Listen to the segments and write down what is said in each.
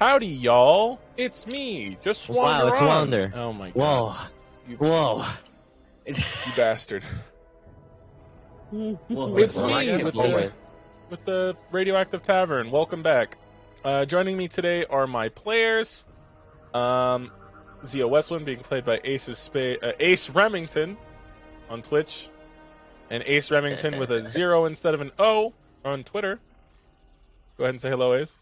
Howdy, y'all. It's me, just Wander. Wow, it's Wander. Oh my god. You, Whoa. You bastard. Whoa. It's me with the Radioactive Tavern. Welcome back. Joining me today are my players. Zio Westland being played by Ace Remington on Twitch. And Ace Remington with a 0 instead of an O on Twitter. Go ahead and say hello, Ace.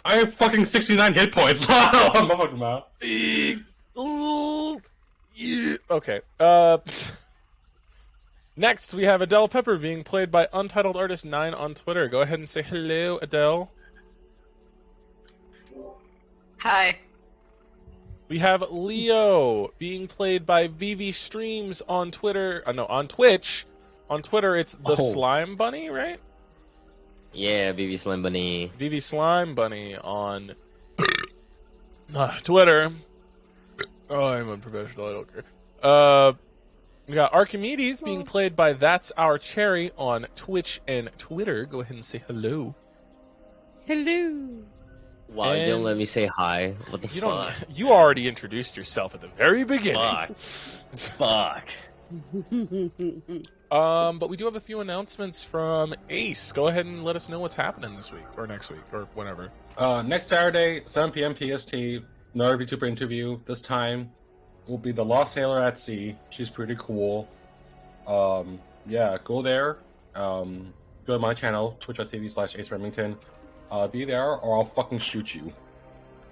I have fucking 69 hit points. I'm fucking mouth. Okay. Next, we have Adele Pepper being played by Untitled Artist 9 on Twitter. Go ahead and say hello, Adele. Hi. We have Leo being played by Vivi Streams on Twitter. On Twitch. On Twitter, it's the Slime Bunny, right? Yeah, Vivi Slime Bunny. Vivi Slime Bunny on Twitter. Oh, I'm unprofessional. I don't care. We got Archimedes being played by That's Our Cherry on Twitch and Twitter. Go ahead and say hello. Hello. Wow, you don't let me say hi. What the fuck? You already introduced yourself at the very beginning. Fuck. But we do have a few announcements from Ace. Go ahead and let us know what's happening this week, or next week, or whenever. Next Saturday, 7 p.m. PST, another VTuber interview. This time will be the Lost Sailor at Sea. She's pretty cool. Yeah, go there. Go to my channel, twitch.tv/Ace Remington. Be there, or I'll fucking shoot you.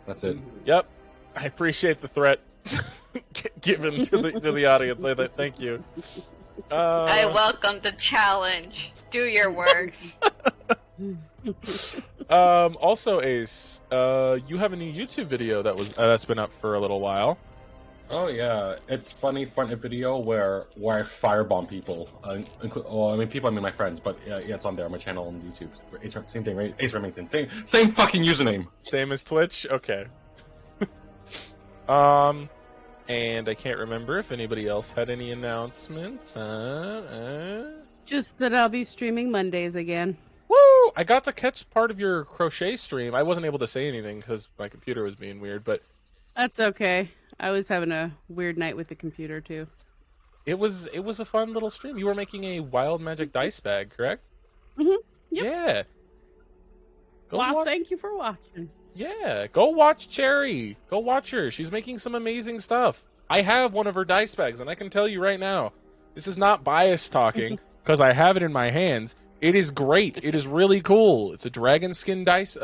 That's it. Yep. I appreciate the threat given to the audience. Thank you. I welcome the challenge. Do your works. Also, Ace, you have a new YouTube video that's been up for a little while. Oh yeah, it's funny video where I firebomb people. People, I mean my friends, but yeah, it's on there on my channel on YouTube. Same thing, right? Ace Remington, same fucking username. Same as Twitch. Okay. And I can't remember if anybody else had any announcements. Just that I'll be streaming Mondays again. Woo! I got to catch part of your crochet stream. I wasn't able to say anything because my computer was being weird, but that's okay. I was having a weird night with the computer too. It was a fun little stream. You were making a wild magic dice bag, correct? Mm-hmm. Yep. Yeah. Thank you for watching. Yeah, go watch Cherry. Go watch her. She's making some amazing stuff. I have one of her dice bags, and I can tell you right now, this is not bias talking, because I have it in my hands. It is great. It is really cool. It's a dragon scale dice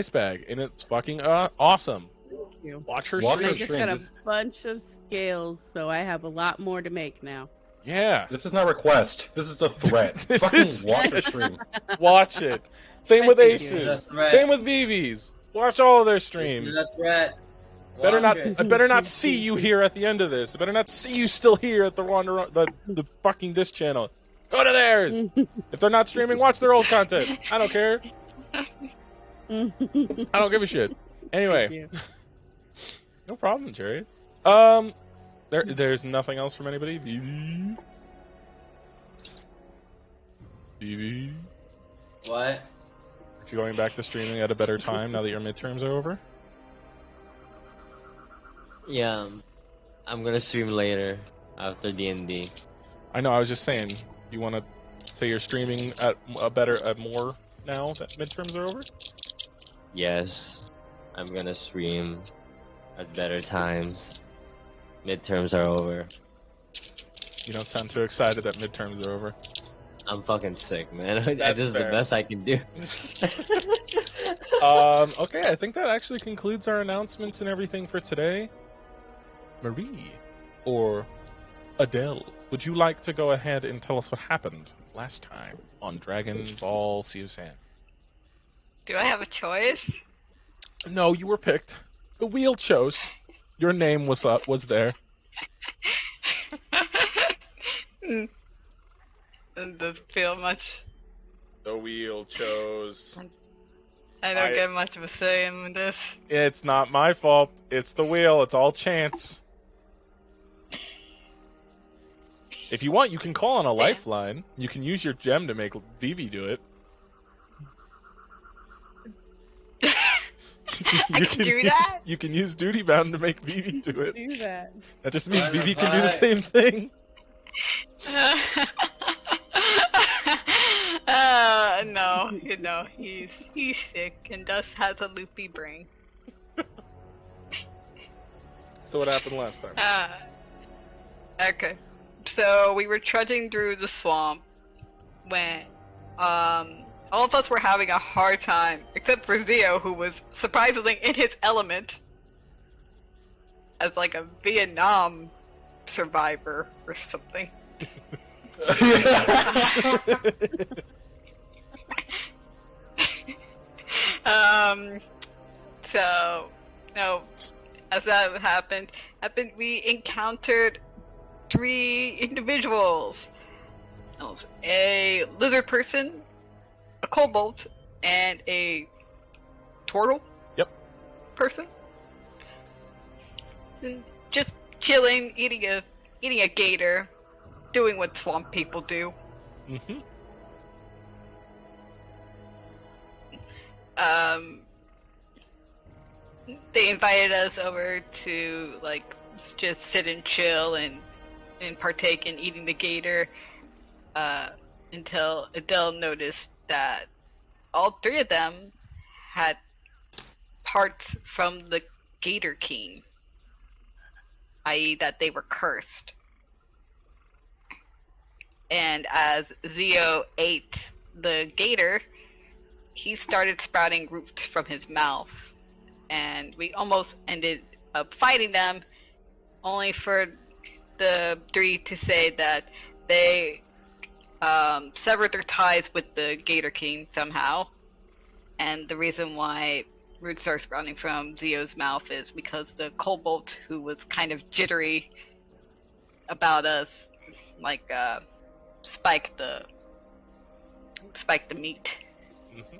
bag, and it's fucking awesome. Thank you. Watch her I stream. just got a bunch of scales, so I have a lot more to make now. Yeah. This is not a request. This is a threat. Watch her stream. Watch it. Same with Aces. Same with Vivi's. Watch all of their streams. I better not see you here at the end of this. I better not see you still here at the fucking disc channel. Go to theirs. If they're not streaming, watch their old content. I don't care. I don't give a shit. Anyway. No problem, Jerry. There's nothing else from anybody? Vivi? What? Are you going back to streaming at a better time now that your midterms are over? Yeah, I'm gonna stream later after D&D. I know. I was just saying. You want to say you're streaming at more now that midterms are over? Yes, I'm gonna stream at better times. Midterms are over. You don't sound too excited that midterms are over. I'm fucking sick, man. This is the best I can do. Okay, I think that actually concludes our announcements and everything for today. Marie, or Adele, would you like to go ahead and tell us what happened last time on Dragon Ball Susan? Do I have a choice? No, you were picked. The wheel chose. Your name was there. It doesn't feel much. The wheel chose. I don't get much of a say in this. It's not my fault. It's the wheel. It's all chance. If you want, you can call on a lifeline. You can use your gem to make Vivi do it. I can do that? You can use Duty Bound to make Vivi do it. Do that. That just means Vivi can do the same thing. No, he's sick and thus has a loopy brain. So what happened last time? Okay. So we were trudging through the swamp when all of us were having a hard time, except for Zio, who was surprisingly in his element as like a Vietnam survivor or something. So, no, as that happened, we encountered 3 individuals. It was a lizard person, a kobold, and a turtle. Yep. Person. And just chilling, eating a gator, doing what swamp people do. Mm-hmm. They invited us over to like just sit and chill and partake in eating the gator until Adele noticed that all 3 of them had parts from the Gator King, i.e. that they were cursed. And as Zio ate the gator, he started sprouting roots from his mouth. And we almost ended up fighting them, only for the 3 to say that they severed their ties with the Gator King somehow. And the reason why roots are sprouting from Zio's mouth is because the kobold, who was kind of jittery about us, like spiked the meat. Mm-hmm.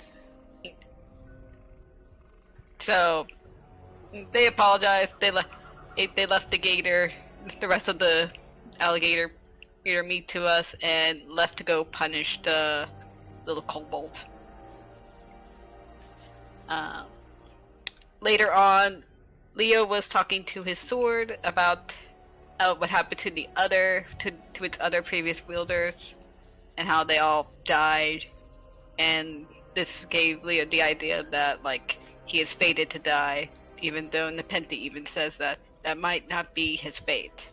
So they apologized. They left the gator, the rest of the alligator meat to us, and left to go punish the little kobold. Later on, Leo was talking to his sword about what happened to to its other previous wielders, and how they all died. And this gave Leo the idea that like he is fated to die, even though Nepenthe even says that might not be his fate.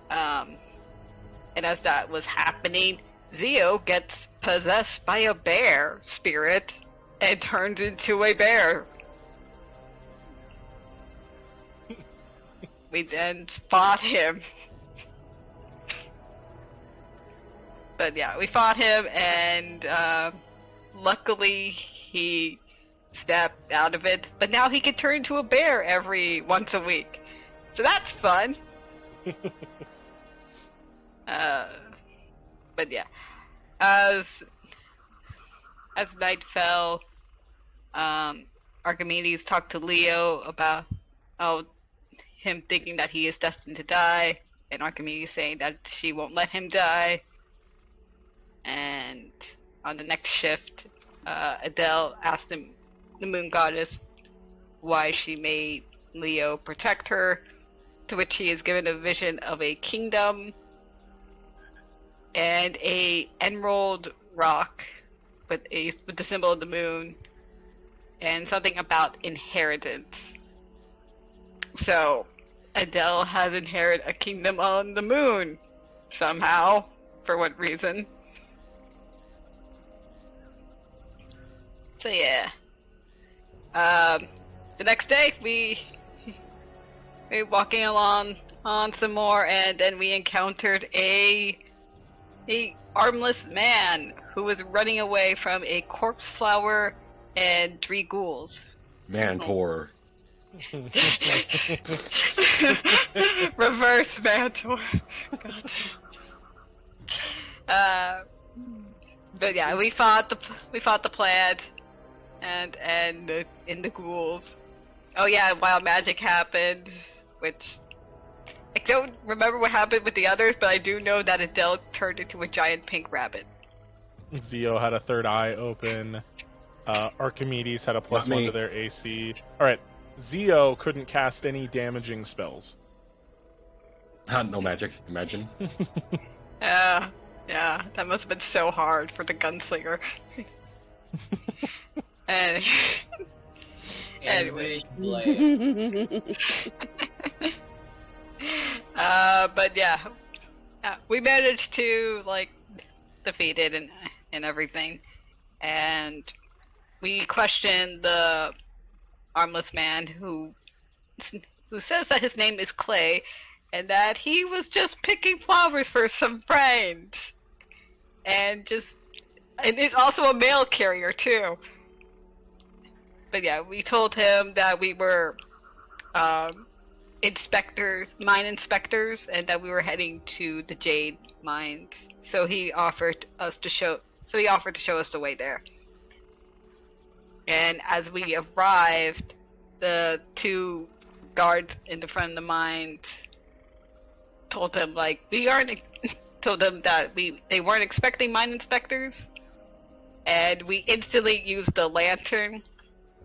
And as that was happening, Zio gets possessed by a bear spirit and turns into a bear. We then fought him. But yeah, we fought him, and luckily he snapped out of it. But now he can turn into a bear every once a week, so that's fun. But yeah, as night fell, Archimedes talked to Leo about him thinking that he is destined to die, and Archimedes saying that she won't let him die. And on the next shift, Adele asked the moon goddess why she made Leo protect her, to which he is given a vision of a kingdom and a emerald rock with the symbol of the moon, and something about inheritance. So Adele has inherited a kingdom on the moon somehow, for what reason. So yeah, the next day we walking along on some more, and then we encountered a armless man who was running away from a corpse flower and 3 ghouls. Mantor. Reverse Mantor. God. But yeah, we fought the plant and in the ghouls. Oh yeah, wild magic happened, which I don't remember what happened with the others, but I do know that Adele turned into a giant pink rabbit. Zio had a third eye open. Archimedes had a +1 me. to their AC. All right, Zio couldn't cast any damaging spells. No magic. Imagine. Yeah, that must have been so hard for the gunslinger. And anyway. But yeah, we managed to defeat it and everything, and we questioned the armless man who says that his name is Clay, and that he was just picking flowers for some friends, and is also a mail carrier too. But yeah, we told him that we were mine inspectors, and that we were heading to the Jade mines. So he offered to show us the way there. And as we arrived, the 2 guards in the front of the mines told him that they weren't expecting mine inspectors, and we instantly used the lantern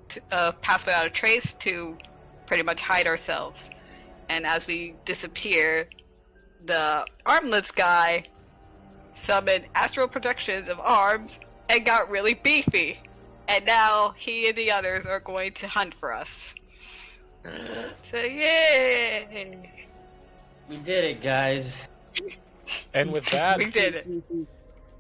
to pass without a trace to pretty much hide ourselves. And as we disappeared, the armless guy summoned astral projections of arms and got really beefy. And now he and the others are going to hunt for us. So yay! We did it, guys. And with that, We did it.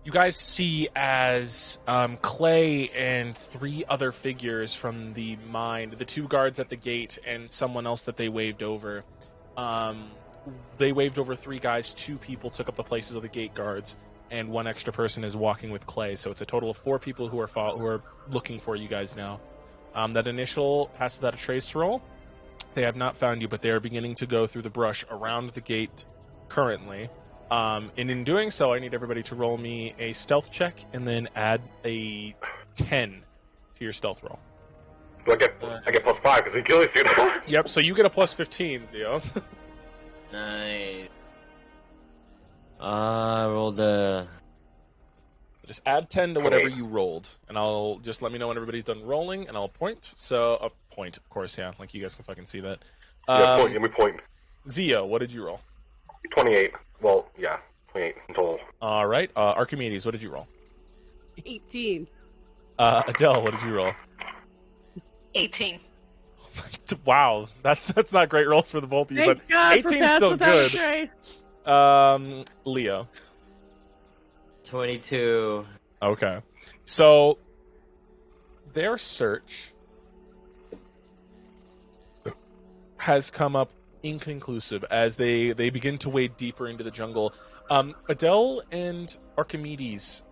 you guys see as Clay and 3 other figures from the mine, the 2 guards at the gate and someone else that they waved over. They waved over 3 guys. 2 people took up the places of the gate guards, and 1 extra person is walking with Clay. So it's a total of 4 people who are looking for you guys now. That initial pass without a trace roll, they have not found you, but they are beginning to go through the brush around the gate currently. And in doing so, I need everybody to roll me a stealth check and then add a 10 to your stealth roll. Do I get +5 because he kills you. Yep, so you get a +15, Zio. Nice. I rolled a... Just add 10 to whatever you rolled, and I'll just let me know when everybody's done rolling, and I'll point. So, a point, of course, yeah, like you guys can fucking see that. Give me point. Zio, what did you roll? 28. Well, yeah, 28 in total. All right, Archimedes, what did you roll? 18. Adele, what did you roll? 18. Wow, that's not great rolls for the both of you, Thank but God for 18's pass still without a good. trace. Leo. 22. Okay. So, their search has come up inconclusive as they begin to wade deeper into the jungle. Adele and Archimedes,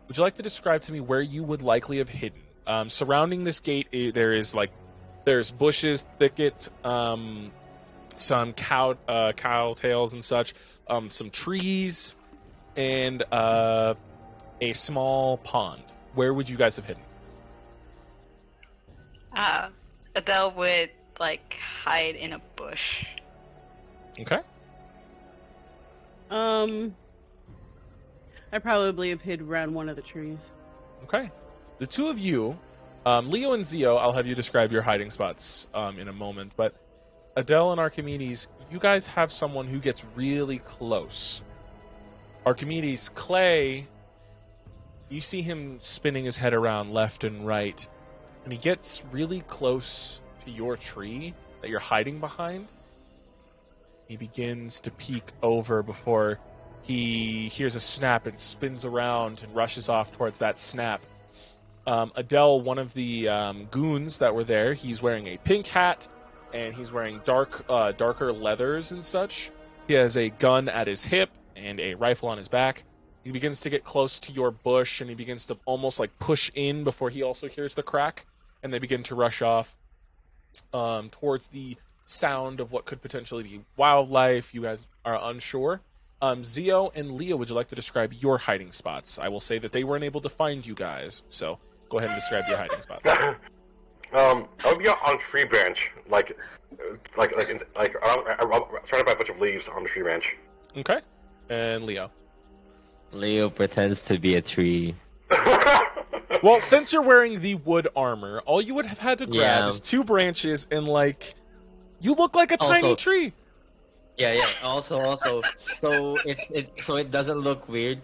would you like to describe to me where you would likely have hidden? Surrounding this gate, there's bushes, thickets, some cow tails and such, some trees, and a small pond. Where would you guys have hidden? Adele would hide in a bush. Okay. I probably have hid around one of the trees. Okay. The 2 of you, Leo and Zio, I'll have you describe your hiding spots in a moment, but Adele and Archimedes, you guys have someone who gets really close. Archimedes, Clay, you see him spinning his head around left and right, and he gets really close to your tree that you're hiding behind. He begins to peek over before he hears a snap and spins around and rushes off towards that snap. Adele, one of the goons that were there, he's wearing a pink hat, and he's wearing darker leathers and such. He has a gun at his hip and a rifle on his back. He begins to get close to your bush, and he begins to almost push in before he also hears the crack, and they begin to rush off towards the sound of what could potentially be wildlife. You guys are unsure. Zio and Leo, would you like to describe your hiding spots? I will say that they weren't able to find you guys, so go ahead and describe your hiding spots. I would be on a tree branch, surrounded by a bunch of leaves on the tree branch. Okay. And Leo. Leo pretends to be a tree. Well, since you're wearing the wood armor, all you would have had to grab is 2 branches and, like, you look like a tiny tree. Yeah. Also, so it doesn't look weird.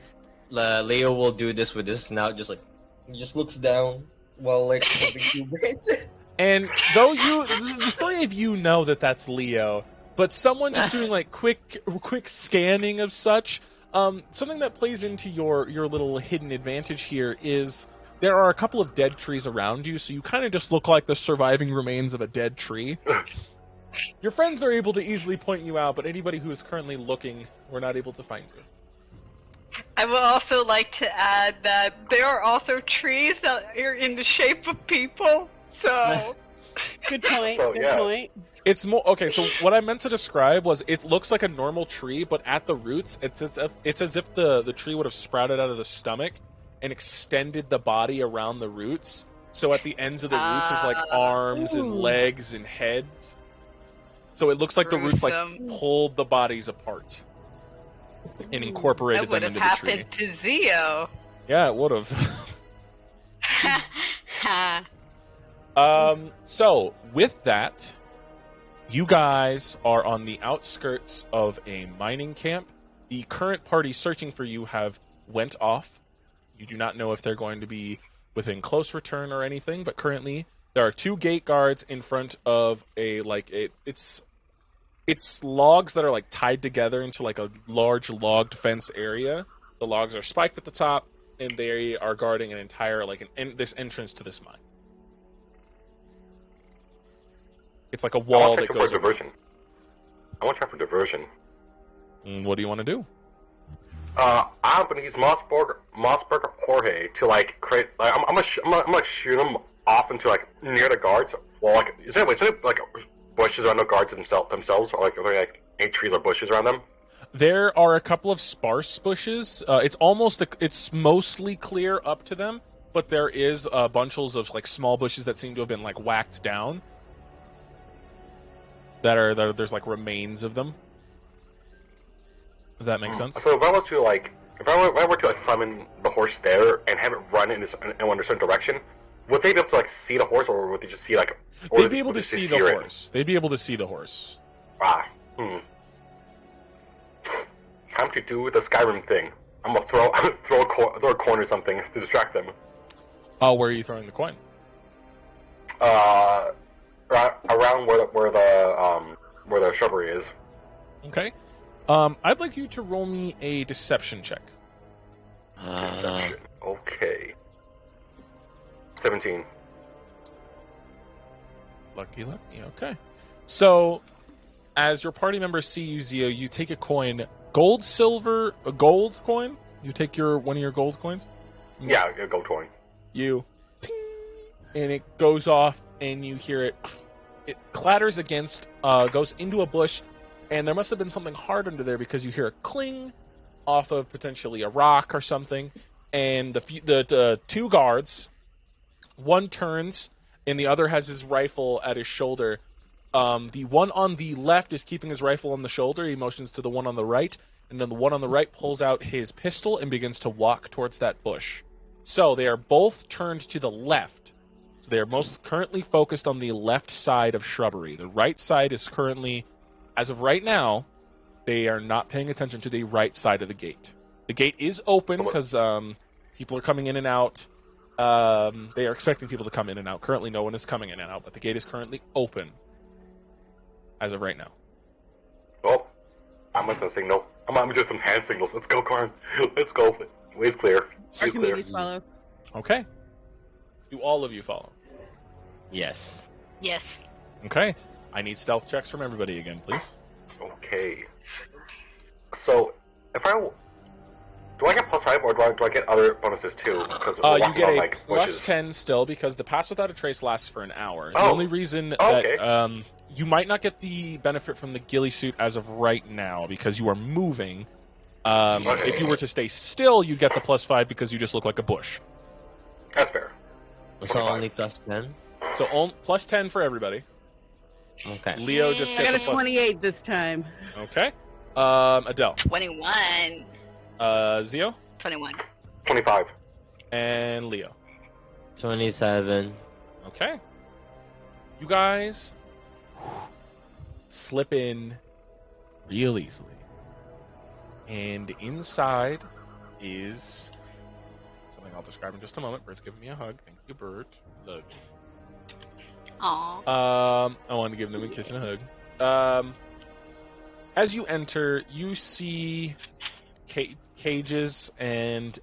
Leo will do this with his snout, just looks down while like holding 2 branches. And though the 3 of you know that that's Leo, but someone just doing like quick scanning of such, something that plays into your little hidden advantage here is there are a couple of dead trees around you, so you kind of just look like the surviving remains of a dead tree. Your friends are able to easily point you out, but anybody who is currently looking, we're not able to find you. I would also like to add that there are also trees that are in the shape of people, so... Good point, good point. It's more okay. So what I meant to describe was it looks like a normal tree, but at the roots, it's as if the tree would have sprouted out of the stomach and extended the body around the roots. So at the ends of the roots is like arms and legs and heads. So it looks like the roots like pulled the bodies apart and incorporated them into the tree. That would have happened to Zio. Yeah, it would have. So with that, you guys are on the outskirts of a mining camp. The current party searching for you have went off. You do not know if they're going to be within close return or anything, but currently there are 2 gate guards in front of it's logs that are like tied together into like a large logged fence area. The logs are spiked at the top, and they are guarding an entire this entrance to this mine. It's like a wall that goes. Diversion. I want to try for diversion. What do you want to do? I'm gonna use Mossberg Jorge to like create. Like, I'm gonna shoot him off into like near the guards. Well, like is there like bushes around the guards themselves, or like are there like any trees or bushes around them? There are a couple of sparse bushes. It's mostly clear up to them, but there is bunches of like small bushes that seem to have been like whacked down. There's like remains of them. Does that make sense? So if I were to like summon the horse there and have it run in a certain direction, would they be able to like see the horse, or would they just see like? They'd be able to see the horse. They'd be able to see the horse. Time to do the Skyrim thing. I'm gonna throw a coin or something to distract them. Oh, where are you throwing the coin? Around where the shrubbery is. Okay. I'd like you to roll me a deception check. Deception. Okay. 17. Lucky. Okay. So, as your party members see you, Zio, you take a coin. Gold, silver, a gold coin? You take one of your gold coins? Yeah, a gold coin. You ping, and it goes off, and you hear it. It clatters against, goes into a bush, and there must have been something hard under there because you hear a cling off of potentially a rock or something, and the 2 guards, one turns, and the other has his rifle at his shoulder. The one on the left is keeping his rifle on the shoulder. He motions to the one on the right, and then the one on the right pulls out his pistol and begins to walk towards that bush. So they are both turned to the left. So they are most currently focused on the left side of shrubbery. The right side is currently, as of right now, they are not paying attention to the right side of the gate. The gate is open because people are coming in and out. They are expecting people to come in and out. Currently, no one is coming in and out, but the gate is currently open as of right now. Well, I'm not gonna say no. I'm gonna do some hand signals. Let's go, Karn. Let's go. Way's clear. Our committees follow. Okay. Do all of you follow? Yes. Yes. Okay. I need stealth checks from everybody again, please. Okay. So, do I get +5 or do I get other bonuses too? Because you get a +10 still because the pass without a trace lasts for an hour. The only reason that you might not get the benefit from the ghillie suit as of right now because you are moving. If you were to stay still, you'd get the +5 because you just look like a bush. That's fair. So only +10? So +10 for everybody. Okay. Leo just gets I got a 28 this time. Okay. Adele. 21. Zio? 21. 25. And Leo. 27. Okay. You guys slip in real easily. And inside is something I'll describe in just a moment. Bird's giving me a hug. Thank you, Bird. Love you. Aww. I wanted to give them a kiss and a hug. As you enter, you see cages and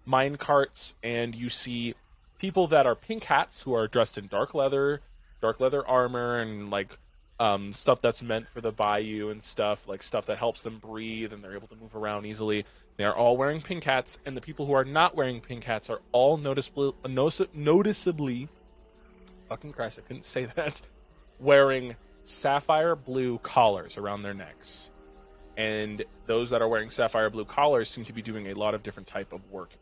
mine carts, and you see people that are pink hats who are dressed in dark leather armor, and like stuff that's meant for the bayou and stuff, like stuff that helps them breathe and they're able to move around easily. They are all wearing pink hats, and the people who are not wearing pink hats are all noticeably fucking Christ, I couldn't say that, wearing sapphire blue collars around their necks. And those that are wearing sapphire blue collars seem to be doing a lot of different type of work.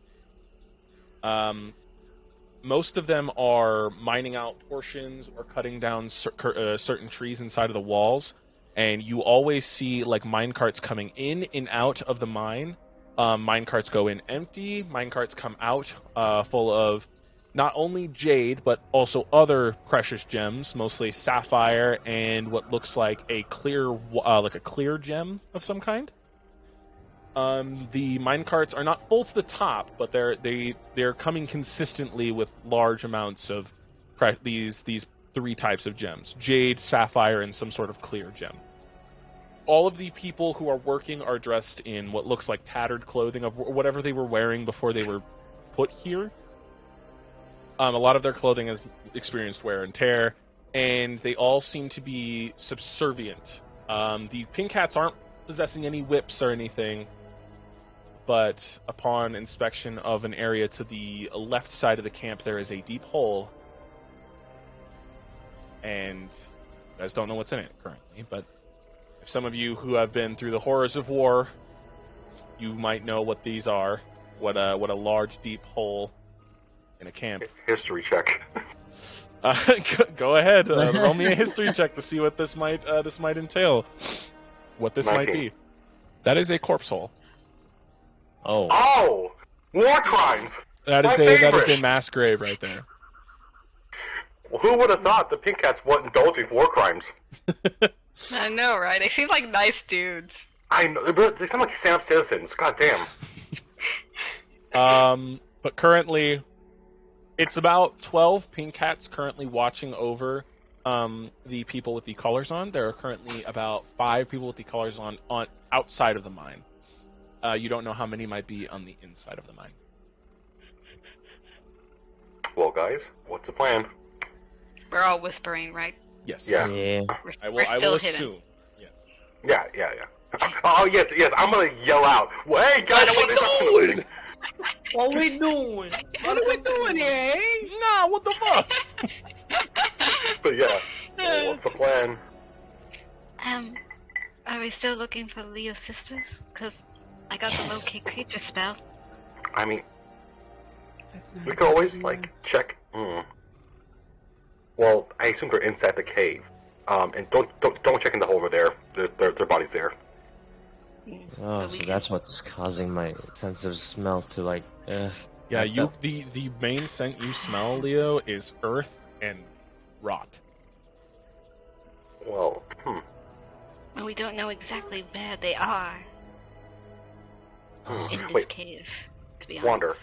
Most of them are mining out portions or cutting down certain trees inside of the walls. And you always see like mine carts coming in and out of the mine. Mine carts go in empty. Mine carts come out full of not only jade, but also other precious gems, mostly sapphire and what looks like a clear gem of some kind. The mine carts are not full to the top, but they're coming consistently with large amounts of these three types of gems: jade, sapphire, and some sort of clear gem. All of the people who are working are dressed in what looks like tattered clothing of whatever they were wearing before they were put here. A lot of their clothing has experienced wear and tear, and they all seem to be subservient. The pink hats aren't possessing any whips or anything, but upon inspection of an area to the left side of the camp, there is a deep hole, and you guys don't know what's in it currently, but if some of you who have been through the horrors of war, you might know what these are, what a large, deep hole in a camp. History check. Go ahead. Roll me a history check to see what this might entail. What this 19. might be. That is a corpse hole. Oh! War crimes! That is a mass grave right there. Well, who would have thought the pink cats weren't indulging war crimes? I know, right? They seem like nice dudes. I know, but they sound like stand-up citizens. God damn. But currently, it's about 12 pink cats currently watching over the people with the collars on. There are currently about 5 people with the collars on outside of the mine. You don't know how many might be on the inside of the mine. Well, guys, what's the plan? We're all whispering, right? Yes. Yeah. I will assume. Yes. Yeah. Oh, yes. I'm gonna yell out. Well, hey, guys, what are we doing? What we doing? What are we doing here, eh? Nah, what the fuck? But yeah, well, what's the plan? Are we still looking for Leo's sisters? Because I got the locate creature spell. I mean, we could always, check. Well, I assume they're inside the cave. And don't check in the hole over there. Their body's there. Oh, so that's what's causing my sense of smell to Yeah, the main scent you smell, Leo, is earth and rot. Well, And we don't know exactly where they are in this cave, to be honest. Wander.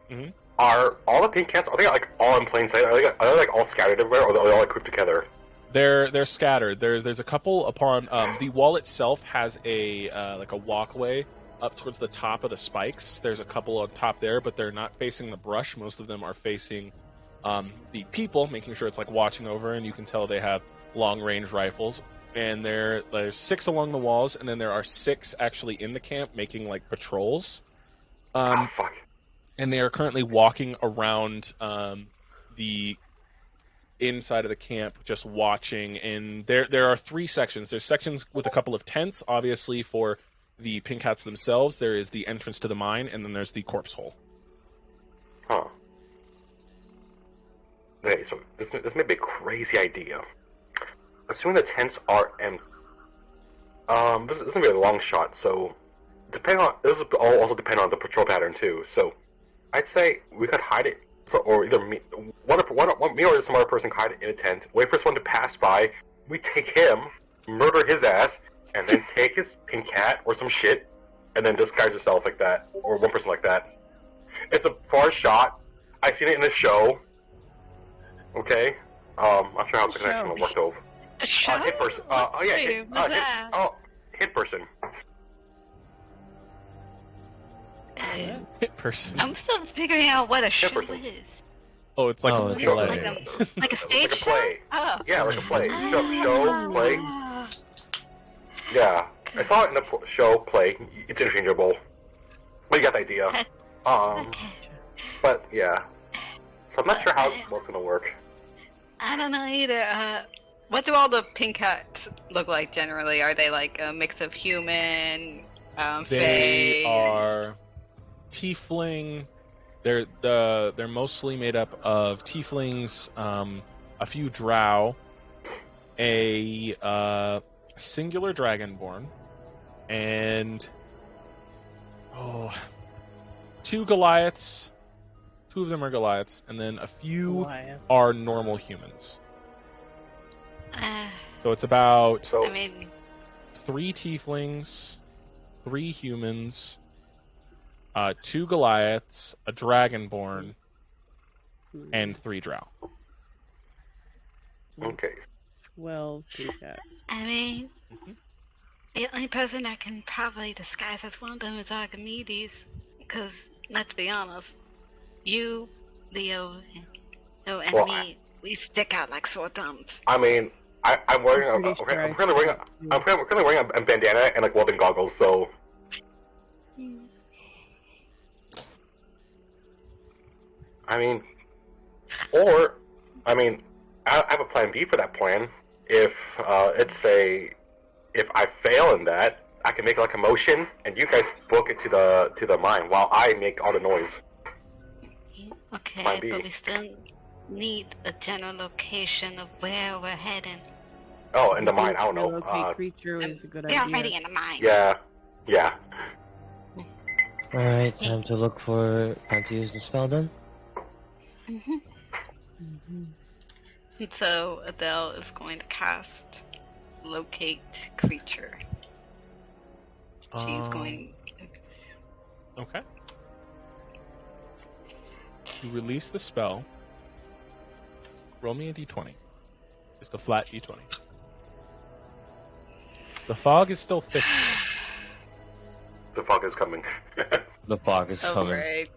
Mm-hmm. Are all the pink cats, are they all in plain sight? Are they all scattered everywhere, or are they all grouped together? They're scattered. There's a couple upon the wall itself has a walkway up towards the top of the spikes. There's a couple on top there, but they're not facing the brush. Most of them are facing the people, making sure it's watching over, and you can tell they have long range rifles. And there's 6 along the walls, and then there are 6 actually in the camp making patrols. Fuck. And they are currently walking around the inside of the camp, just watching. And there are 3 sections. There's sections with a couple of tents, obviously for the pink hats themselves. There is the entrance to the mine, and then there's the corpse hole. Huh. Okay, so this may be a crazy idea. Assuming the tents are empty. This is gonna be a long shot, so this will also depend on the patrol pattern too. So I'd say we could hide it So, or either me or some other person hide in a tent, wait for someone to pass by, we take him, murder his ass, and then take his pink cat or some shit, and then disguise yourself like that, or one person like that. It's a far shot. I've seen it in a show. Okay? I'm not sure how the connection will work though. A show? Hit person. Hit person. Hit person. I'm still figuring out what a show person. is. Oh, it's like Oh, a it's play. Like a stage Like a show? play. Oh. Yeah, like a play. Show, play. Yeah. I saw it in the show, play. It's interchangeable. But you got the idea. Okay. But yeah. So I'm not sure how it's supposed to work. I don't know either. What do all the pink cats look like generally? Are they like a mix of human, They fae? are tiefling. They're mostly made up of tieflings, a few drow, a singular dragonborn, and two Goliaths. Two of them are Goliaths, and then a few are normal humans. So it's about I mean, 3 tieflings, 3 humans, 2 Goliaths, a dragonborn, and 3 drow. Okay. 12 pink cats. I mean, the only person that can probably disguise as one of them is Archimedes. Because, let's be honest, you, Leo, and me, we stick out like sore thumbs. I mean, I'm wearing I'm currently wearing a bandana and like welding goggles, so. I mean, I have a plan B for that plan. If if I fail in that, I can make like a motion, and you guys book it to the mine while I make all the noise. Okay, Plan B. but we still need a general location of where we're heading. Oh, in the mine, I don't know. Relocate creature is a good We're idea. already in the mine. Yeah. Alright, time to use the spell then. And so Adele is going to cast Locate Creature. She's going. Okay. You release the spell. Roll me a d20. Just a flat d20. The fog is still thick. The fog is coming. The fog is coming. Right.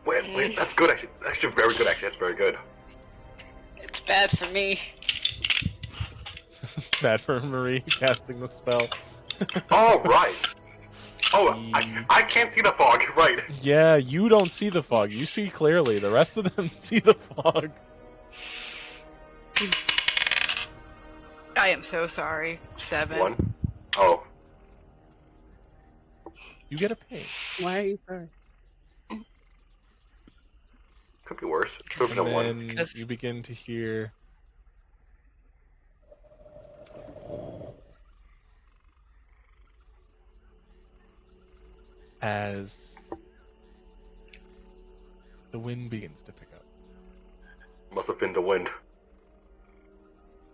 Wait, that's good actually. That's actually very good actually. That's very good. It's bad for me. Bad for Marie casting the spell. Oh, right. Oh, I can't see the fog, right. Yeah, you don't see the fog. You see clearly. The rest of them see the fog. I am so sorry. 7. 1. Oh. You get a ping. Why are you sorry? Could be worse. Could have been a 1. Then you begin to hear... as the wind begins to pick up. Must have been the wind.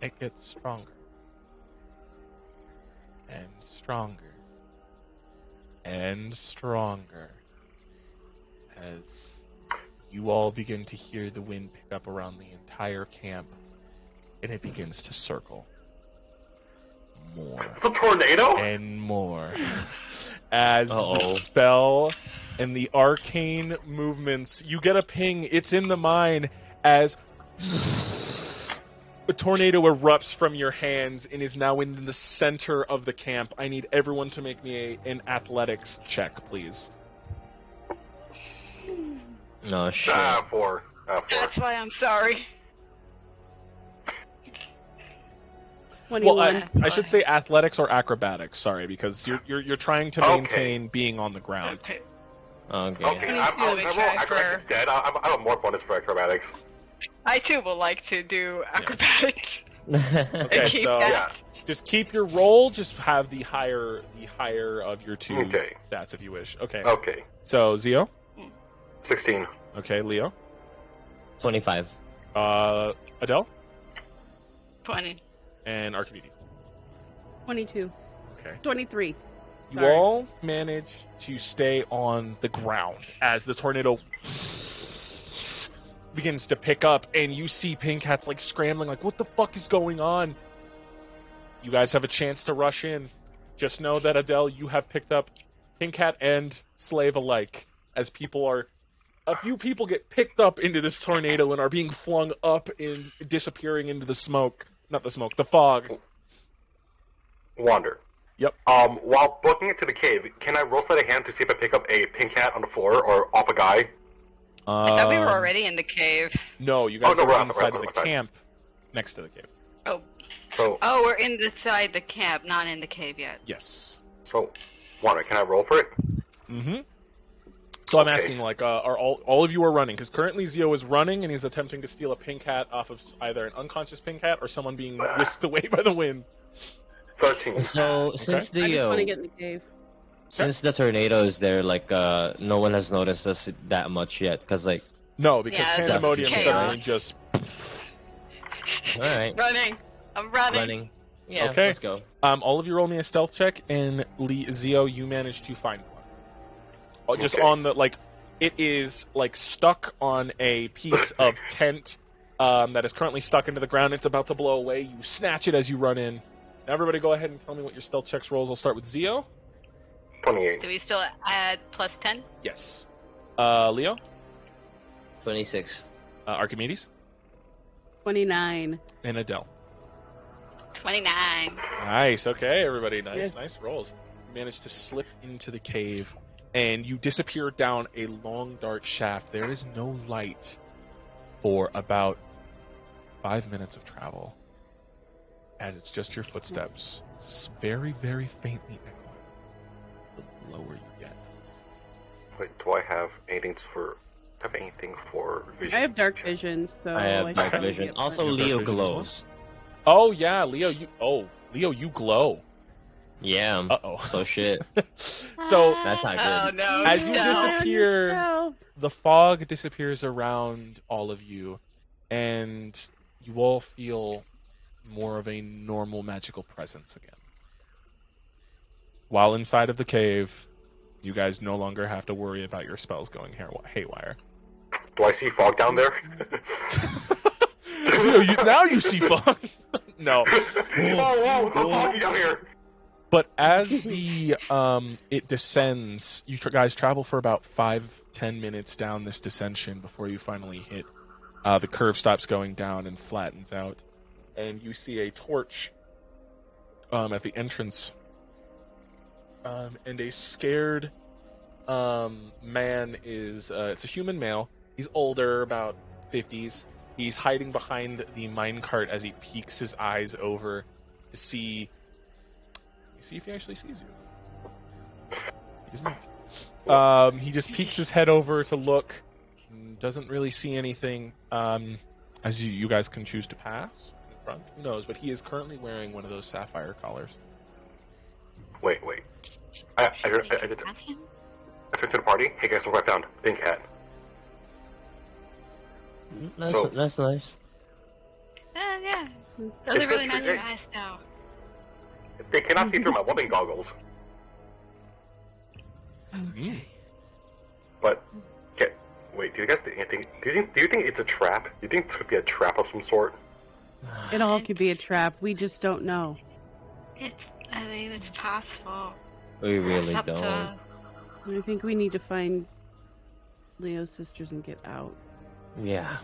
It gets stronger. And stronger. And stronger. As you all begin to hear the wind pick up around the entire camp. And it begins to circle. More. It's a tornado? And more. As the spell and the arcane movements, you get a ping, it's in the mine, as a tornado erupts from your hands and is now in the center of the camp. I need everyone to make me an athletics check, please. No, shit. 4. 4. That's why I'm sorry. 21. Well, I should say athletics or acrobatics. Sorry, because you're trying to maintain being on the ground. Okay. Okay. Okay, I'll roll acrobatics instead. I have more bonus for acrobatics. I too would like to do acrobatics. Okay, Keep so that. just keep your roll. Just have the higher of your two Okay. stats if you wish. Okay. Okay. So Zio, 16. Okay, Leo. 25. Adele. 20. And Archimedes. 22. Okay. 23. You Sorry. all manage to stay on the ground as the tornado begins to pick up, and you see Pink Hat's like scrambling, like, what the fuck is going on? You guys have a chance to rush in. Just know that, Adele, you have picked up Pink Hat and Slave alike, as a few people get picked up into this tornado and are being flung up and disappearing into the smoke. Not the smoke, the fog. Wander. Yep. While booking it to the cave, can I roll sleight of hand to see if I pick up a Pink Hat on the floor or off a guy? I thought we were already in the cave. No, you guys are we're inside of the outside. camp next to the cave. Oh. So. Oh, we're inside the camp, not in the cave yet. Yes. So, Wander, can I roll for it? Mm-hmm. So I'm asking, like, are all of you are running? Because currently Zio is running, and he's attempting to steal a Pink Hat off of either an unconscious Pink Hat or someone being whisked away by the wind. 13. So since I just want to the get in the cave. since the tornado is there, like no one has noticed us that much yet, because like No, because Yeah, Pandemonium that's suddenly chaos. just... all right, Running. I'm running. running. Yeah, Okay. let's go. All of you roll me a stealth check, and Zio, you managed to find one. Just Okay. on the, like, it is, like, stuck on a piece of tent that is currently stuck into the ground. It's about to blow away. You snatch it as you run in. Now everybody go ahead and tell me what your stealth checks rolls. I'll start with Zio. 28. Do we still add plus 10? Yes. Leo? 26. Archimedes? 29. And Adele. 29. Nice. Okay, everybody. Nice, Yes. nice rolls. You managed to slip into the cave, and you disappear down a long, dark shaft. There is no light for about 5 minutes of travel, as it's just your footsteps. It's very, very faintly echoing the lower you get. Wait, do I have anything for vision? I have dark vision, so I have should dark probably vision. get Also, Your dark Leo vision as well? glows. Oh yeah, Leo, you glow. Yeah. Uh-oh. So shit. So That's not Oh good. no. As you no. disappear, the fog disappears around all of you, and you all feel more of a normal magical presence again. While inside of the cave, you guys no longer have to worry about your spells going haywire. Do I see fog down there? Now you see fog. No. Whoa, it's so foggy down here. But as the it descends, you guys travel for about 5-10 minutes down this descension before you finally hit. The curve stops going down and flattens out, and you see a torch at the entrance. And a scared man is it's a human male. He's older, about 50s. He's hiding behind the minecart as he peeks his eyes over to see if he actually sees you. He does not. He just peeks his head over to look. Doesn't really see anything. As you guys can choose to pass in front. Who knows? But he is currently wearing one of those sapphire collars. Wait. I turned to the party. Hey guys, look what I found. Pink Hat. That's nice. Yeah. Those It's are really such nice a- eyes, though. They cannot see through my webbing goggles. But, okay, wait. Do you guys think? Do you think it's a trap? Do you think this could be a trap of some sort? It all could be a trap. We just don't know. It's possible. We really It's up don't. to- I think we need to find Leo's sisters and get out. Yeah.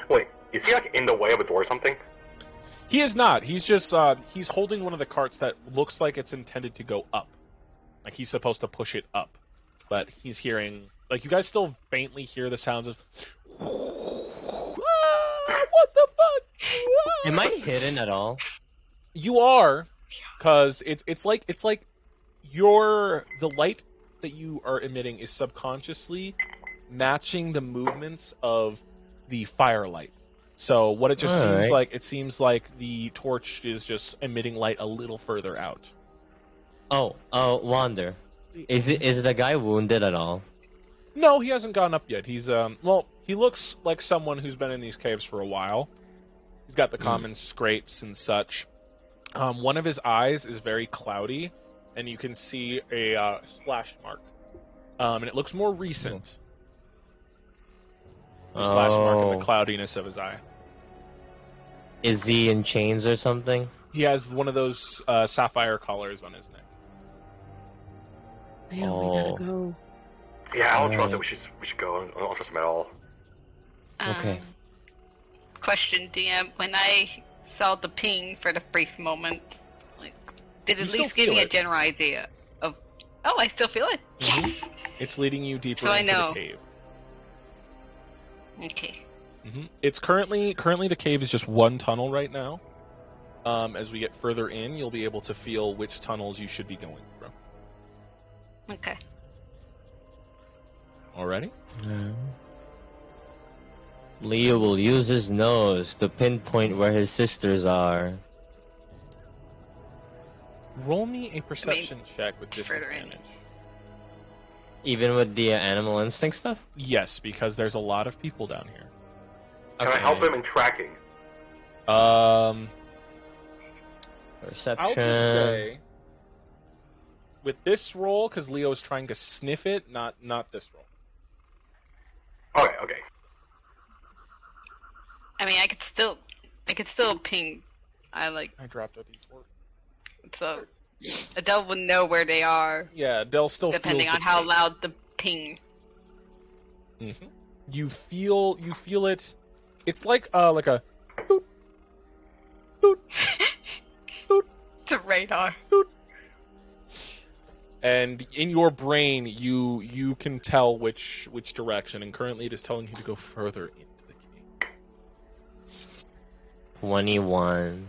Wait, is he like in the way of a door or something? He is not. He's just he's holding one of the carts that looks like it's intended to go up. Like he's supposed to push it up. But he's hearing, like, you guys still faintly hear the sounds of what the fuck? Am I hidden at all? You are, because it's like the light that you are emitting is subconsciously matching the movements of the firelight. So what it just seems like the torch is just emitting light a little further out. Oh, Wander. Is the guy wounded at all? No, he hasn't gone up yet. He's he looks like someone who's been in these caves for a while. He's got the common scrapes and such. One of his eyes is very cloudy, and you can see a slash mark. And it looks more recent. The slash mark and the cloudiness of his eye. Is he in chains or something? He has one of those sapphire collars on his neck. Leo, we gotta go. Yeah, I don't trust it. We should go. I don't trust him at all. Okay. Question, DM. When I saw the ping for the brief moment, like, did it at least give me a general idea of? Oh, I still feel it. Yes. It's leading you deeper So into the cave. Okay. It's currently the cave is just one tunnel right now. As we get further in, you'll be able to feel which tunnels you should be going through. Okay. Alrighty? Leo will use his nose to pinpoint where his sisters are. Roll me a perception check with disadvantage. Even with the animal instinct stuff? Yes, because there's a lot of people down here. Can I help him in tracking? Perception. I'll just say, with this roll, because Leo is trying to sniff it, not this roll. Okay. I mean, I could still ping. I dropped a d4. So Adele would know where they are. Yeah, Adele still depending feels on how loud the ping. You feel it. It's like a boot, boot, boot. The radar. Boot. And in your brain, you can tell which direction, and currently it is telling you to go further into the cave. 21.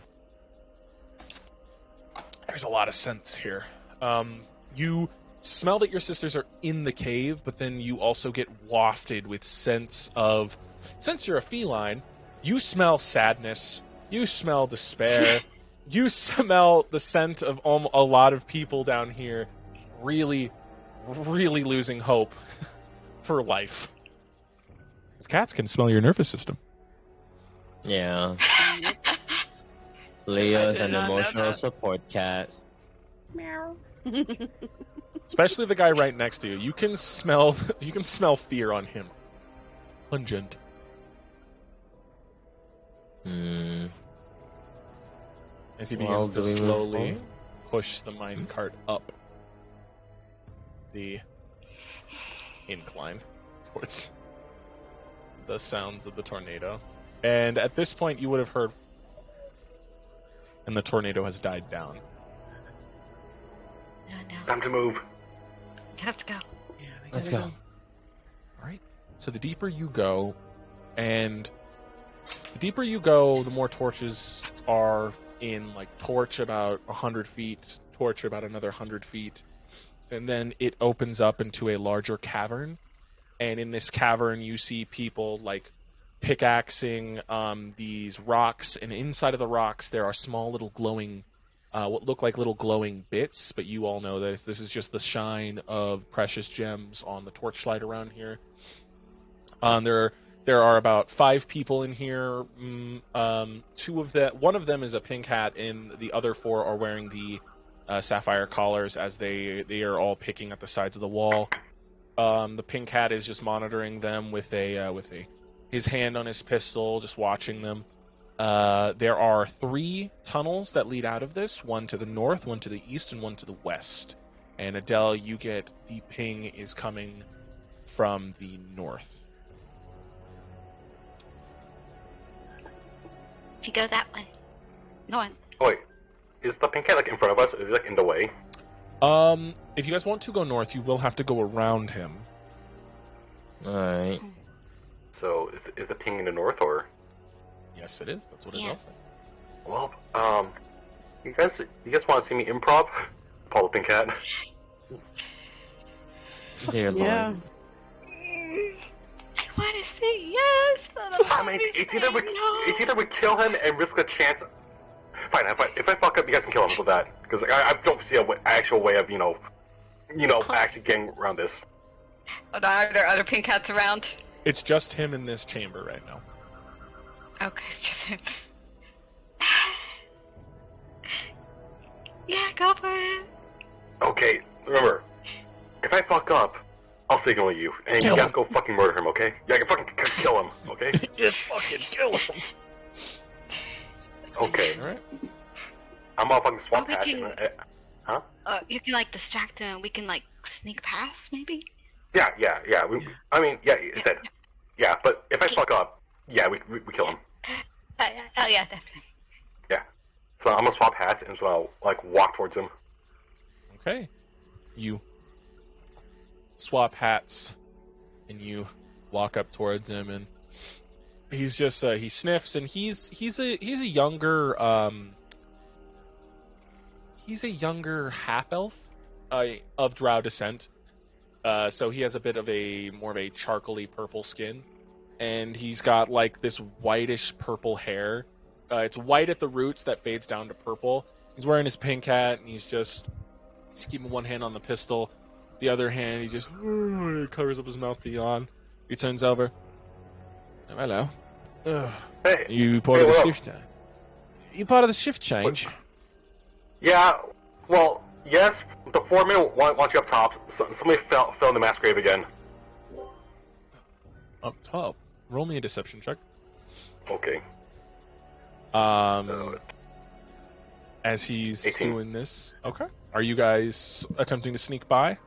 There's a lot of sense here. You smell that your sisters are in the cave, but then you also get wafted with since you're a feline, you smell sadness, you smell despair, you smell the scent of a lot of people down here really, really losing hope for life. Because cats can smell your nervous system. Yeah. Leo's an emotional support cat. Meow. Especially the guy right next to you. You can smell fear on him. Pungent. As he begins to slowly push the minecart up the incline towards the sounds of the tornado. And at this point, you would have heard, and the tornado has died down. Time to move. We have to go. Yeah, Let's go. All right. So the deeper you go, the more torches are in. Like torch about 100 feet, torch about another 100 feet, and then it opens up into a larger cavern. And in this cavern, you see people like pickaxing these rocks, and inside of the rocks there are small little glowing. What look like little glowing bits, but you all know that this is just the shine of precious gems on the torchlight around here. There are about 5 people in here. One of them is a pink hat, and the other 4 are wearing the sapphire collars as they are all picking at the sides of the wall. The pink hat is just monitoring them with his hand on his pistol, just watching them. There are 3 tunnels that lead out of this, one to the north, one to the east, and one to the west. And Adele, you get the ping is coming from the north. You go that way. Go on. Oh, wait, is the pink cat like in front of us? Is he like in the way? If you guys want to go north, you will have to go around him. Alright. So is the ping in the north or? Yes, it is. That's what it does. Well, you guys want to see me improv? Paul the pink cat. Dear Lord. Yeah. I want to say yes, but I mean, it's either we kill him and risk the chance. Fine, if I fuck up, you guys can kill him with that, because I don't see an actual way of actually getting around this. Are there other pink hats around? It's just him in this chamber right now. Okay, it's just him. Yeah, go for it. Okay, remember, if I fuck up, I'll signal you, and you guys go fucking murder him, okay? Yeah, you fucking kill him, okay? Just fucking kill him. Okay. All right. I'm gonna fucking swap We hats. can- Huh? You can like distract him and we can like sneak past, maybe? Yeah. I mean, yeah, it said. Yeah, but if I fuck up, yeah, we kill him. Oh yeah, definitely. Yeah. So I'm gonna swap hats, and so I'll, like, walk towards him. Okay. You swap hats, and you walk up towards him, and he's just he sniffs, and he's a younger half elf of Drow descent. So he has a bit of more of a charcoaly purple skin, and he's got like this whitish purple hair. It's white at the roots that fades down to purple. He's wearing his pink hat, and he's keeping one hand on the pistol, the other hand he just covers up his mouth to yawn. He turns over. Oh, hello. Hey. You part of the shift change? You part of the shift change? Yeah. Well, yes. The 4-minute want you up top. Somebody fell in the mass grave again. Up top. Roll me a deception check. Okay. As he's 18. doing this. Okay. Are you guys attempting to sneak by?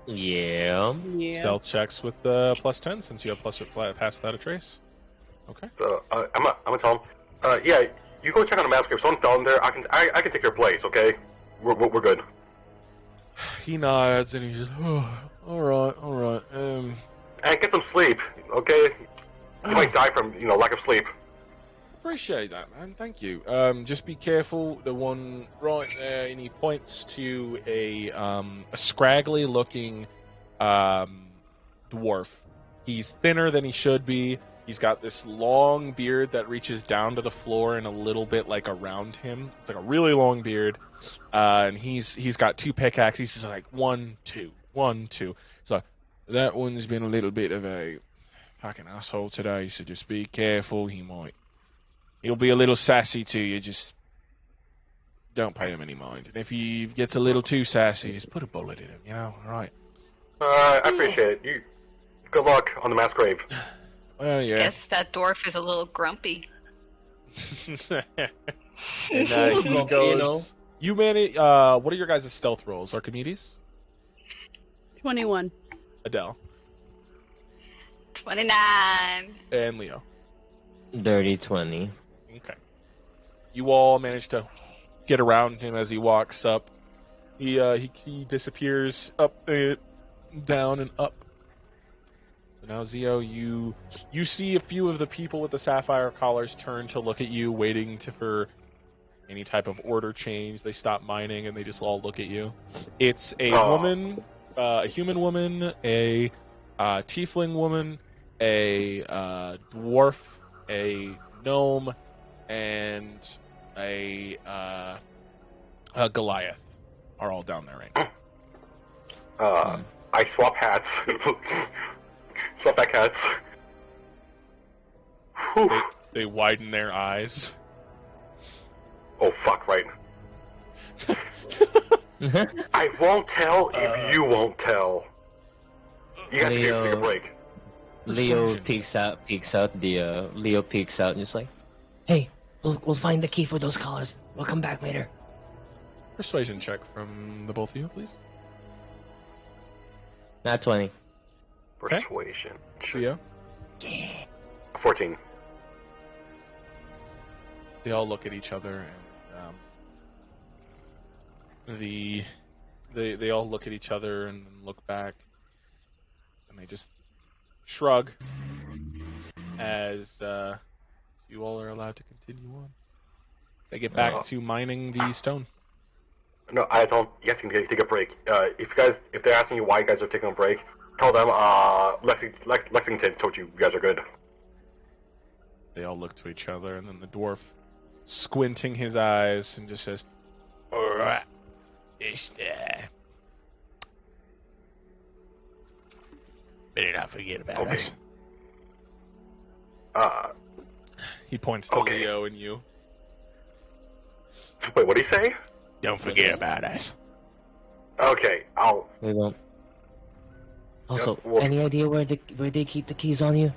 Yeah. Stealth checks with the +10 since you have pass without a trace. Okay. I'm gonna tell him. Yeah, you go check on the mass grave. Someone fell in there. I can take your place. Okay. We're good. He nods and he's just, all right. And get some sleep. Okay. You might die from lack of sleep. Appreciate that, man. Thank you. Just be careful. The one right there, and he points to a scraggly-looking dwarf. He's thinner than he should be. He's got this long beard that reaches down to the floor and a little bit like around him. It's like a really long beard, and he's got 2 pickaxes. He's like 1, 2, 1, 2. So that one's been a little bit of a fucking asshole today. So just be careful. He'll be a little sassy to you. Just don't pay him any mind. And if he gets a little too sassy, just put a bullet in him. All right. I appreciate it. Good luck on the mass grave. Well, yeah. Guess that dwarf is a little grumpy. And he goes. You manage. What are your guys' stealth rolls? Archimedes, 21. Adele, 29. and Leo. Dirty 20. Okay. You all manage to get around him as he walks up. He disappears up, down, and up. So now, Zio, you see a few of the people with the sapphire collars turn to look at you, waiting for any type of order change. They stop mining and they just all look at you. It's a woman, a human woman, a tiefling woman, a dwarf, a gnome, and a Goliath are all down there right now. I swap hats. Swap back hats. They widen their eyes. Oh, fuck, right. I won't tell if you won't tell. You guys Leo. take a break. Leo peeks out. Leo peeks out and just like, "Hey, we'll find the key for those collars. We'll come back later." Persuasion check from the both of you, please. Not 20. Persuasion. Theo? 14. They all look at each other, and they all look at each other and look back, and they just shrug as you all are allowed to continue on. They get back to mining the stone. No, I told them, you guys can take a break. If they're asking you why you guys are taking a break, tell them Lexington told you guys are good. They all look to each other, and then the dwarf, squinting his eyes, and just says, "Alright, it's there." Better not forget about Okay. us. He points to Okay. Leo and you. Wait, what did he say? Don't forget about us. Okay, I'll... We won't. Also, Yep, well- any idea where they keep the keys on you?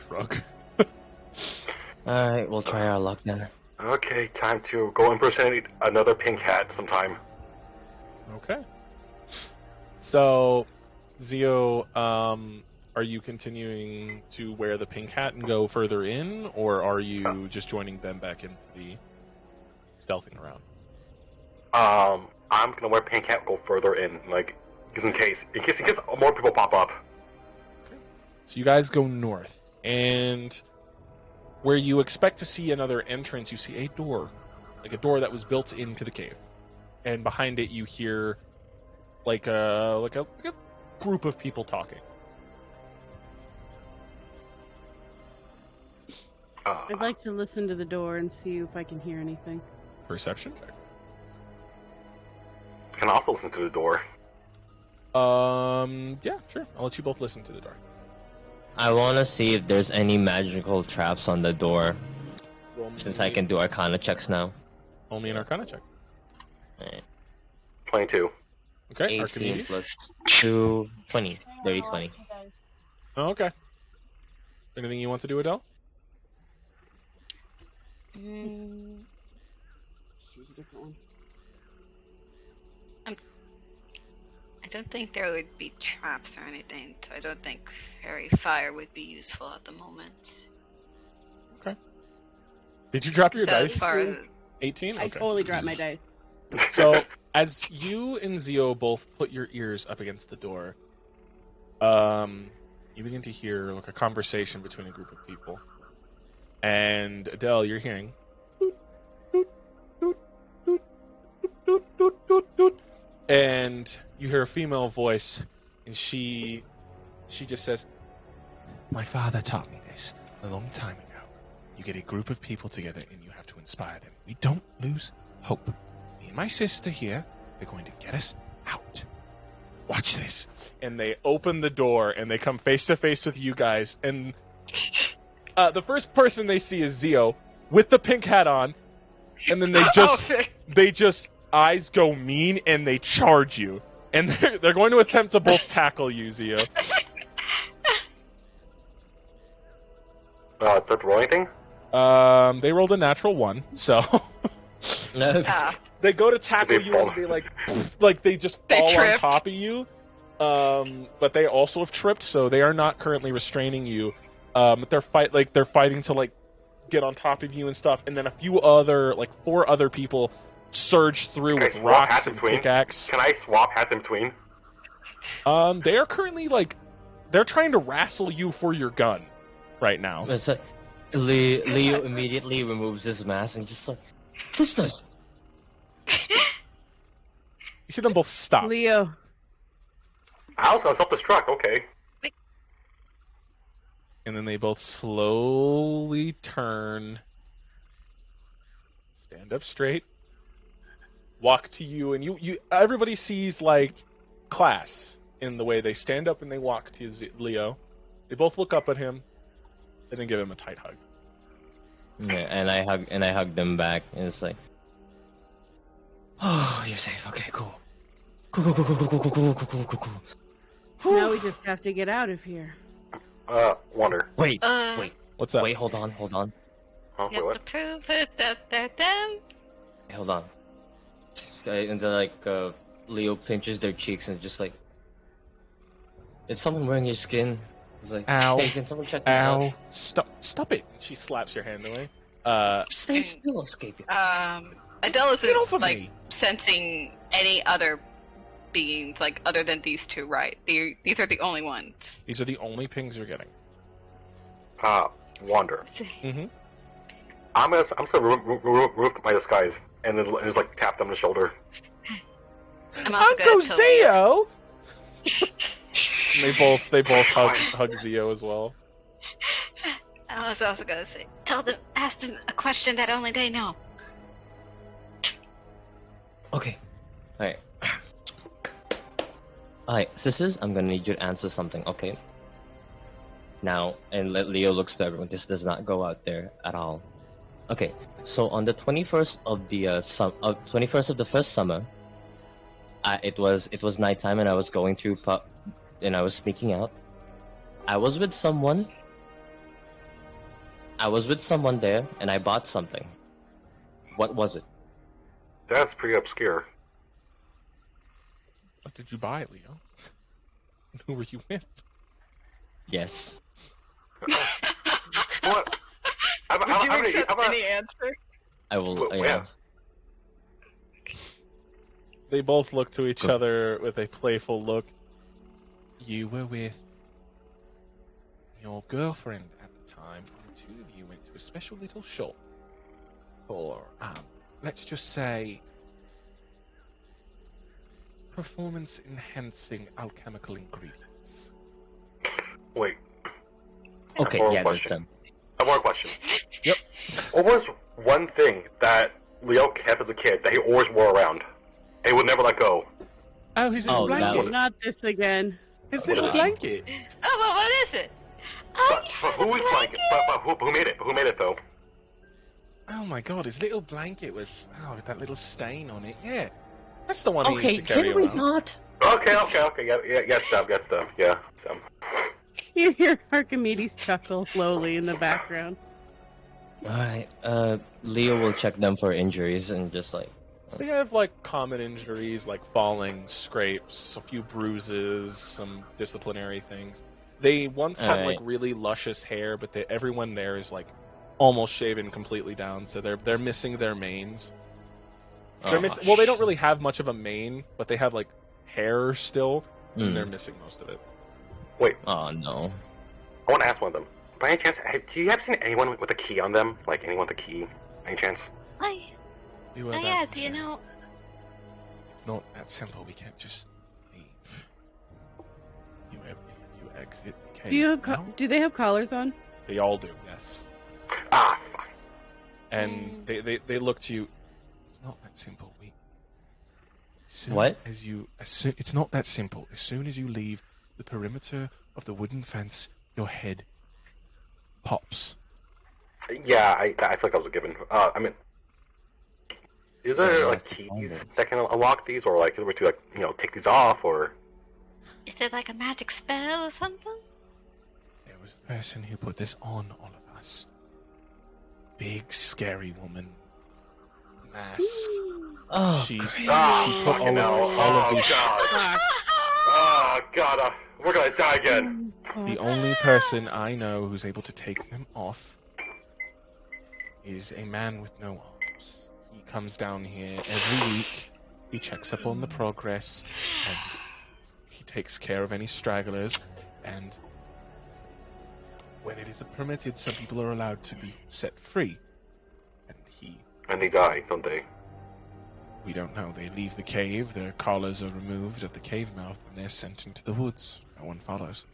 Shrug. Alright, we'll try our luck then. Okay, time to go impersonate another pink hat sometime. Okay. So, Zio, are you continuing to wear the pink hat and go further in, or are you just joining them back into the stealthing around? I'm gonna wear pink hat and go further in, like, just in case more people pop up. So you guys go north, and where you expect to see another entrance, you see a door, like a door that was built into the cave, and behind it you hear like a group of people talking. I'd like to listen to the door and see if I can hear anything. Perception check. I can also listen to the door. Yeah, sure. I'll let you both listen to the door. I want to see if there's any magical traps on the door, Roll since me- I can do Arcana checks now. Roll me an Arcana check. Alright. 22. Okay, 18 Archimedes. plus 2, 20. Dirty 20. Oh, okay. Anything you want to do, Adele? Choose a different one. I don't think there would be traps or anything, so I don't think fairy fire would be useful at the moment. Okay. Did you drop your So dice? as far as 18? I Okay. totally dropped my dice. So, as you and Zio both put your ears up against the door, you begin to hear like a conversation between a group of people. And Adele, you're hearing. And you hear a female voice, and she just says, "My father taught me this a long time ago. You get a group of people together, and you have to inspire them. We don't lose hope. Me and my sister here, they're going to get us out. Watch this." And they open the door, and they come face to face with you guys. And the first person they see is Zio with the pink hat on, and then they just eyes go mean, and they charge you. And they're going to attempt to both tackle you, Zio. Do I have to roll anything? They rolled a natural 1, so No. they go to tackle They you, fall. and they they just They fall on tripped. top of you. But they also have tripped, so they are not currently restraining you. But they're fighting to get on top of you and stuff. And then a few other 4 other people surge through Can I with swap rocks hats in and between? pickaxe. Can I swap hats in between? They are currently they're trying to wrestle you for your gun right now. It's like Leo immediately removes his mask and just like, sisters. You see them both stop. Leo, I also self-destruct, okay. And then they both slowly turn, stand up straight, walk to you, and you everybody sees class in the way they stand up and they walk to Leo. They both look up at him and then give him a tight hug. Yeah, and I hug them back, and it's like, oh, you're safe. Okay, cool. Cool. now we just have to get out of here. Wonder. Wait, What's up? wait, hold on. Huh? you Wait, have what? to prove it that they're them. Hold on. And then Leo pinches their cheeks and just like, is someone wearing your skin? It's like, Ow. hey, can someone check this Ow! out? Stop it! She slaps your hand away. Stay still, escape it. Adele Get off of isn't me. sensing any other beings other than these two, right? These are the only ones. These are the only pings you're getting. Wonder. Mm-hmm. I'm just gonna remove my disguise and then just tap them on the shoulder. I'm also gonna tell you- Zio! they both hug Zio as well. I was also gonna say, ask them a question that only they know. Okay. Alright. Alright, sisters, I'm gonna need you to answer something, okay? Now, and Leo looks to everyone. This does not go out there at all. Okay, so on the 21st of the 21st of the first summer, it was nighttime, and I was going through and I was sneaking out. I was with someone there, and I bought something. What was it? That's pretty obscure. What did you buy, Leo? Who were you with? Yes. What? Would you accept any answer? I will. Yeah. They both look to each other with a playful look. You were with your girlfriend at the time, and the two of you went to a special little shop for, let's just say, performance-enhancing alchemical ingredients. Wait. Okay, yeah, that's I have one question. Yep. What was one thing that Leo kept as a kid that he always wore around and would never let go? Oh, his little blanket. Not this again. His little blanket. Oh, well, what is it? But whose blanket? But who made it? Who made it though? Oh my god, his little blanket was with that little stain on it. Yeah, that's the one he used to carry around. not? Okay. Yeah, stuff. Yeah, so. You hear Archimedes chuckle slowly in the background. Alright, Leo will check them for injuries and just like... They have like common injuries like falling, scrapes, a few bruises, some disciplinary things. They once had like really luscious hair, but everyone there is like almost shaven completely down, so they're missing their manes. Well, they don't really have much of a mane, but they have like hair still, and they're missing most of it. Wait. Oh no. I want to ask one of them. By any chance, do you have seen anyone with a key on them? Like anyone with a key? Any chance? Do you know? It's not that simple. We can't just leave. You exit the cave. Do they have collars on? They all do. Yes. Ah, fuck. And they look to you. It's not that simple. It's not that simple. As soon as you leave the perimeter of the wooden fence, your head pops. Yeah, I feel like that was a given. I mean, is there like keys that can unlock these, or like, is there to like take these off, or? Is it like a magic spell or something? There was a person who put this on all of us. Big, scary woman. Mask. She put all of these. Oh god, we're gonna die again. The only person I know who's able to take them off is a man with no arms. He comes down here every week. He checks up on the progress, and he takes care of any stragglers. And when it is permitted, some people are allowed to be set free. And they die, don't they? We don't know. They leave the cave, their collars are removed at the cave mouth, and they're sent into the woods. No one follows.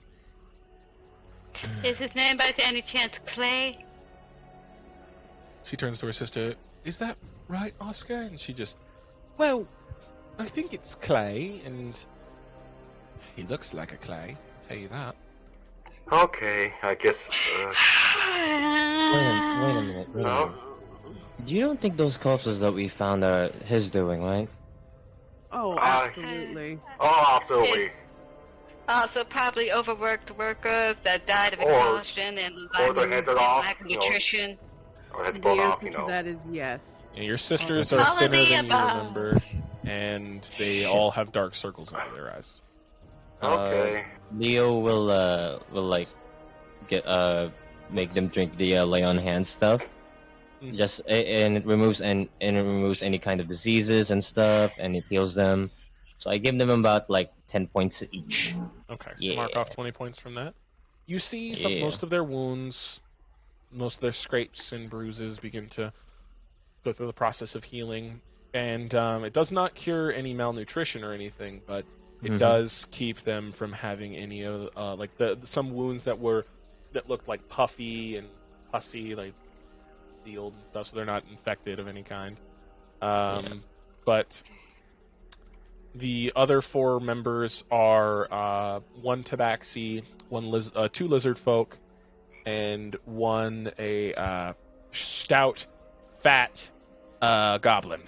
Is his name by any chance Clay? She turns to her sister. Is that right, Oscar? And she just... Well, I think it's Clay, and he looks like a Clay. I'll tell you that. Okay, I guess... Wait a minute. You don't think those corpses that we found are his doing, right? Oh, absolutely. Absolutely. Also, probably overworked workers that died of exhaustion and lack of nutrition. Or heads blown off, That is yes. And your sisters are thinner than you remember, and they all have dark circles under their eyes. Okay. Leo will like get make them drink the lay on hands stuff. Just and it removes any kind of diseases and stuff, and it heals them. So I give them about like 10 points each. Okay, so mark off 20 points from that. You see most of their wounds, most of their scrapes and bruises begin to go through the process of healing, and it does not cure any malnutrition or anything, but it does keep them from having any of like some wounds that looked like puffy and pussy, like sealed and stuff, so they're not infected of any kind. But The other 4 members are 1 tabaxi, 2 lizard folk, and 1 stout, fat goblin.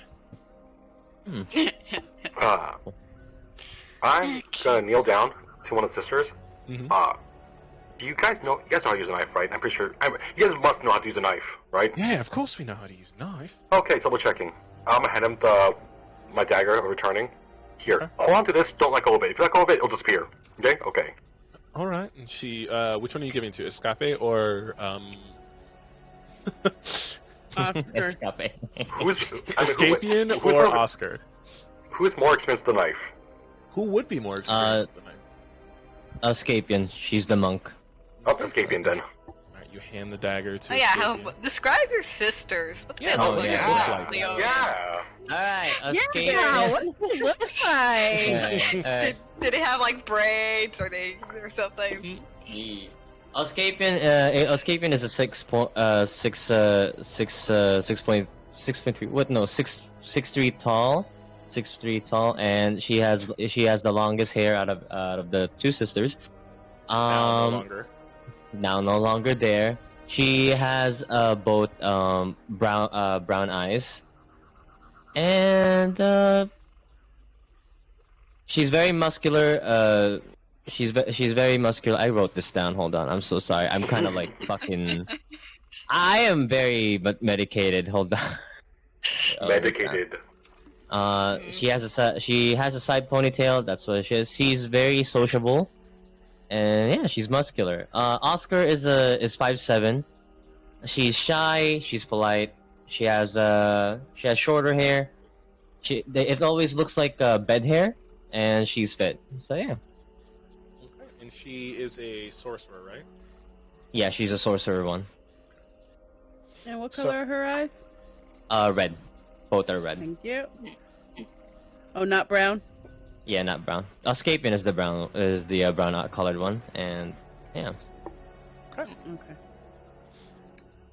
I'm gonna kneel down to one of the sisters. Mm-hmm. Do you guys know? You guys know how to use a knife, right? I'm pretty sure. You guys must know how to use a knife, right? Yeah, of course we know how to use a knife. Okay, double checking. I'm gonna hand him my dagger, returning. Here, Okay. hold on to this. Don't let go of it. If you let go of it, it'll disappear. Okay? Okay. All right. And she, which one are you giving to? Escape or Oscar. Escape. Escapian or Oscar? Who's more expensive than the knife? Who would be more experienced than I? Escapian. She's the monk. Oh, Escapian then. Alright, you hand the dagger to Yeah, describe your sisters. What do they Yeah, look like? yeah. Leo? Yeah. Alright, Escapian. Yeah, what does it look like? Alright. Did they have like braids or something? Escapian is a 6.3. What? No, 6'3" tall. 6'3" tall, and she has the longest hair out of the 2 sisters. Now no longer. Now no longer there. She has both brown eyes, and she's very muscular. She's very muscular. I wrote this down. Hold on. I'm so sorry. I'm kind of like fucking. I am very medicated. Hold on. Medicated. She has a side ponytail. That's what she is. She's very sociable, and yeah, she's muscular. Oscar is 5'7". She's shy. She's polite. She has shorter hair. It always looks like bed hair, and she's fit. So yeah. Okay. And she is a sorcerer, right? Yeah, she's a sorcerer one. And what color are her eyes? Red. Both are red. Thank you. Oh, not brown? Yeah, not brown. Escapian is the brown colored one, and yeah. Okay. Okay.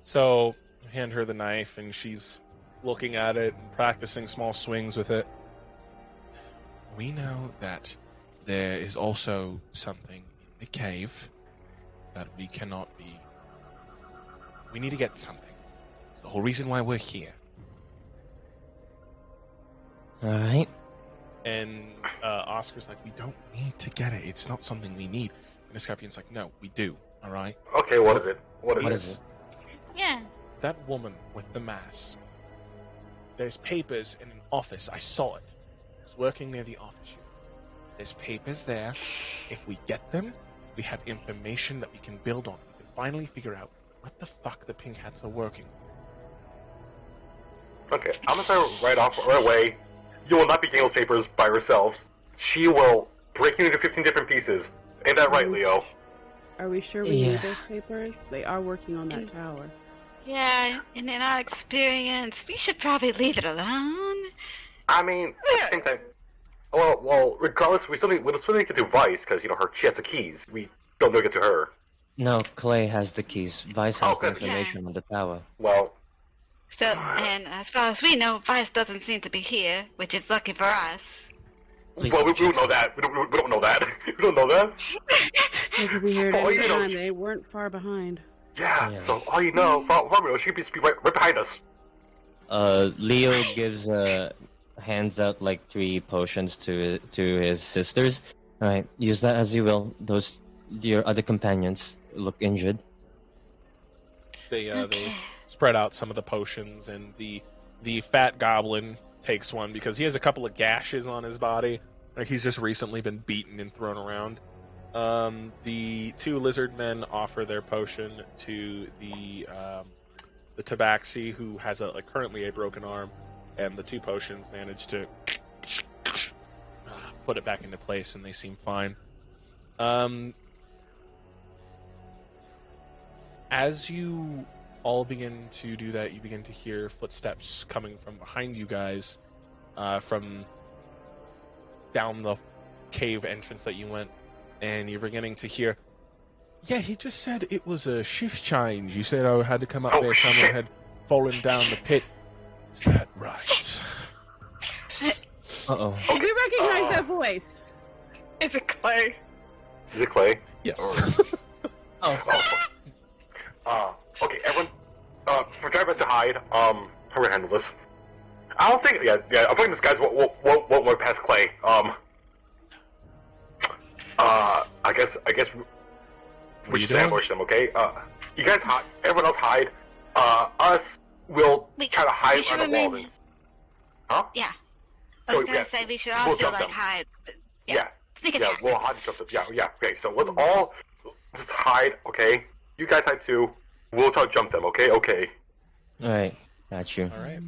So, you hand her the knife, and she's looking at it and practicing small swings with it. We know that there is also something in the cave that we cannot be. We need to get something. It's the whole reason why we're here. Alright. And Oscar's like, we don't need to get it. It's not something we need. And Escapian's like, no, we do. All right? Okay, what is it? What What is is it? Yeah. That woman with the mask. There's papers in an office. I saw it. I was working near the office. There's papers there. If we get them, we have information that we can build on. We can finally figure out what the fuck the Pink Hats are working on. Okay, I'm gonna tell her right away. You will not be getting those papers by yourselves. She will break you into 15 different pieces. Ain't that right, Leo? Are we sure we need those papers? They are working on that tower. Yeah, and in our experience, we should probably leave it alone. I mean, at the same time. Well, regardless, we still need to get to Vice because she has the keys. We don't know to get to her. No, Clay has the keys. Vice has the good. information on the tower. Well, So, and as far as we know, Vice doesn't seem to be here, which is lucky for us. Please we don't don't know that. We don't know that. We don't know that. They could be here at Oh, any you know- time. They weren't far behind. Yeah. So all you know, she could be right behind us. Leo hands out like 3 potions to his sisters. Alright, use that as you will. Your other companions look injured. They spread out some of the potions, and the fat goblin takes one because he has a couple of gashes on his body. Like he's just recently been beaten and thrown around. The 2 lizard men offer their potion to the tabaxi, who has currently a broken arm, and the 2 potions manage to put it back into place, and they seem fine. As you all begin to do that, you begin to hear footsteps coming from behind you guys, from down the cave entrance that you went, and you're beginning to hear, yeah, he just said it was a shift change. You said I had to come up there, someone had fallen down the pit. Is that right? Uh-oh. Did we recognize that voice? Is it Clay? Is it Clay? Yes. Okay, everyone. For drivers to hide. How are we gonna handle this? I don't think. Yeah. I'm thinking this guy's won't work past Clay. I guess we should ambush them. Okay. You guys hide. Everyone else hide. Us will try to hide on the walls. Huh? Yeah. I was gonna say we should also like hide. Yeah. Sneak Yeah, attack. we'll hide each other. Yeah. Okay, so let's all just hide. Okay. You guys hide too. We'll try to jump them. Okay. All right. Got you. All right.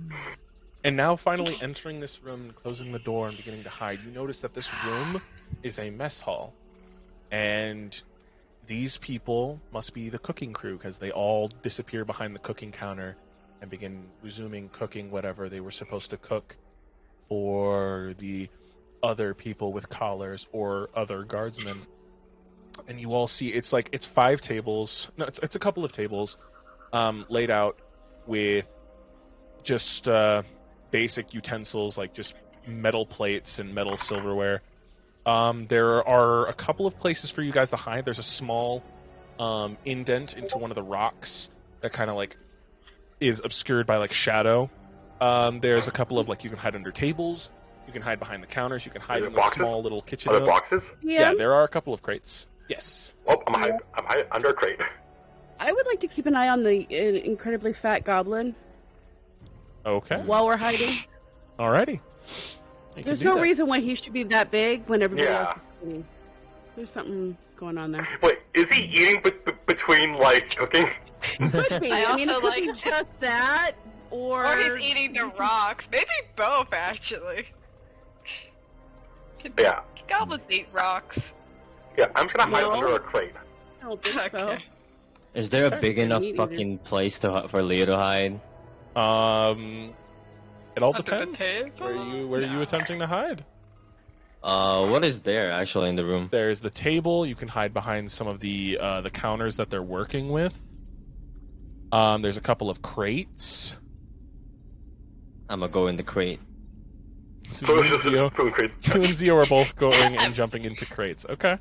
And now, finally entering this room and closing the door and beginning to hide, you notice that this room is a mess hall. And these people must be the cooking crew, because they all disappear behind the cooking counter and begin resuming cooking whatever they were supposed to cook for the other people with collars or other guardsmen. And you all see it's 5 tables. No, it's a couple of tables laid out with just basic utensils, like just metal plates and metal silverware. There are a couple of places for you guys to hide. There's a small indent into one of the rocks that kind of like is obscured by like shadow. There's a couple of you can hide under tables. You can hide behind the counters. You can hide in the small little kitchen. Are there boxes? Yeah, there are a couple of crates. Yes. Oh, I'm hiding under a crate. I would like to keep an eye on the incredibly fat goblin. Okay. While we're hiding. Alrighty. There's no reason why he should be that big when everybody Yeah. else is skinny. There's something going on there. Wait, is he eating between cooking? Could be. I I mean, it also could be like- just that, Or he's eating the rocks. Maybe both, actually. Yeah. Goblins eat rocks. Yeah, I'm just gonna hide No. under a crate. I don't think so. Okay. Is there a Okay. big enough Me neither. fucking place for Leo to hide? It all Under the depends. table? Where are you attempting to hide? What is there actually in the room? There's the table. You can hide behind some of the counters that they're working with. There's a couple of crates. I'm gonna go in the crate. So it's just spoon crates. You and Zio are both going and jumping into crates. Okay.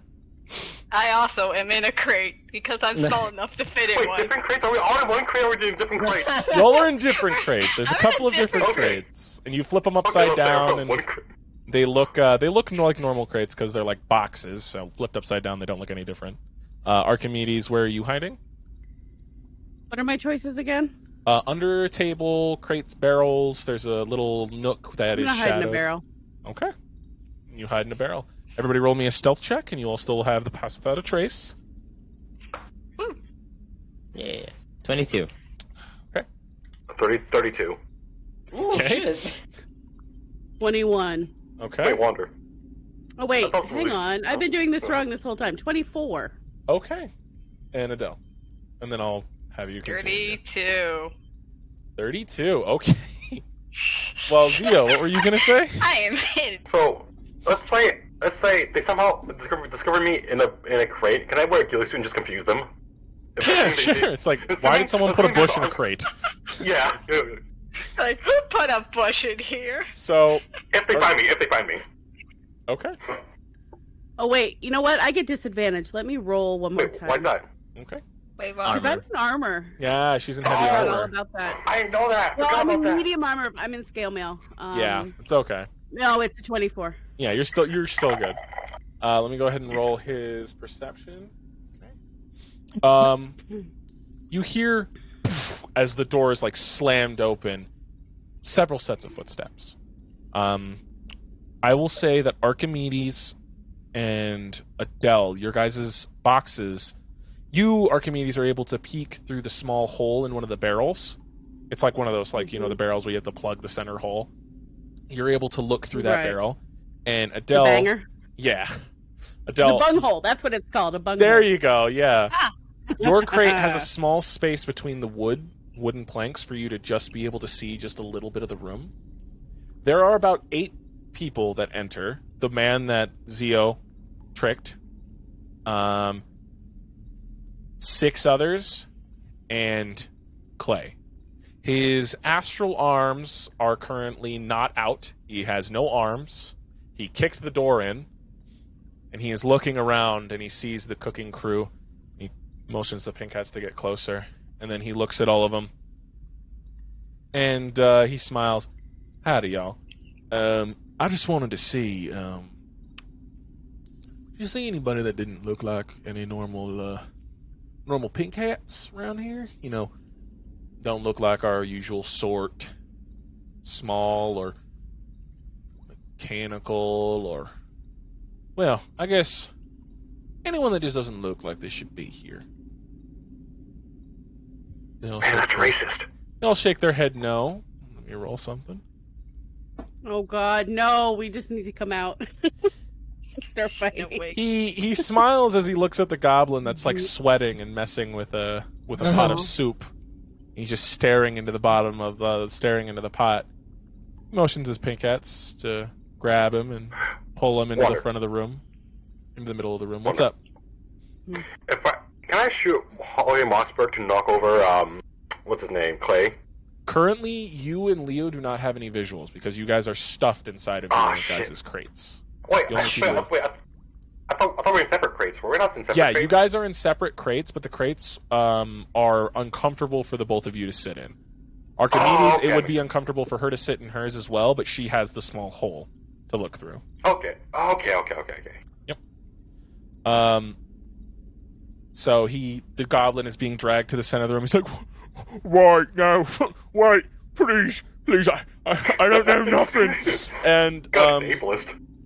I also am in a crate because I'm small enough to fit in Wait, one. different crates? Are we all in one crate or are we doing different crates? Y'all are in different crates. There's a I'm couple in of different different- Okay. crates, and you flip them upside Okay, down, one and crate. they look like normal crates because they're like boxes. So flipped upside down, they don't look any different. Archimedes, where are you hiding? What are my choices again? Under a table, crates, barrels. There's a little nook that I'm is gonna hide in a shadowed. barrel. Okay. You hide in a barrel. Everybody roll me a stealth check, and you all still have the pass without a trace. Yeah. 22. 32. Okay. 21. Okay. Wait, Wander. Oh wait, I thought it hang was- on. I've been doing this wrong this whole time. 24. Okay. And Adele. And then I'll have you continue. 32. 32. Okay. Well, Zio, what were you gonna say? I am in. So, let's say they somehow discover me in a crate. Can I wear a ghillie suit and just confuse them? If Yeah, I think they- sure. It's like, It's why something- did someone it's put a something bush in a that's- crate? Yeah. Like, who put a bush in here? So, If they find me. okay. Oh wait, you know what? I get disadvantage. Let me roll one more Wait, time. why's that? Okay. Wait, Because I'm in armor. Yeah, she's in I heavy forgot all armor. about that. I didn't know that. Well, Forgot I'm about in that. medium armor. I'm in scale mail. Yeah, it's okay. No, it's a 24. Yeah, you're still good. Let me go ahead and roll his perception. Okay. You hear as the door is like slammed open, several sets of footsteps. I will say that Archimedes and Adele, your guys' boxes, you, Archimedes, are able to peek through the small hole in one of the barrels. It's like one of those, the barrels where you have to plug the center hole. You're able to look through that Right. barrel. And The Adele... banger. Yeah. The Adele... bunghole. That's what it's called. A bunghole. There you go, yeah. Ah. Your crate has a small space between the wooden planks for you to just be able to see just a little bit of the room. There are about 8 people that enter. The man that Zio tricked. 6 others. And Clay. His astral arms are currently not out. He has no arms. He kicked the door in, and he is looking around, and he sees the cooking crew. He motions the pink hats to get closer, and then he looks at all of them, and he smiles. Howdy, y'all. I just wanted to see, did you see anybody that didn't look like any normal pink hats around here? You know, don't look like our usual sort, small or mechanical or, well, I guess anyone that just doesn't look like they should be here. Man, that's racist. They'll shake their head no. Let me roll something. Oh God, no! We just need to come out. Start fighting. He smiles as he looks at the goblin that's like sweating and messing with a pot of soup. He's just staring into the pot. Motions his pink hats to grab him and pull him into the front of the room, into the middle of the room. What's up? Can I shoot Holly Mossberg to knock over what's his name, Clay? Currently, you and Leo do not have any visuals because you guys are stuffed inside of your guys' crates. Wait, I thought we were in separate crates. Were we not in separate crates? Yeah, you guys are in separate crates, but the crates are uncomfortable for the both of you to sit in. Archimedes, it would be uncomfortable for her to sit in hers as well, but she has the small hole to look through. Okay. Yep. So the goblin is being dragged to the center of the room. He's like, "Wait, no, wait, please, I don't know nothing." And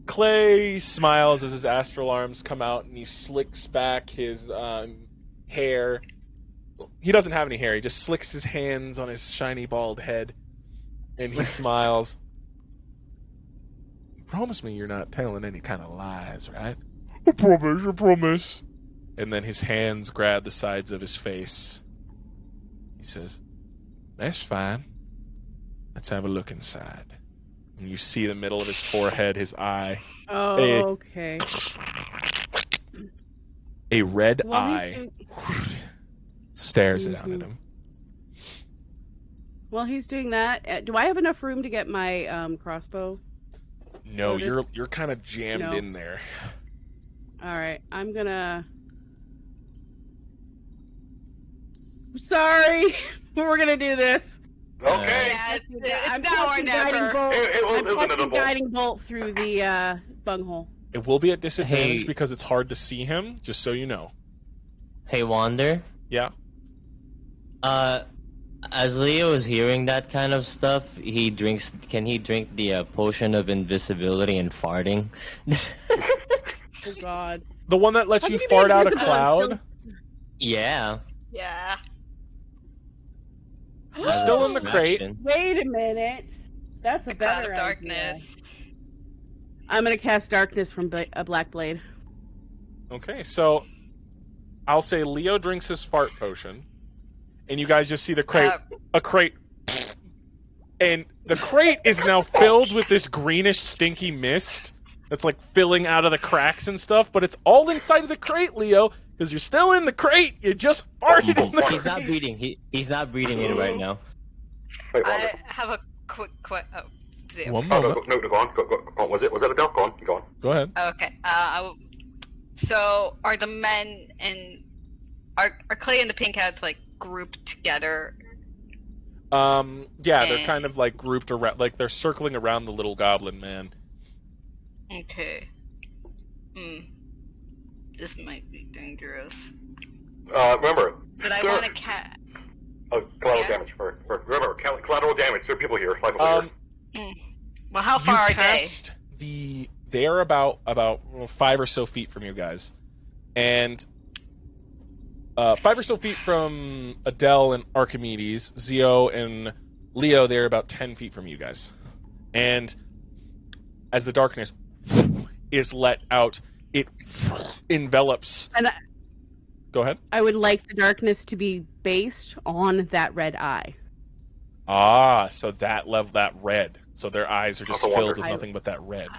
Clay smiles as his astral arms come out, and he slicks back his hair. He doesn't have any hair. He just slicks his hands on his shiny bald head, and he smiles. Promise me you're not telling any kind of lies, right? I promise. And then his hands grab the sides of his face. He says, "That's fine. Let's have a look inside." And you see the middle of his forehead, his eye. Oh, okay. A red eye stares down at him. While he's doing that, do I have enough room to get my crossbow? No, you're kind of jammed in there. All right, I'm gonna. I'm sorry, we're gonna do this. Okay. I'm now or never. I'm guiding bolt through the bunghole. It will be at disadvantage because it's hard to see him. Just so you know. Hey, Wander. Yeah. As Leo is hearing that kind of stuff, can he drink the potion of invisibility and farting? Oh God. The one that lets you fart out a cloud? Yeah. Yeah. You're still in the crate. Wait a minute. That's a better darkness. idea. I'm gonna cast darkness from a black blade. Okay, so I'll say Leo drinks his fart potion, and you guys just see the crate, a crate, and the crate is now filled with this greenish, stinky mist that's like filling out of the cracks and stuff. But it's all inside of the crate, Leo, because you're still in the crate. You just farted in the crate. He's not breathing. He's not breathing in right now. Wait, I have a quick. One moment. No, go on. Was it Adele? Go on. Go ahead. Okay. So are the men and are Clay and the pink hats like grouped together? Yeah, they're kind of like grouped around, like they're circling around the little goblin man. Okay. This might be dangerous. Remember. But I want to cat. Collateral damage. Remember, collateral damage. There are people here. Well, how far are they? They're about 5 or so feet from you guys, and 5 or so feet from Adele and Archimedes, Zio and Leo. They're about 10 feet from you guys, and as the darkness is let out, it envelops. And go ahead. I would like the darkness to be based on that red eye. So that red. So their eyes are just filled with nothing but that red.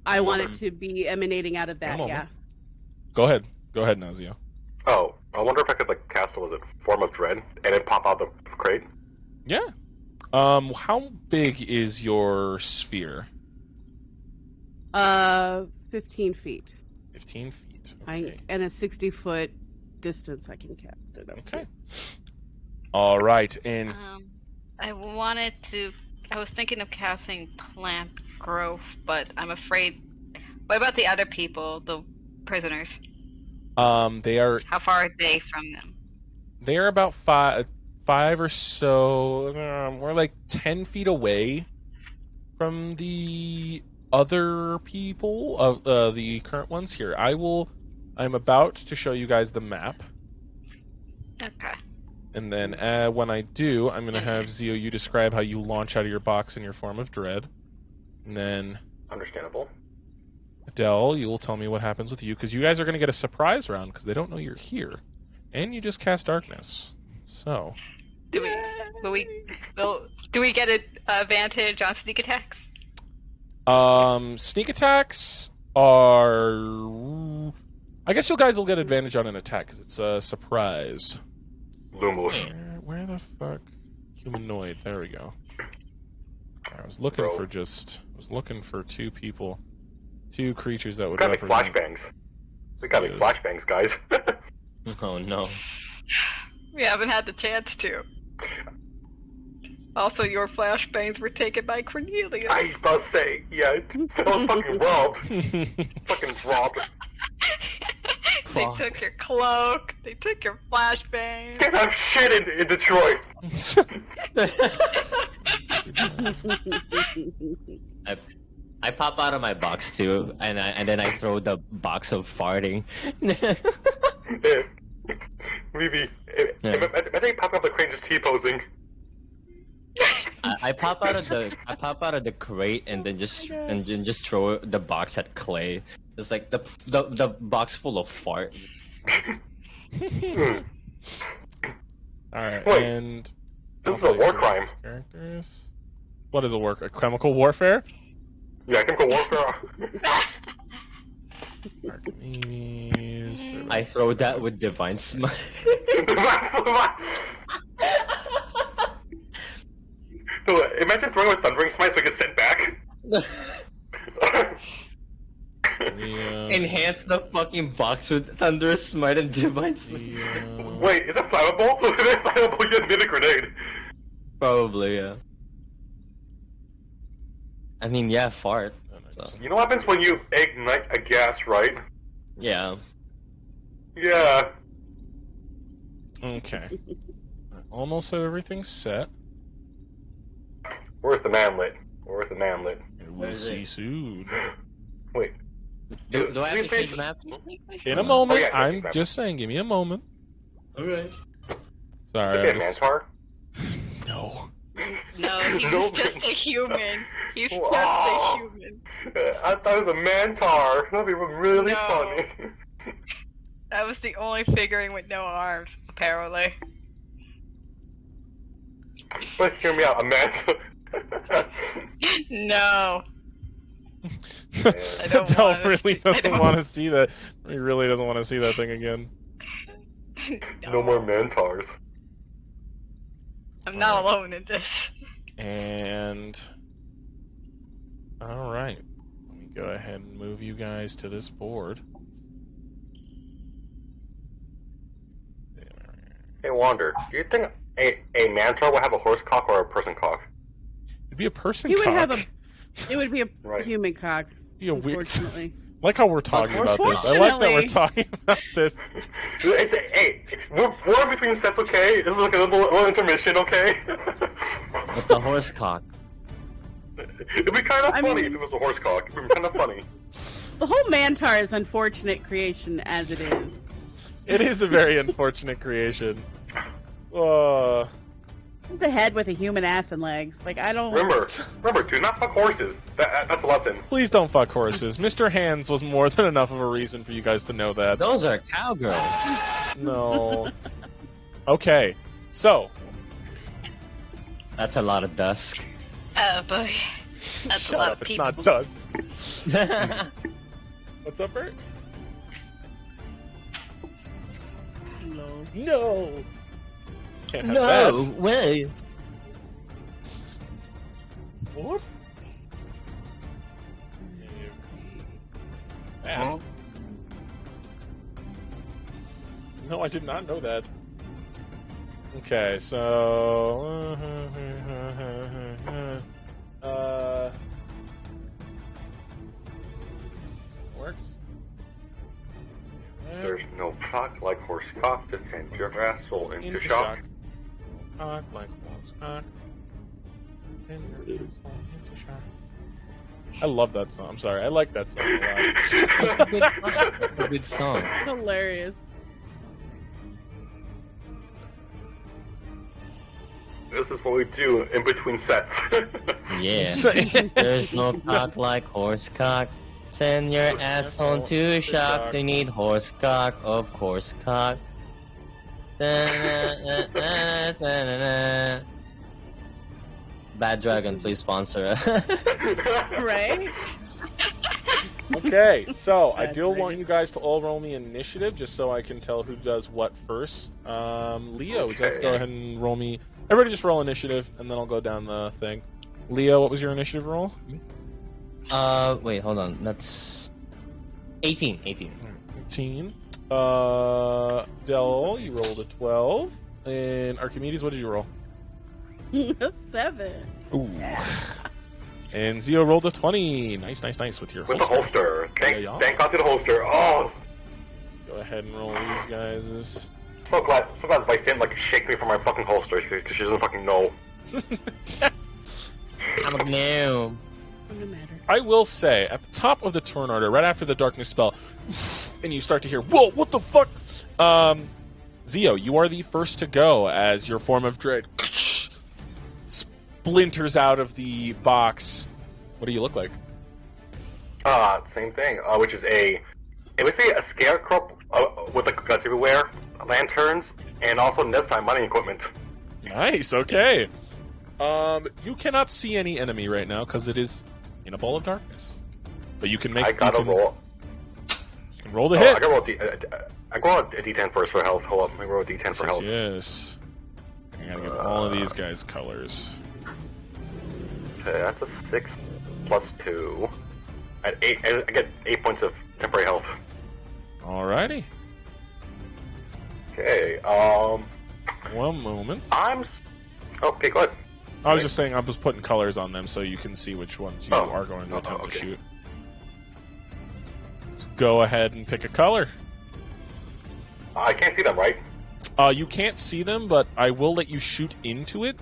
I want it to be emanating out of that, yeah. Go ahead, Nazio. Oh, I wonder if I could cast, form of dread, and then pop out the crate? Yeah, How big is your sphere? 15 feet. 15 feet. Okay. And a 60-foot distance I can cast it up. Okay. All right, and I was thinking of casting plant growth, but I'm afraid. What about the other people, the prisoners? they are. How far are they from them? They are about five or so. We're like 10 feet away from the other people of the current ones here. I'm about to show you guys the map. Okay. And then when I do, I'm going to have Zio, you describe how you launch out of your box in your form of dread. And then... Understandable. Adele, you will tell me what happens with you, because you guys are going to get a surprise round, because they don't know you're here. And you just cast darkness. So... Do we get an advantage on sneak attacks? Sneak attacks are... I guess you guys will get advantage on an attack, because it's a surprise. Lumos. Where the fuck? Humanoid. There we go. I was looking for two people. Two creatures that would represent... flashbangs. We gotta make flashbangs, guys. Oh, no. We haven't had the chance to. Also, your flashbangs were taken by Cornelius. I was about to say, yeah, I was fucking robbed. Fucking robbed. They took your cloak. They took your flashbangs. Can't have shit in Detroit. I pop out of my box too, and then I throw the box of farting. Vivi, I think popping up the crane just T-posing. I pop out of the crate and then just throw the box at Clay. It's like the box full of fart. Alright, Wait, and this is a war crime. Characters. What is a chemical warfare? Yeah, chemical warfare. Archimedes. I throw that with Divine Smite. Imagine throwing with Thundering Smite so it gets sent back. Enhance the fucking box with Thunderous Smite and Divine Smite. Wait, is it flammable? If it's flammable, you need a grenade. Probably, yeah. I mean, yeah, fart. So. You know what happens when you ignite a gas, right? Yeah. Yeah. Okay. Almost have everything set. Where's the manlet? Where's the manlet? We'll see soon. Wait. Do I have to change map? In a moment. Oh, yeah, I'm just saying, give me a moment. Okay. Sorry. Is it a Mantar? No. No, he's just a human. He's just a human. I thought it was a Mantar. That'd be really funny. That was the only figurine with no arms, apparently. But hear me out, a Mantar. No. Adele really doesn't want to see that. He really doesn't want to see that thing again. No more Mantars. I'm not alone in this. And... Alright. Let me go ahead and move you guys to this board. Hey, Wander, do you think a Mantar will have a horse cock or a person cock? It'd be a person He cock. would have it would be a human cock. Be a weird... Unfortunately. like how we're talking about this. I like that we're talking about this. Hey, we're between steps, okay? This is like a little intermission, okay? With the horse cock. It'd be kind of funny if it was a horse cock. It'd be kind of funny. The whole Mantar is unfortunate creation as it is. It is a very unfortunate creation. It's a head with a human ass and legs. Like, I don't... Remember, do not fuck horses. That's a lesson. Please don't fuck horses. Mr. Hands was more than enough of a reason for you guys to know that. Those are cowgirls. No. Okay, so... That's a lot of dusk. Oh boy. That's Shut a lot up, of people. it's not dusk. What's up, Bert? No. Can't have that. way. What? That? No, I did not know that. Okay, so... works. There's no cock like horse cock to send your asshole into shock. Cock like horse cock. Send your asshole into shock. I love that song. I'm sorry, I like that song a lot. That's a good song. Hilarious. This is what we do in between sets. Yeah. There's no cock like horse cock. Send your asshole to shock. They need horse cock, of course cock. Bad Dragon, please sponsor. Right? Okay, so I do want you guys to all roll me initiative, just so I can tell who does what first. Leo, just go ahead and roll me. Everybody just roll initiative, and then I'll go down the thing. Leo, what was your initiative roll? Wait, hold on. That's 18. 18. Del, you rolled a 12. And Archimedes, what did you roll? A 7. Ooh. And Zio rolled a 20. Nice with your With the holster. Thank God to the holster. Oh! Go ahead and roll these guys. So glad Vice didn't like shake me from my fucking holster because she doesn't fucking know. I'm a gnome. Doesn't matter. I will say, at the top of the turn order, right after the darkness spell, and you start to hear, whoa, what the fuck? Zio, you are the first to go as your form of dread splinters out of the box. What do you look like? Same thing, which is it would say a scarecrow with like guts everywhere, lanterns, and also Nedtime mining equipment. Nice, okay. You cannot see any enemy right now because it is in a ball of darkness. But you can make. I gotta roll. You can roll the hit. I gotta roll a d10 first for health. Hold up, let me roll a d10 for health. Yes. I gotta give all of these guys colors. Okay, that's a 6 plus 2. At 8, I get 8 points of temporary health. Alrighty. Okay, One moment. Okay, go ahead. I was just saying I was putting colors on them so you can see which ones you are going to attempt to shoot. So go ahead and pick a color. I can't see them, right? You can't see them, but I will let you shoot into it,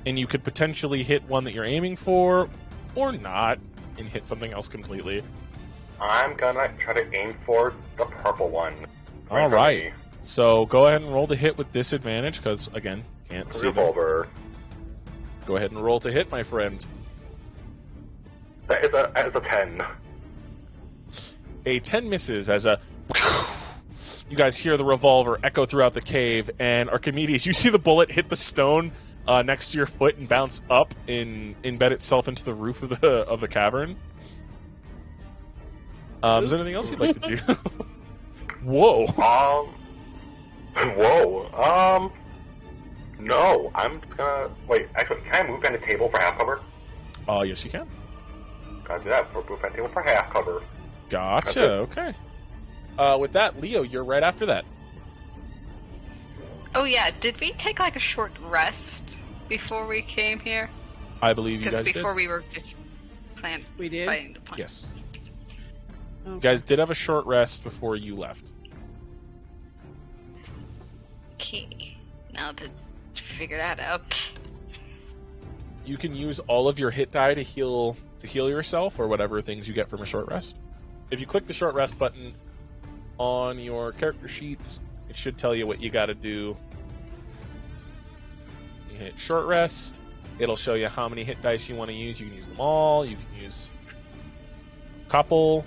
and you could potentially hit one that you're aiming for, or not, and hit something else completely. I'm gonna try to aim for the purple one. Alright. So go ahead and roll the hit with disadvantage, because, again, can't see them. Revolver. Go ahead and roll to hit, my friend. That is a 10. A 10 misses as a... You guys hear the revolver echo throughout the cave, and Archimedes, you see the bullet hit the stone next to your foot and bounce up and embed itself into the roof of the cavern. Is there anything else you'd like to do? Whoa. No, I'm gonna... Wait, actually, can I move behind the table for half cover? Yes, you can. Gotta do that. Move behind the table for half cover. Gotcha, okay. With that, Leo, you're right after that. Oh yeah, did we take like a short rest before we came here? I believe you guys did. Because before we were just fighting the plan. Yes. Okay. You guys did have a short rest before you left. Okay, now to figure that out. You can use all of your hit die to heal yourself, or whatever things you get from a short rest. If you click the short rest button on your character sheets, it should tell you what you got to do. You hit short rest. It'll show you how many hit dice you want to use. You can use them all. You can use a couple.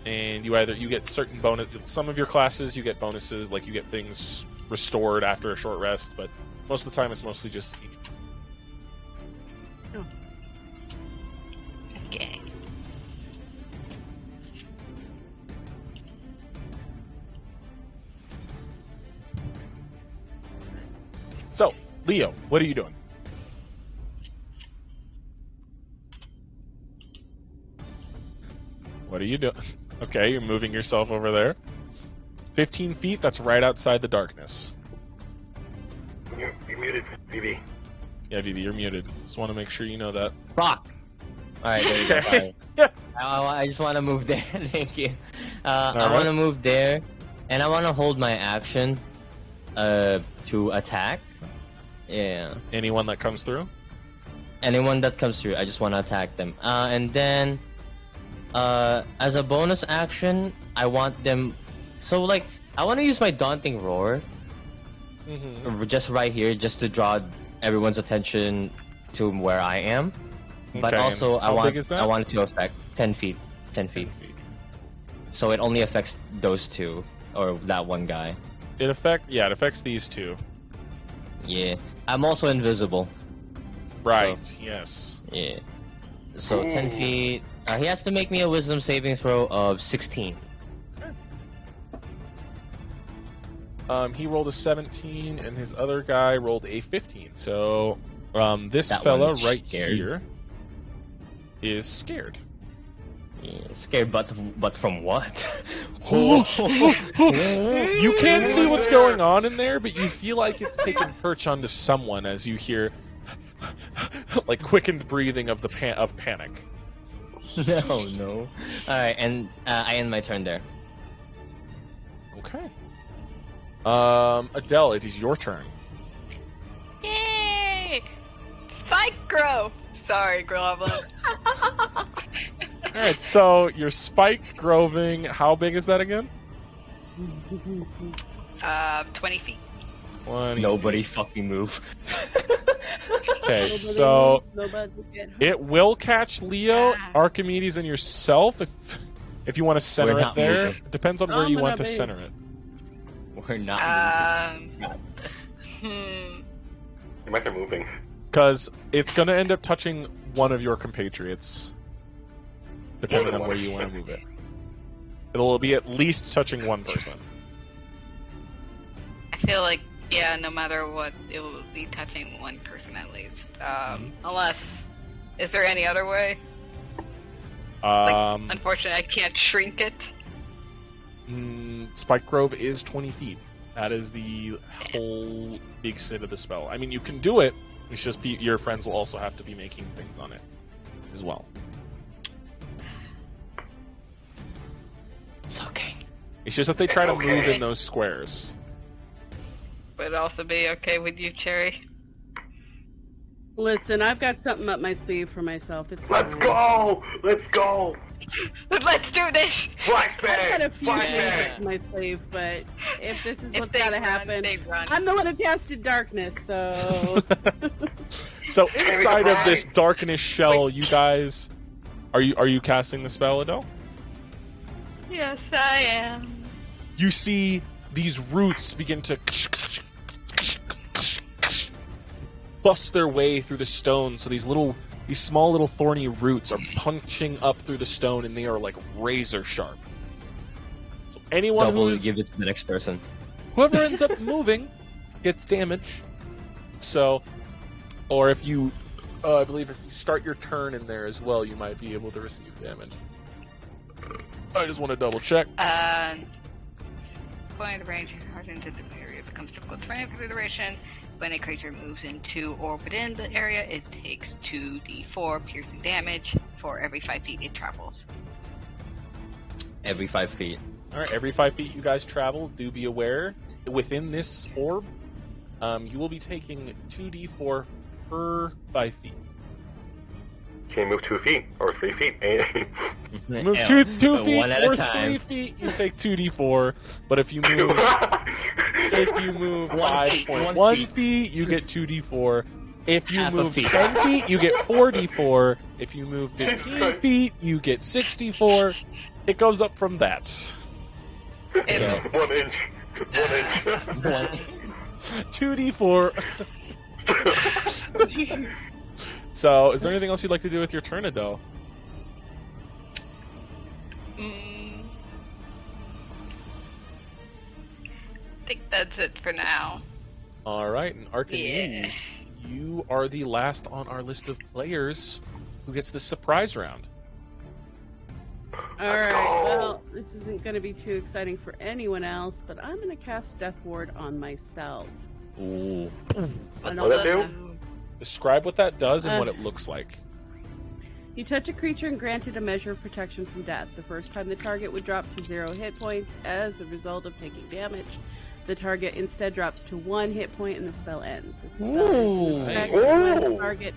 And you get certain bonus. Some of your classes you get bonuses, like you get things restored after a short rest, but most of the time it's mostly just speech. Oh. Okay. So, Leo, what are you doing? What are you doing? Okay, you're moving yourself over there. 15 feet, that's right outside the darkness. You're muted, Vivi. Yeah, Vivi, you're muted. Just want to make sure you know that. Fuck! Alright, there you go. Sorry. I just want to move there. Thank you. I want to move there, and I want to hold my action to attack. Yeah. Anyone that comes through? Anyone that comes through, I just want to attack them. And then, as a bonus action, I want them... So, like, I want to use my Daunting Roar. Just right here, just to draw everyone's attention to where I am. Okay, but also, I want it to affect 10 feet. 10 feet. So it only affects those two, or that one guy. It affects these two. Yeah. I'm also invisible. Right, so, yes. Yeah. So 10 feet. He has to make me a wisdom saving throw of 16. He rolled a 17, and his other guy rolled a 15. So, this that fella right here is scared. Yeah, scared, but from what? You can't see what's going on in there, but you feel like it's taking perch onto someone as you hear, like, quickened breathing of panic. No. Alright, and I end my turn there. Okay. Adele, it is your turn. Yay! Spike grow! Sorry, Groblin. Alright, so you're spiked groving. How big is that again? 20 feet. 20 Nobody feet. fucking move. Okay, so it will catch Leo, Archimedes, and yourself if you want to center it there. Moving. It depends on where you want to center it. We're not You might be moving. Because it's going to end up touching one of your compatriots, depending on where you want to move it. It'll be at least touching one person. I feel like, yeah, no matter what, it will be touching one person at least. Unless, is there any other way? Unfortunately, I can't shrink it. Spike Grove is 20 feet. That is the whole big sit of the spell. I mean, you can do it. It's just your friends will also have to be making things on it as well. It's okay. It's just that they try to move in those squares. Would it also be okay with you, Cherry? Listen, I've got something up my sleeve for myself. Let's go! Let's go! Let's do this! Flashbang! I've got a few things up my sleeve, but if this is what's gotta happen, I'm the one who casted darkness, so... So inside of this darkness shell, you guys... Are you casting the spell, Adele? Yes, I am. You see these roots begin to bust their way through the stone, so these small little thorny roots are punching up through the stone, and they are like razor sharp. So anyone who's give it to the next person. Whoever ends up moving gets damage. So, or if you, I believe if you start your turn in there as well, you might be able to receive damage. I just want to double check. Point of range into the area becomes difficult terrain for the duration. When a creature moves into or within the area, it takes 2d4 piercing damage for every 5 feet it travels. Every 5 feet. Alright, every 5 feet you guys travel, do be aware, within this orb, you will be taking 2d4 per 5 feet. Can you move 2 feet or 3 feet? Move 2 feet one at or a time. 3 feet, you take 2d4. But if you move 5.1 feet, you get 2d4. If you move 10 feet, you get 4d4. If you move 15 feet, you get 64. It goes up from that. 1 inch. 1 inch. 2d4. So, is there anything else you'd like to do with your turn, Adele? I think that's it for now. Alright, and Archimedes, you are the last on our list of players who gets the surprise round. Alright, well, this isn't going to be too exciting for anyone else, but I'm going to cast Death Ward on myself. Ooh. What does that do? Describe what that does and what it looks like. You touch a creature and granted a measure of protection from death. The first time the target would drop to 0 hit points as a result of taking damage. The target instead drops to 1 hit point and the spell ends. If the spell is in effect, when the target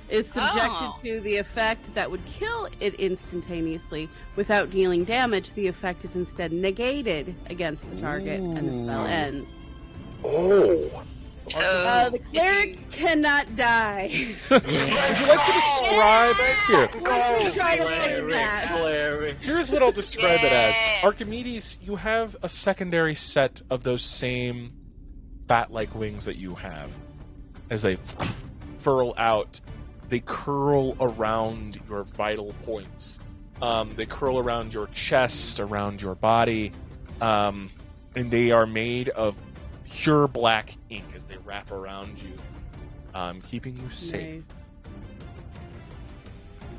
is subjected to the effect that would kill it instantaneously without dealing damage, the effect is instead negated against the target and the spell ends. So the cleric cannot die. Would you like to describe here? Here's what I'll describe it as. Archimedes, you have a secondary set of those same bat-like wings that you have. As they furl out, they curl around your vital points. They curl around your chest, around your body, and they are made of pure black ink as they wrap around you, keeping you safe. Nice.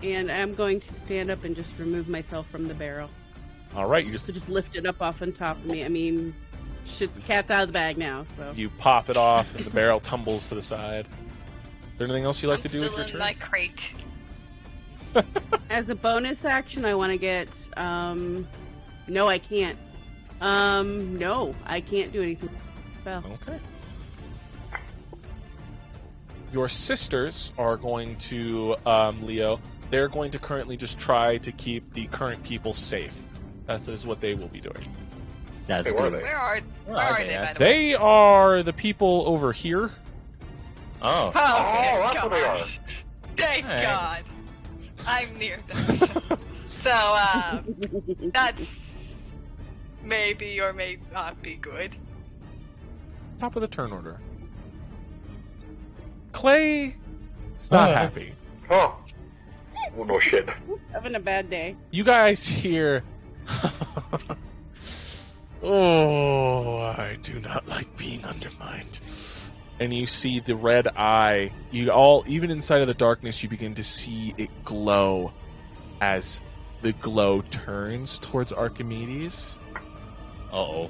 And I'm going to stand up and just remove myself from the barrel. All right, you just lift it up off on top of me. I mean, shit, the cat's out of the bag now. So you pop it off, and the barrel tumbles to the side. Is there anything else you like to do with your turn? My crate. As a bonus action, I want to get. No, I can't. No, I can't do anything. Okay. Your sisters are going to, Leo, they're going to currently just try to keep the current people safe. That is what they will be doing. That's good. Where are they, by the way? They are the people over here. Oh, that's what they are. Thank God. I'm near them. So, that's maybe or may not be good. Top of the turn order. Clay is not happy. Oh. No shit. He's having a bad day. You guys hear... Oh, I do not like being undermined. And you see the red eye. Even inside of the darkness, you begin to see it glow as the glow turns towards Archimedes. Uh-oh.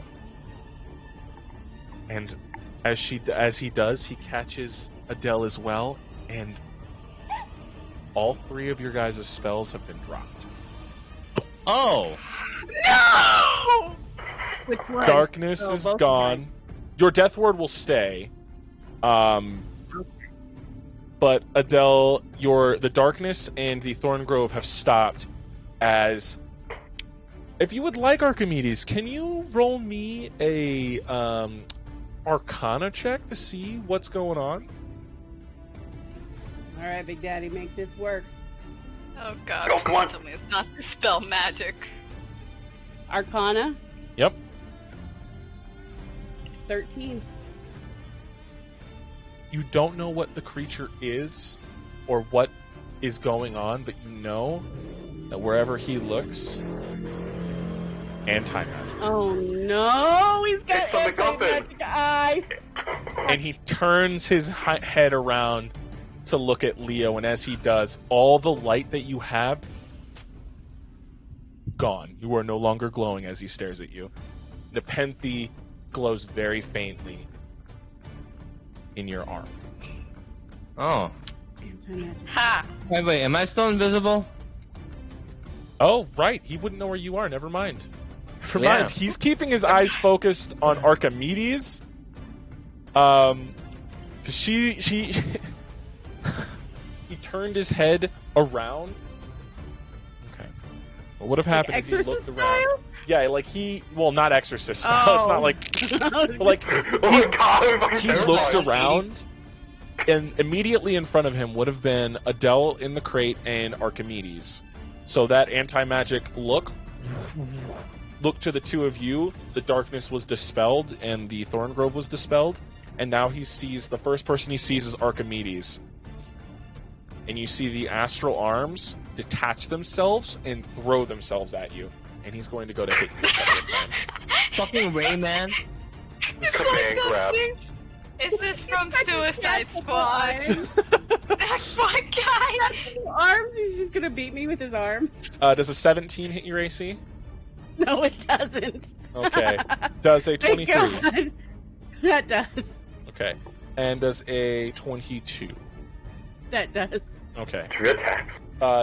And as he does, he catches Adele as well, and all 3 of your guys' spells have been dropped. Oh! No! Which one? Darkness is gone. Your death ward will stay. But Adele, the darkness and the Thorn Grove have stopped. As if you would like, Archimedes, can you roll me a Arcana check to see what's going on? All right, Big Daddy, make this work. Oh God! Oh, come on. Tell me it's not dispel magic. Arcana. Yep. 13. You don't know what the creature is or what is going on, but you know that wherever he looks, anti-magic. Oh no, he's got anti-magic eye. And he turns his head around to look at Leo, and as he does, all the light that you have, gone. You are no longer glowing as he stares at you. Nepenthe glows very faintly in your arm. Oh. Anti-magic. Ha! Wait, am I still invisible? Oh, right. He wouldn't know where you are. Never mind. Never mind. He's keeping his eyes focused on Archimedes. He turned his head around. Okay. What would have happened if he looked around? Yeah, not Exorcist style. It's not like, he looked around, and immediately in front of him would have been Adele in the crate and Archimedes. So that anti-magic look to the 2 of you, the darkness was dispelled and the Thorn Grove was dispelled, and now the first person he sees is Archimedes. And you see the astral arms detach themselves and throw themselves at you. And he's going to go to hit you. Fucking Rayman. Command grab. Is this from Suicide Squad? That's my guy! Arms? He's just gonna beat me with his arms? Does a 17 hit your AC? No, it doesn't. Okay. Does a Thank 23? God. That does. Okay. And does a 22? That does. Okay. 3 attacks.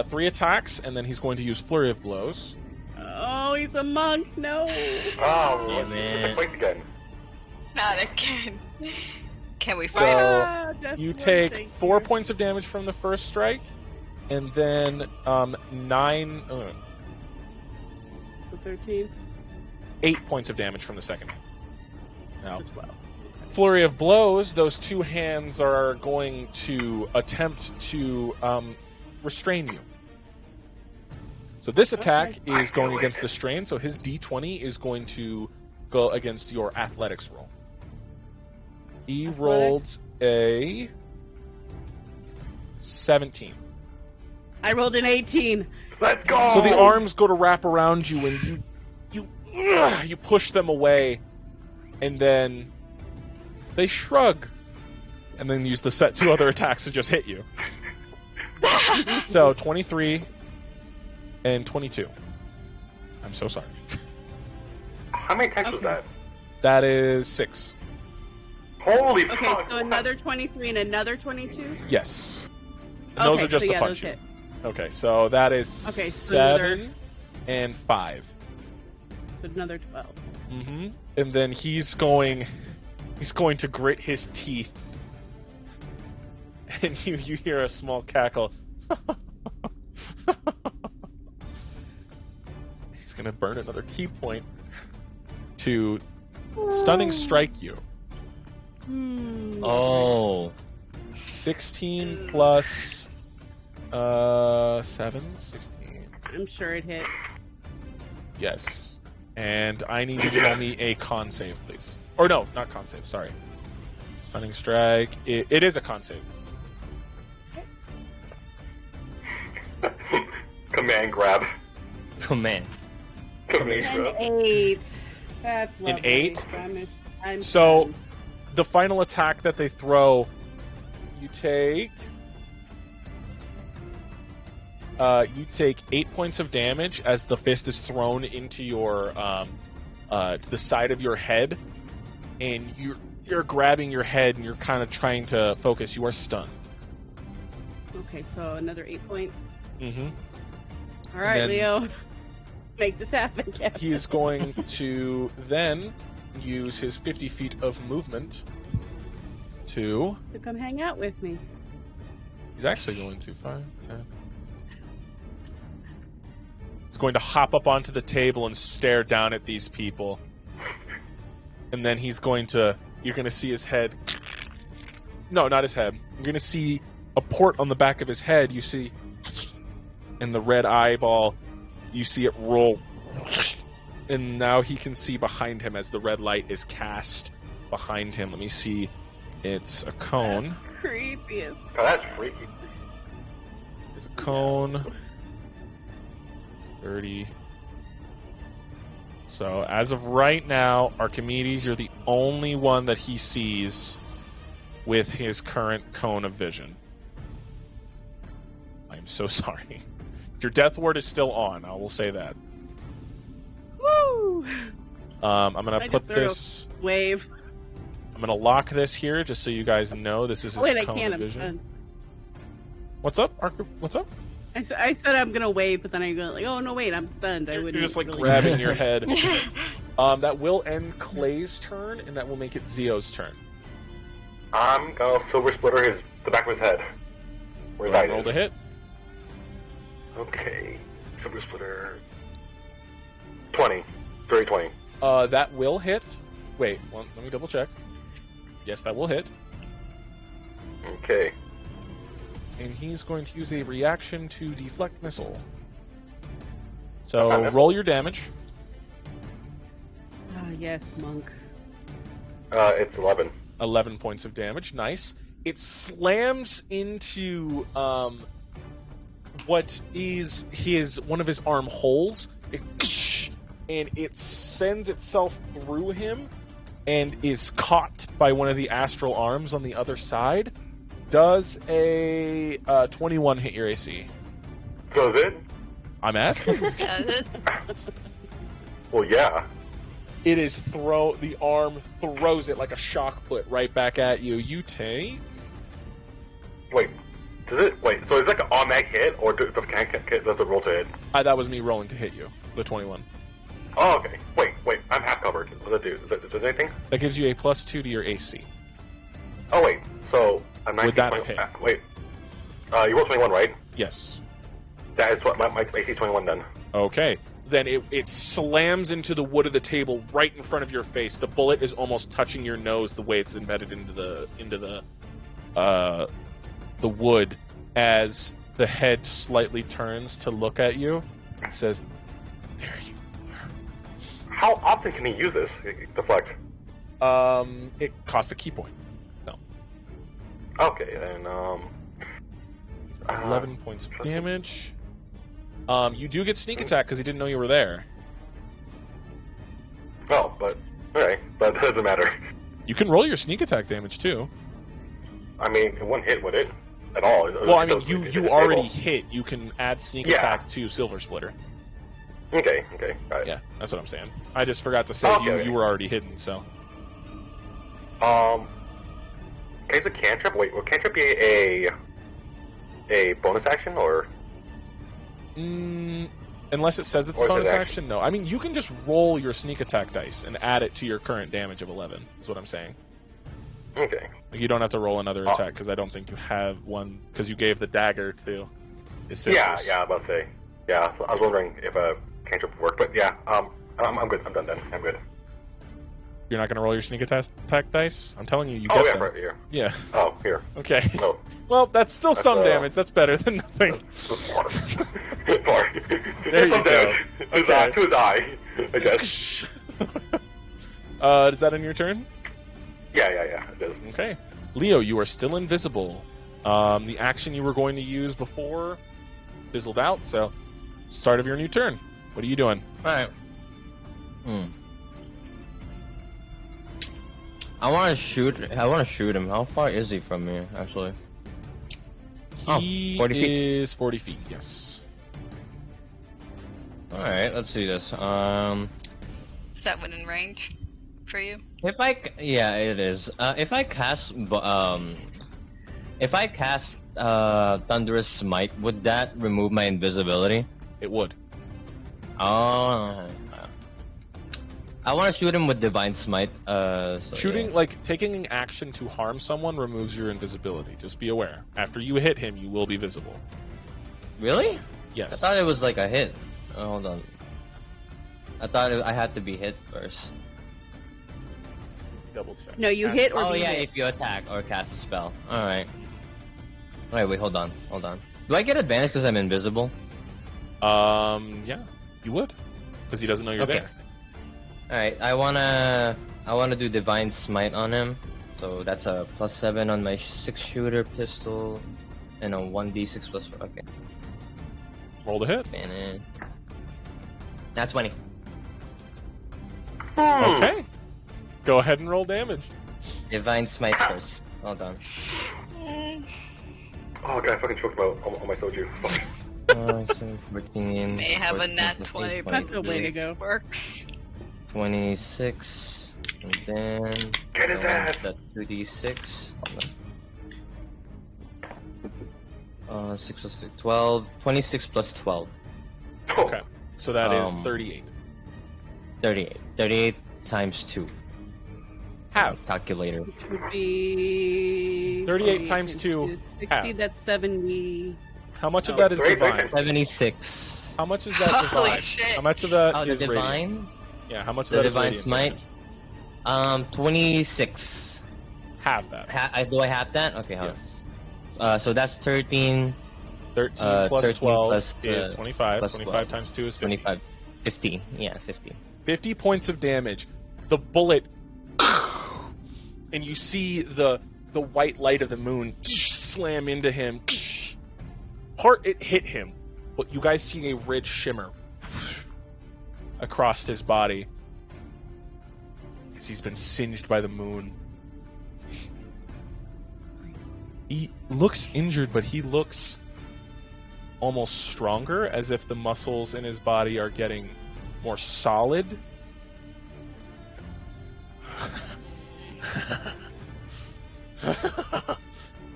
3 attacks, and then he's going to use Flurry of Blows. Oh, he's a monk. No. Oh, Damn it. take place again. Not again. Can we fight? So you take 4 points of damage from the first strike, and then 9... So 13. 8 points of damage from the second. Now, So 12. Flurry of Blows, those 2 hands are going to attempt to restrain you. So this attack is going against the strain, so his D20 is going to go against your athletics roll. He rolled a 17. I rolled an 18. Let's go! So the arms go to wrap around you, and you push them away, and then they shrug, and then use the 2 other attacks to just hit you. So 23 and 22. I'm so sorry. How many attacks was that? That is 6. Holy Okay, fuck! so another 23 and another 22? Yes. And those are just to punch those you. hit. Okay, so that is Okay, so 7 and 5. So another 12. Mm-hmm. And then he's going to grit his teeth, and you hear a small cackle. He's going to burn another key point to stunning strike you. Oh. 16 plus 7, 16. I'm sure it hit. Yes. And I need you to roll me a con save, please. Or no, not con save, sorry. Stunning strike. It is a con save. Command grab. Command. Command An grab. 8. That's lovely. An 8? I'm So, done. the final attack that they throw, you take 8 points of damage as the fist is thrown into your to the side of your head, and you're grabbing your head and you're kind of trying to focus. You are stunned. Okay, so another 8 points. Mm-hmm. All right, then- Leo. Make this happen, Kevin. He is going to then use his 50 feet of movement to... To come hang out with me. He's actually going to 5, 10... He's going to hop up onto the table and stare down at these people. And then he's going to... You're going to see his head... No, not his head. You're going to see a port on the back of his head. You see... And the red eyeball... You see it roll, and now he can see behind him as the red light is cast behind him. Let me see. It's a cone. That's creepy as Oh, that's freaky. It's a cone. It's 30. So as of right now, Archimedes, you're the only one that he sees with his current cone of vision. I'm so sorry. Your death ward is still on. I will say that. Woo! I'm gonna I put just threw a this. wave. I'm gonna lock this here just so you guys know this is his Wait, I cone can't. of I'm vision. stunned. What's up, What's up? I said I'm gonna wave, but then I go like, oh no, wait, I'm stunned. I You're wouldn't. just like really grabbing your head. That will end Clay's turn, and that will make it Zio's turn. I'm gonna silver splitter the back of his head. Where's that? Roll the hit. Okay. Silver splitter. 20. 30, 20. That will hit. Wait, let me double check. Yes, that will hit. Okay. And he's going to use a reaction to deflect missile. That's not So missile. roll your damage. Ah, yes, monk. It's 11. 11 points of damage. Nice. It slams into what is one of his arm holes. And it sends itself through him, and is caught by one of the astral arms on the other side. Does a 21 hit your AC? Does it? I'm asking. Does it? Well, yeah. It is the arm throws it like a shock put right back at you. You take... Wait, does it? Wait, so is it like an automatic hit, or does it roll to hit? That was me rolling to hit you, the 21. Oh, okay. Wait, I'm half covered. What does that do? Does it anything? That gives you a +2 to your AC. Oh, wait, so I'm 19, Would that 20, have hit? wait. You rolled 21, right? Yes. That is my AC is 21 then. Okay. Then it slams into the wood of the table right in front of your face. The bullet is almost touching your nose the way it's embedded into the wood as the head slightly turns to look at you and says, "There you are." How often can he use this? Deflect. It costs a key point. No. Okay, then 11 points of damage. You do get sneak attack because he didn't know you were there. Oh, but alright, but that doesn't matter. You can roll your sneak attack damage too. I mean, it wouldn't hit, would it? At all? Well, I mean, you already hit. You can add sneak attack to Silver Splitter. Okay, got it. Yeah, that's what I'm saying. I just forgot to say you were already hidden, so. Is a cantrip? Wait, will cantrip be a bonus action, or? Unless it says it's a bonus action, no. I mean, you can just roll your sneak attack dice and add it to your current damage of 11, is what I'm saying. Okay. Like, you don't have to roll another attack, because I don't think you have one, because you gave the dagger to his sisters. Yeah, I was about to say. Yeah, so I was wondering if a cantrip would work, but yeah, I'm good. I'm done then. I'm good. You're not going to roll your sneak attack dice? I'm telling you, you get them. Right here. Yeah. Oh, here. Okay. Oh. Well, that's still some damage. That's better than nothing. Sorry. There you go. To his eye, I guess. Does that end your turn? Yeah, it does. Okay. Leo, you are still invisible. The action you were going to use before fizzled out, so start of your new turn. What are you doing? Alright. I want to shoot him. How far is he from me, actually? He 40 feet. is 40 feet, yes. Alright, let's see this. Is that within range for you? Yeah, it is. If I cast Thunderous Smite, would that remove my invisibility? It would. Oh. I want to shoot him with Divine Smite. Taking an action to harm someone removes your invisibility. Just be aware. After you hit him, you will be visible. Really? Yes. I thought it was like a hit. Oh, hold on. I thought I had to be hit first. Double check. No, you hit or be hit. If you attack or cast a spell. Alright. Wait, hold on. Do I get advantage because I'm invisible? Yeah, you would. Because he doesn't know you're there. Alright, I wanna do Divine Smite on him. So that's a +7 on my 6-shooter pistol. And a 1d6 +4. Okay. Roll the hit. And that's 20. Okay. Go ahead and roll damage. Divine Smite first. Hold on. Oh god, I fucking choked on my soju. 14. May have a nat 20. That's a way to go. Works. 26. And then... Get his ass! That 2d6. Hold on. 6 plus 6, 12. 26 plus 12. Okay. So that is 38. 38. 38 times 2. Half. Calculator. Which would be 38 times 2. 60, half. that's 70. How much of that is divine? 76. How much is that Holy divine? shit. How much of that The is divine? radiant? Yeah, how much of The that is divine radiant smite? damage? 26. Half that. Do I have that? Okay, Yes. so that's 13. 13 plus 13 12 plus, is 25. plus 25 12. times 2 is 50. 25. 50. Yeah, 50. 50 points of damage. The bullet, and you see the white light of the moon slam into him. It hit him, but you guys see a red shimmer across his body. as he's been singed by the moon. He looks injured, but he looks almost stronger, as if the muscles in his body are getting more solid.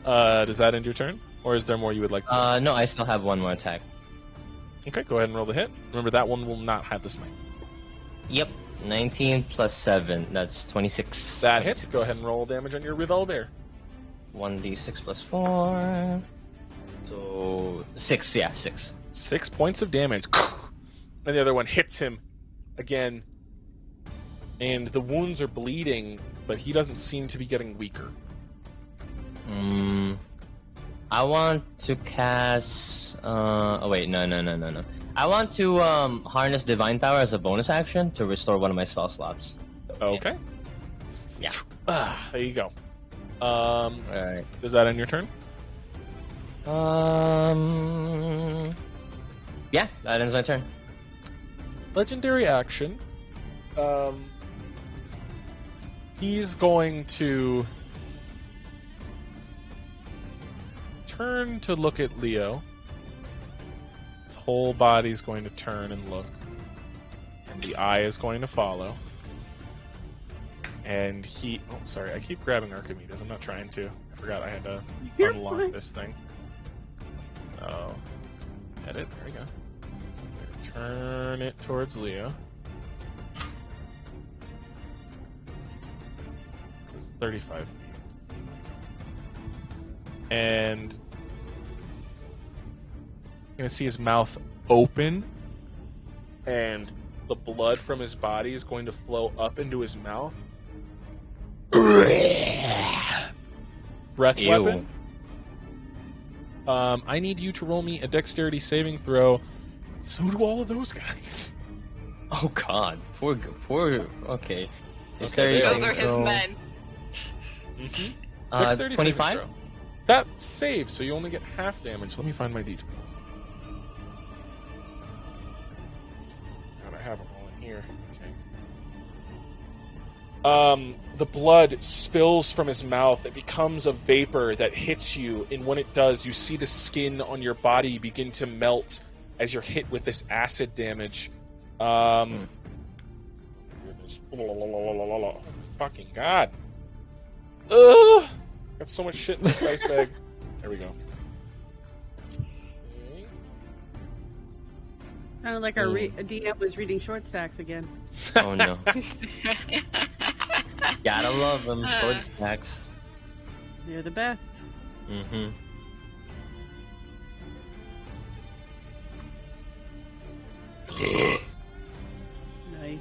Does that end your turn? Or is there more you would like to do? No, I still have one more attack. Okay, go ahead and roll the hit. Remember, that one will not have the smite. Yep. 19 plus 7. That's 26. That hits. Go ahead and roll damage on your revolver. 1d6 plus 4. So 6, yeah, 6. 6 points of damage. And the other one hits him again. And the wounds are bleeding, but he doesn't seem to be getting weaker. I want to cast... oh wait, no. I want to harness Divine Power as a bonus action to restore one of my spell slots. Okay. Yeah. There you go. Alright. Does that end your turn? Yeah, that ends my turn. Legendary action. He's going to turn to look at Leo. His whole body's going to turn and look. And the eye is going to follow. And he... Oh, sorry. I keep grabbing Archimedes. I'm not trying to. I forgot I had to unlock this thing. So... Edit. There we go. Turn it towards Leo. It's 35 feet. And... You're going to see his mouth open. And the blood from his body is going to flow up into his mouth. Breath Ew. weapon. I need you to roll me a dexterity saving throw. So do all of those guys. Oh god. Poor okay. Okay, Those are his men. Mm-hmm. Dexterity 25? saving throw. That saves, so you only get half damage. Let me find my d12. God, I have them all in here. Okay. The blood spills from his mouth. It becomes a vapor that hits you, and when it does, you see the skin on your body begin to melt as you're hit with this acid damage. Fucking God. Ugh! Got so much shit in this dice bag. There we go. Okay. Sounded like our DM was reading short stacks again. Oh no. Gotta love them. Short stacks. They're the best. Mm-hmm. Nice.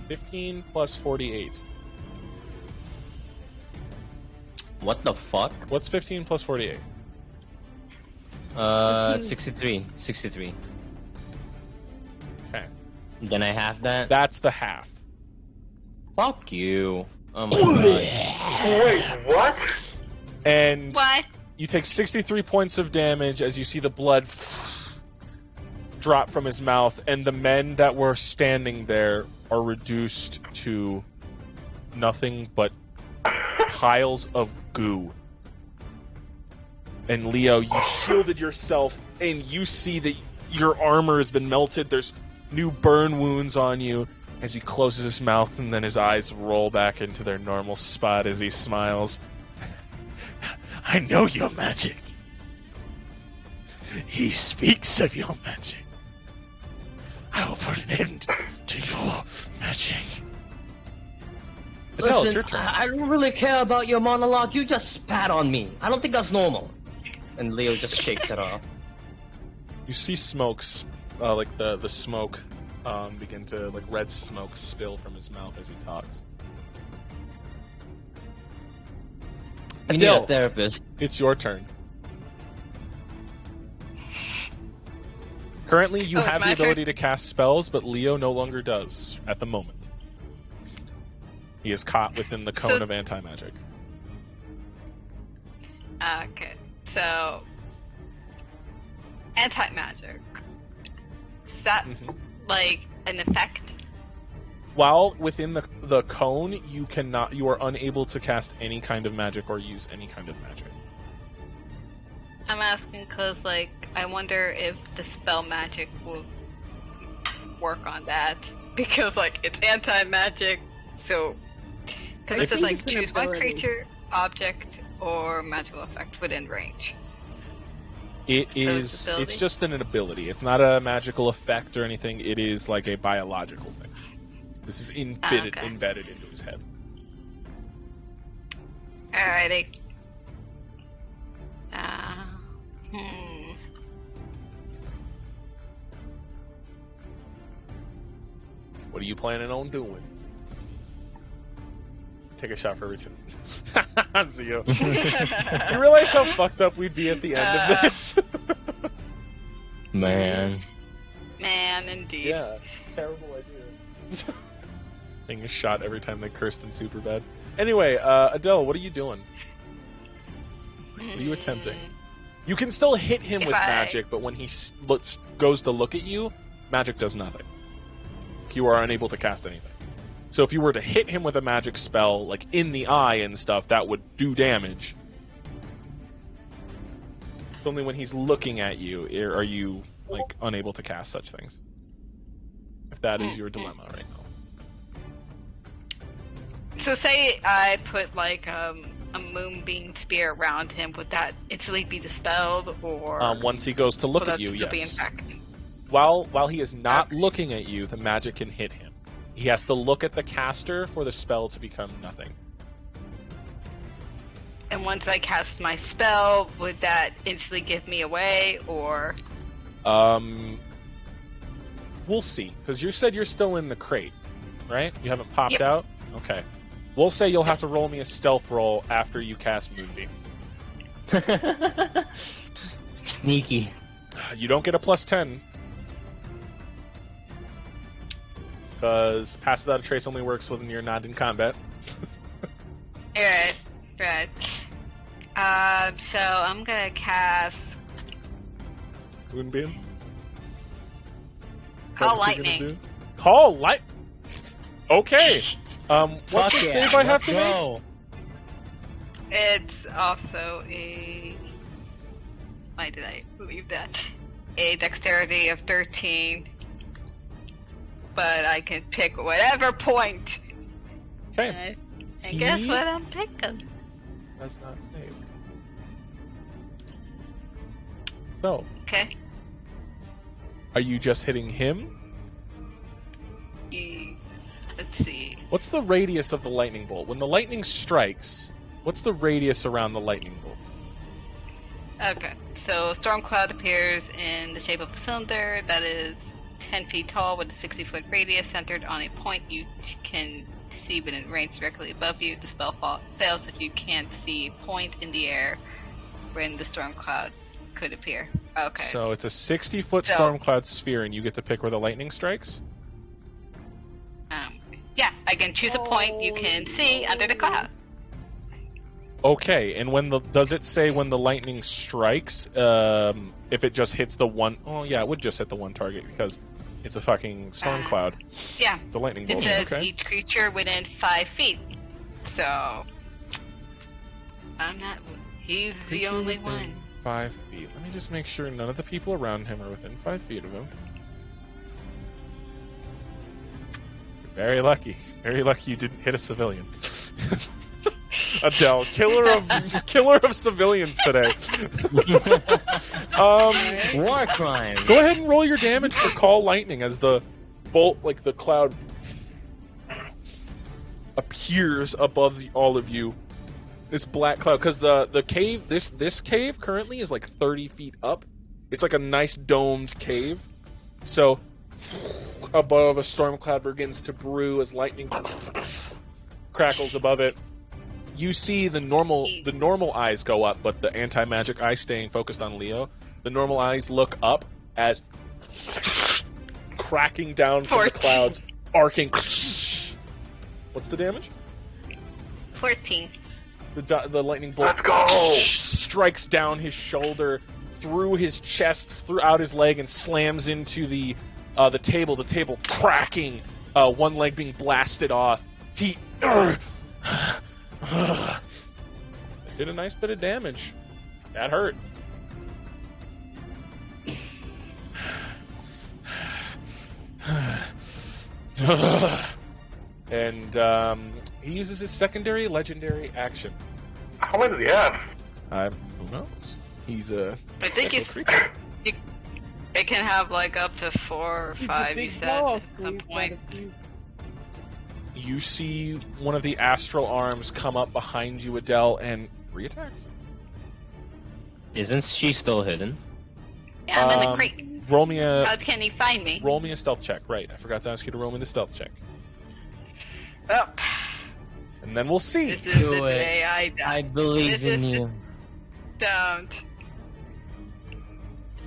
$15 plus 48. What the fuck? What's 15 plus 48? 63. 63. Okay. Then I have that? That's the half. Fuck you. Oh my god. Wait, what? And What? you take 63 points of damage as you see the blood drop from his mouth, and the men that were standing there are reduced to nothing but piles of goo. And Leo, you shielded yourself, and you see that your armor has been melted. There's new burn wounds on you as he closes his mouth, and then his eyes roll back into their normal spot as he smiles. I know your magic. He speaks of your magic. I will put an end to your magic. Patel, it's your turn. I don't really care about your monologue. You just spat on me. I don't think that's normal. And Leo just shakes it off. You see smokes, like the smoke, begin to, like red smoke spill from his mouth as he talks. You need a therapist. It's your turn. Currently, you have the ability to cast spells, but Leo no longer does at the moment. He is caught within the cone of anti-magic. Okay, so Anti-magic. Is that like an effect? While within the cone, you are unable to cast any kind of magic or use any kind of magic. I'm asking because, like, I wonder if the spell magic will work on that. Because, like, it's anti-magic, so... Because it says, like, choose one creature, object, or magical effect within range. It's just an ability. It's not a magical effect or anything. It is, like, a biological thing. This is embedded into his head. Alrighty. What are you planning on doing? Take a shot for every two. Zio. You realize how fucked up we'd be at the end of this? Man, indeed. Yeah, terrible idea. Taking a shot every time they cursed in Superbad. Anyway, Adele, what are you doing? What are you attempting? You can still hit him with magic, but when he goes to look at you, magic does nothing. You are unable to cast anything. So if you were to hit him with a magic spell, like in the eye and stuff, that would do damage. It's only when he's looking at you are you like unable to cast such things. If that is your dilemma right now. So say I put like a moonbeam spear around him, would that instantly be dispelled, or once he goes to look at you, still yes. Be in fact? While he is not looking at you, the magic can hit him. He has to look at the caster for the spell to become nothing. And once I cast my spell, would that instantly give me away, or? We'll see. Because you said you're still in the crate, right? You haven't popped Yep. out? Okay. We'll say you'll have to roll me a stealth roll after you cast Moonbeam. sneaky. You don't get a plus 10. Because Pass Without a Trace only works when you're not in combat. Right. So I'm gonna cast Moonbeam? Call Lightning. Call Light. Okay. What's the save I have to make? It's also a... Why did I believe that? A dexterity of 13. But I can pick whatever point. Okay. And guess what I'm picking? Does not save. So. Okay. Are you just hitting him? Let's see. What's the radius of the lightning bolt? When the lightning strikes, what's the radius around the lightning bolt? Okay, so storm cloud appears in the shape of a cylinder that is 10 feet tall with a 60-foot radius centered on a point you can see within range directly above you. The spell fails if you can't see a point in the air when the storm cloud could appear. Okay. So it's a 60-foot storm cloud sphere, and you get to pick where the lightning strikes? Yeah, I can choose a point you can see under the cloud. Okay, and does it say when the lightning strikes, if it just hits the one... Oh, yeah, it would just hit the one target, because it's a fucking storm cloud. Yeah. It's a lightning bolt. It says okay. each creature within 5 feet. So... I'm not... He's the only one. 5 feet. Let me just make sure none of the people around him are within 5 feet of him. Very lucky. Very lucky you didn't hit a civilian. Adele, killer of civilians today. War crime. Go ahead and roll your damage for Call Lightning as the bolt, like the cloud, appears above all of you. This black cloud, because the cave, this cave currently is like 30 feet up. It's like a nice domed cave. So above, a storm cloud begins to brew as lightning crackles above it. You see the normal eyes go up, but the anti-magic eyes staying focused on Leo. The normal eyes look up as cracking down from the clouds, arcing. What's the damage? 14. The lightning bolt Let's go! Strikes down his shoulder, through his chest, throughout his leg, and slams into the table. The table cracking, one leg being blasted off. He did a nice bit of damage. That hurt. And he uses his secondary legendary action. How many does he have? Who knows? He's a. I think it can have like up to 4 or 5. You said at some point. You see one of the astral arms come up behind you, Adele, and reattacks. Isn't she still hidden? Yeah, I'm in the crate. Roll me a. How can he find me? Roll me a stealth check. Right, I forgot to ask you to roll me the stealth check. Oh. And then we'll see. This is the day I die. I believe in you. Don't.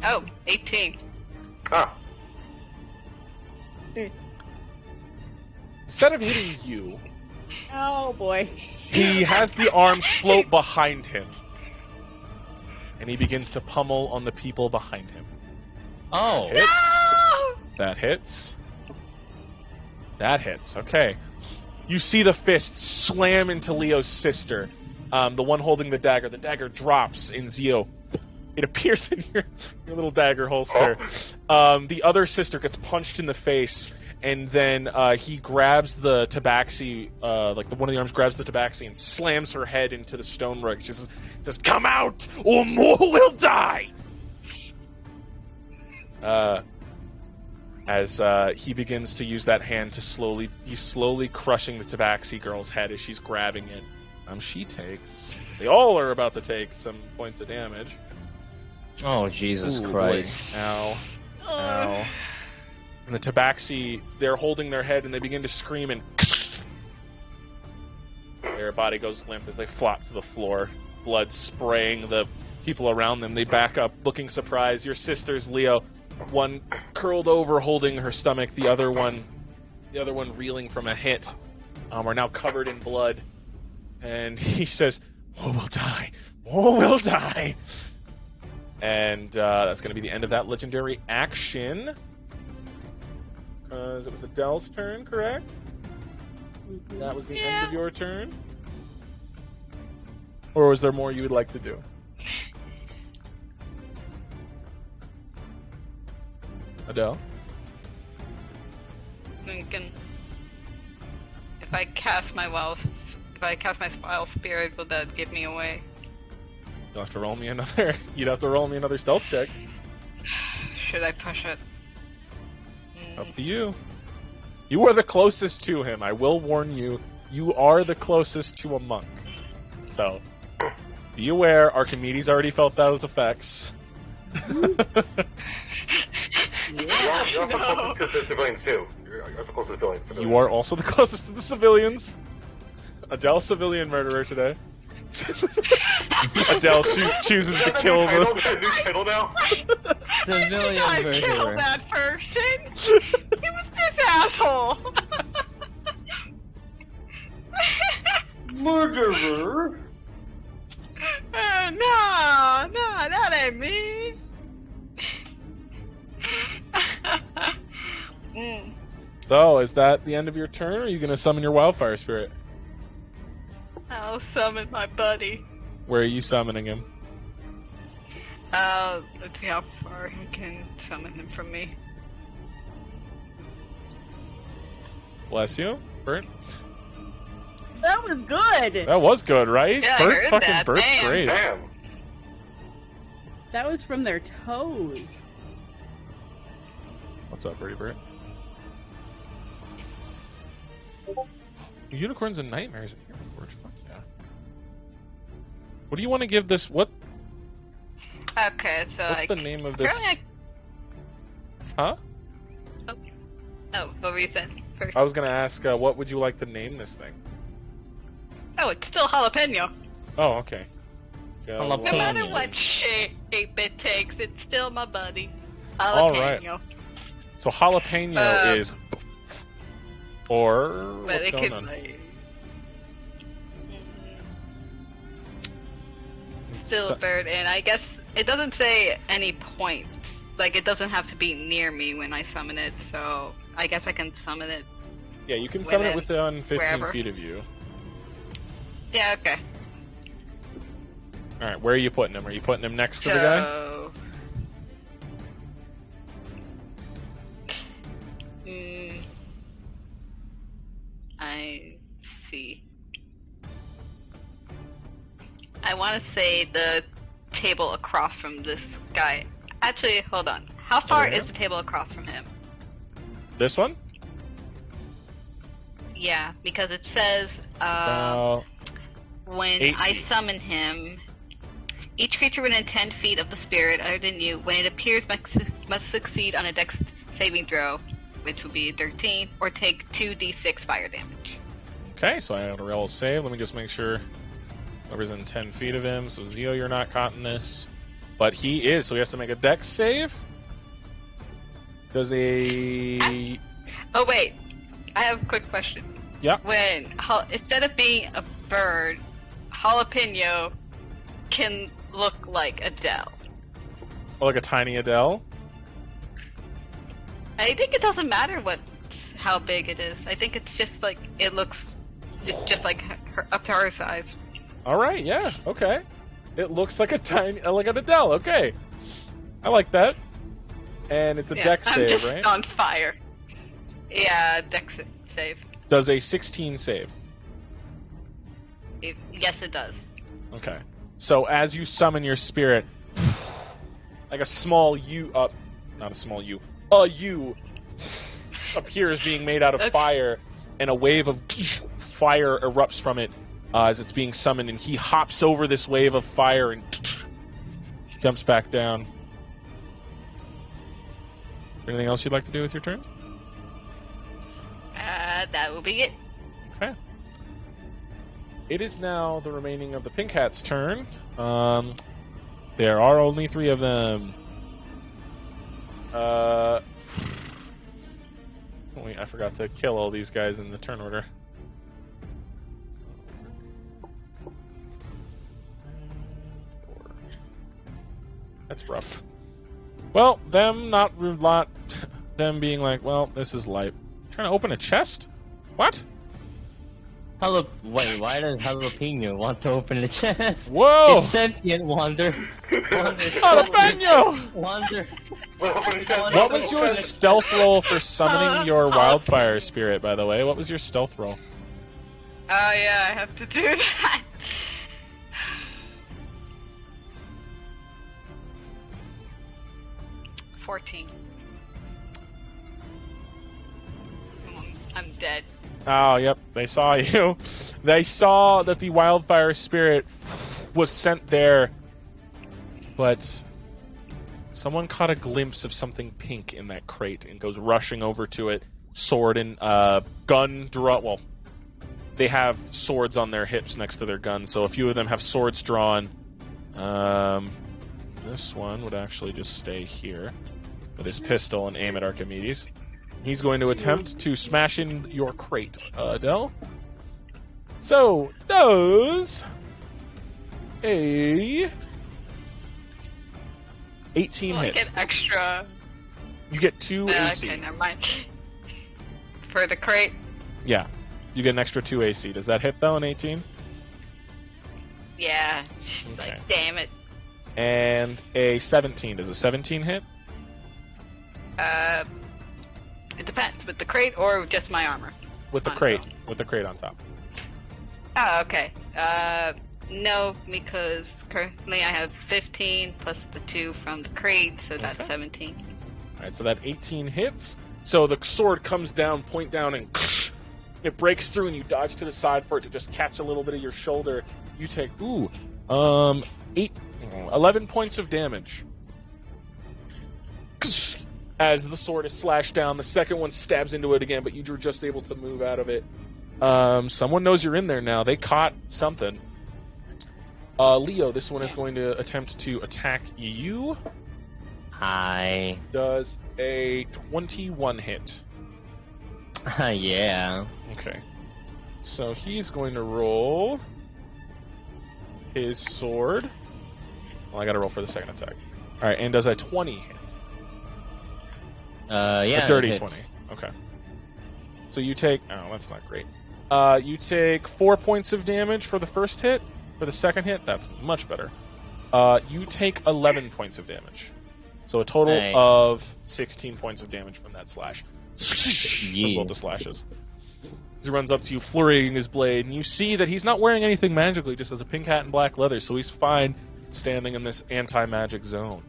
Oh, 18. Ah. Instead of hitting you, Oh boy. he has the arms float behind him. And he begins to pummel on the people behind him. Oh. Hits. No! That hits. That hits. Okay. You see the fist slam into Leo's sister. The one holding the dagger. The dagger drops in Zio. It appears in your little dagger holster. The other sister gets punched in the face, and then he grabs the tabaxi, one of the arms grabs the tabaxi and slams her head into the stone rug. She says, "Come out, or more will die!" As he begins to use that hand to he's slowly crushing the tabaxi girl's head as she's grabbing it. She takes. They all are about to take some points of damage. Oh, Jesus Christ. Boy. Ow. And the tabaxi, they're holding their head and they begin to scream, and their body goes limp as they flop to the floor, blood spraying the people around them. They back up, looking surprised. Your sisters, Leo, one curled over holding her stomach, the other one reeling from a hit, are now covered in blood. And he says, "Oh, we'll die. Oh, we'll die." And that's going to be the end of that legendary action. Because it was Adele's turn, correct? That was the end of your turn? Or was there more you would like to do? Adele? Thinking, if I cast my wild spirit, will that give me away? You'll have to roll me another. You'd have to roll me another stealth check. Should I push it? Up to you. You are the closest to him. I will warn you. You are the closest to a monk. So, be aware. Archimedes already felt those effects. You're also closest to the civilians, too. You're also close to the civilians. You are also the closest to the civilians. Adele, civilian murderer today. Adele chooses to kill the... New title now? Civilian I murderer. killed that person! It was this asshole! Murderer? No, that ain't me. So, is that the end of your turn, or are you going to summon your wildfire spirit? I'll summon my buddy. Where are you summoning him? Let's see how far he can summon him from me. Bless you, Bert. That was good. That was good, right? Yeah, I heard that. Bert's Damn. great. Damn. That was from their toes. What's up, Birdie Bert? Unicorns and nightmares in here, Forge. Fuck yeah. What do you want to give this? What? Okay, so What's the name of this? Huh? Oh, what were you saying first? I was gonna ask, what would you like to name this thing? Oh, it's still jalapeno. Oh, okay. No matter what shape it takes, it's still my buddy. All Jalapeno. right. So jalapeno is, or But what's it going could, on? Still a bird, and I guess It doesn't say any points. Like, it doesn't have to be near me when I summon it, so I guess I can summon it. Yeah, you can summon it within 15 wherever. feet of you. Yeah, okay. Alright, where are you putting him? Are you putting him next to the guy? I see. I want to say the table across from this guy. Actually, hold on. How far is the table across from him? This one? Yeah, because it says when I summon him, each creature within 10 feet of the spirit other than you, when it appears, must succeed on a dex saving throw, which would be 13, or take 2d6 fire damage. Okay, so I got a roll save. Let me just make sure whoever's in 10 feet of him. So Zio, you're not caught in this. But he is, so he has to make a dex save. Does a... Oh, wait. I have a quick question. Yeah. When, instead of being a bird, Jalapeno can look like Adele. Oh, like a tiny Adele? I think it doesn't matter how big it is. I think it's just like, it's just like her, up to her size. Alright, yeah, okay. It looks like like an Adele, okay. I like that. And it's a dex save, I'm just right? on fire. Yeah, dex save. Does a 16 save? Yes, it does. Okay. So as you summon your spirit, like a small not a small a U appears being made out of fire, and a wave of fire erupts from it as it's being summoned, and he hops over this wave of fire and jumps back down. Anything else you'd like to do with your turn? That will be it. Okay. It is now the remaining of the Pink Hat's turn. There are only 3 of them. Wait, I forgot to kill all these guys in the turn order. That's rough. Well, them being like, well, this is light. Trying to open a chest? What? Wait, why does Jalapeno want to open the chest? Whoa! It's sentient, Wander. Jalapeno! Wander. What was your stealth roll for summoning your wildfire spirit, by the way? What was your stealth roll? Oh, yeah, I have to do that. $14. I'm dead. Oh, yep. They saw you. They saw that the wildfire spirit was sent there, but someone caught a glimpse of something pink in that crate and goes rushing over to it, sword and gun drawn. Well, they have swords on their hips next to their guns, so a few of them have swords drawn. This one would actually just stay here with his pistol and aim at Archimedes. He's going to attempt to smash in your crate, Adele. So, does a 18 hit. Get extra. You get 2 AC. Okay, never mind. For the crate? Yeah. You get an extra 2 AC. Does that hit, though, an 18? Yeah. Just like, damn it. And a 17. Does a 17 hit? It depends. With the crate or just my armor? With the crate. With the crate on top. Oh, okay. No, because currently I have 15 plus the 2 from the crate, so that's 17. Alright, so that 18 hits. So the sword comes down, point down, and it breaks through, and you dodge to the side for it to just catch a little bit of your shoulder. You take, 11 points of damage. As the sword is slashed down, the second one stabs into it again, but you were just able to move out of it. Someone knows you're in there now. They caught something. Leo, this one is going to attempt to attack you. Hi. Does a 21 hit. Yeah. Okay. So he's going to roll his sword Well, I gotta roll for the second attack. Alright, and does a 20 hit? Yeah. A dirty 20. Okay. So you take... Oh, that's not great. You take 4 points of damage for the first hit. For the second hit, that's much better. You take 11 points of damage. So a total of 16 points of damage from that slash. Yeah. The slashes. He runs up to you, flurrying his blade, and you see that he's not wearing anything magical. He just has a pink hat and black leather, so he's fine standing in this anti-magic zone.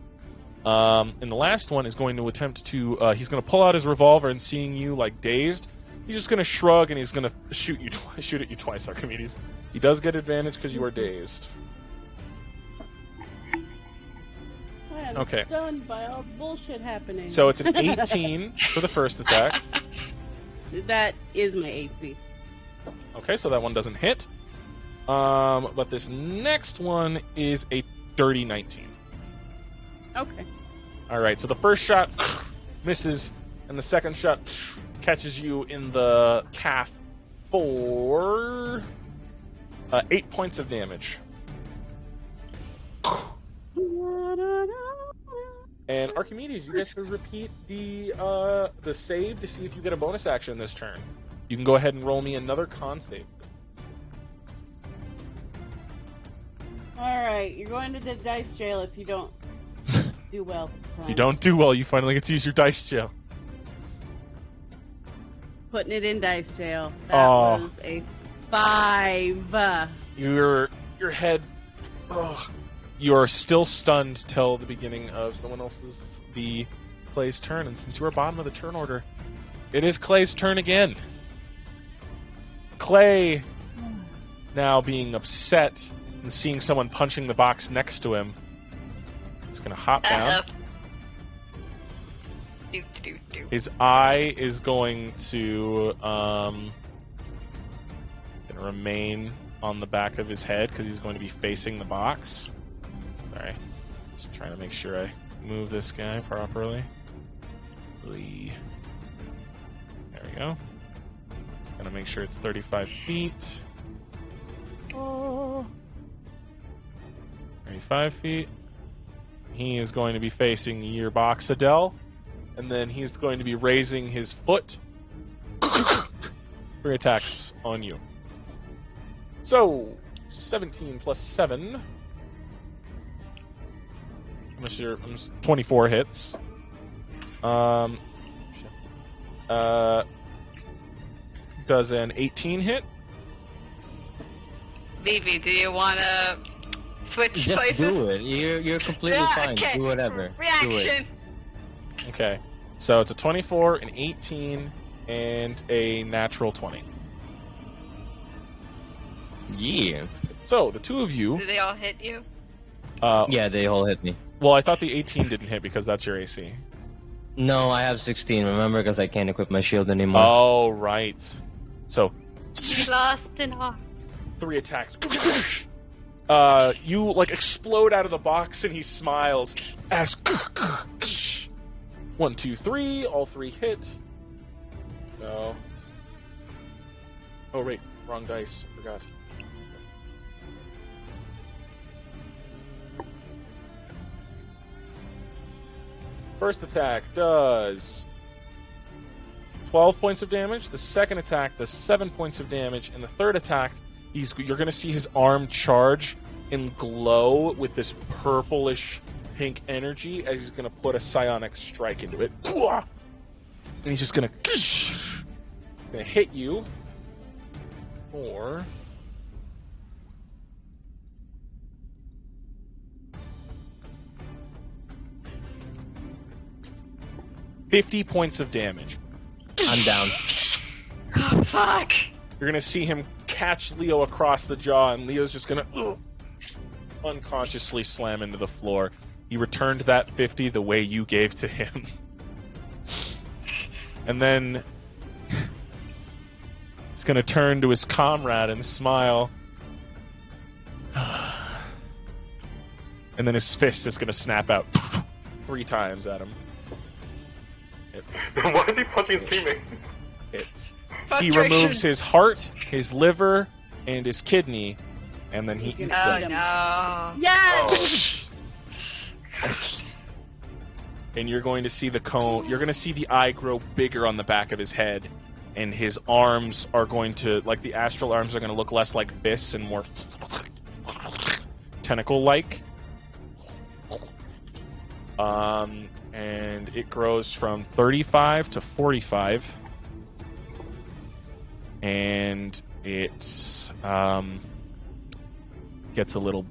And the last one is going to attempt to... he's going to pull out his revolver, and seeing you, like, dazed, he's just going to shrug, and he's going to shoot at you twice, Archimedes. He does get advantage because you are dazed. I am Okay. stunned by all the bullshit happening. So it's an 18 for the first attack. That is my AC. Okay, so that one doesn't hit. But this next one is a dirty 19. Okay. Alright, so the first shot misses, and the second shot catches you in the calf for 8 points of damage. And Archimedes, you get to repeat the save to see if you get a bonus action this turn. You can go ahead and roll me another con save. Alright, you're going to the dice jail if you don't do well this time. If you don't do well, you finally get to use your dice jail. Putting it in dice jail. That was a 5. Your head... Ugh. You are still stunned till the beginning of someone else's, Clay's turn. And since you are bottom of the turn order, it is Clay's turn again. Clay, now being upset and seeing someone punching the box next to him, is going to hop down. His eye is going to remain on the back of his head because he's going to be facing the box. Sorry. Just trying to make sure I move this guy properly. There we go. Gonna make sure it's 35 feet. 35 feet. He is going to be facing your box, Adele. And then he's going to be raising his foot for attacks on you. So, 17 plus 7. 24 hits. Does an 18 hit? Vivi, do you want to switch Just places? do it. You're completely fine. Okay. Do whatever. Reaction. Do it. Okay. So it's a 24, an 18, and a natural 20. Yeah. So, the two of you... Do they all hit you? Yeah, they all hit me. Well, I thought the 18 didn't hit because that's your AC. No, I have 16, remember, because I can't equip my shield anymore. Oh, right. So... You lost an arm. 3 attacks. You, like, explode out of the box, and he smiles as... 1, 2, 3. All 3 hit. No. Oh, wait. Wrong dice. Forgot. First attack does 12 points of damage. The second attack does 7 points of damage. And the third attack, you're going to see his arm charge and glow with this purplish pink energy as he's going to put a psionic strike into it. And he's just going to hit you for... 50 points of damage. I'm down. Oh, fuck. You're going to see him catch Leo across the jaw, and Leo's just going to unconsciously slam into the floor. He returned that 50 the way you gave to him. And then he's going to turn to his comrade and smile. And then his fist is going to snap out 3 times at him. Why is he punching his teammate? He removes his heart, his liver, and his kidney, and then he eats them. No. Yes! And you're going to see the cone. You're going to see the eye grow bigger on the back of his head, and his arms are going to, like the astral arms, are going to look less like fists and more tentacle-like. And it grows from 35 to 45, and it's gets a little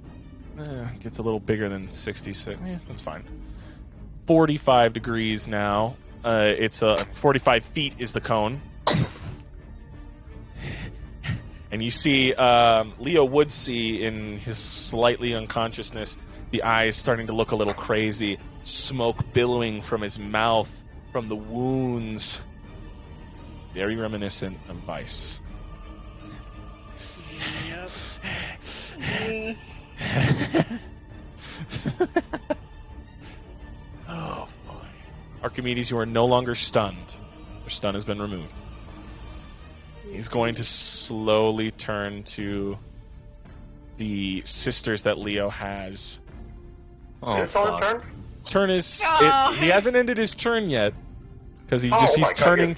bigger than 66. That's fine. 45 degrees now. It's 45 feet is the cone. And you see, Leo would see in his slightly unconsciousness, the eyes starting to look a little crazy, smoke billowing from his mouth, from the wounds. Very reminiscent of Vice. Yep. Oh, boy. Archimedes, you are no longer stunned. Your stun has been removed. He's going to slowly turn to the sisters that Leo has. Oh, is this all his turn? Turn is... he hasn't ended his turn yet. Because he's turning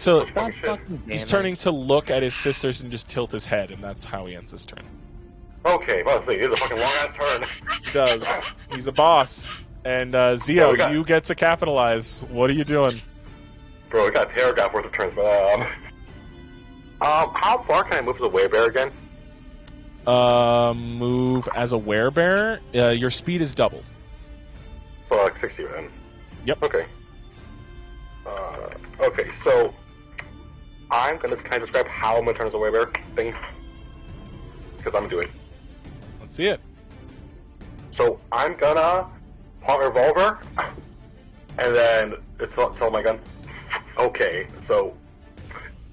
to look at his sisters and just tilt his head, and that's how he ends his turn. Okay, well, let's see. This is a fucking long-ass turn. He does. He's a boss. And, Zio, you get to capitalize. What are you doing? Bro, we got a paragraph worth of turns, but, how far can I move as a werebear again? Move as a werebear? Your speed is doubled. So, like 60 then? Yep. Okay. Okay, so I'm gonna kind of describe how I'm gonna turn as a werebear thing. Because I'm gonna do it. Let's see it. So I'm gonna point a revolver, and then it's all my gun. Okay, so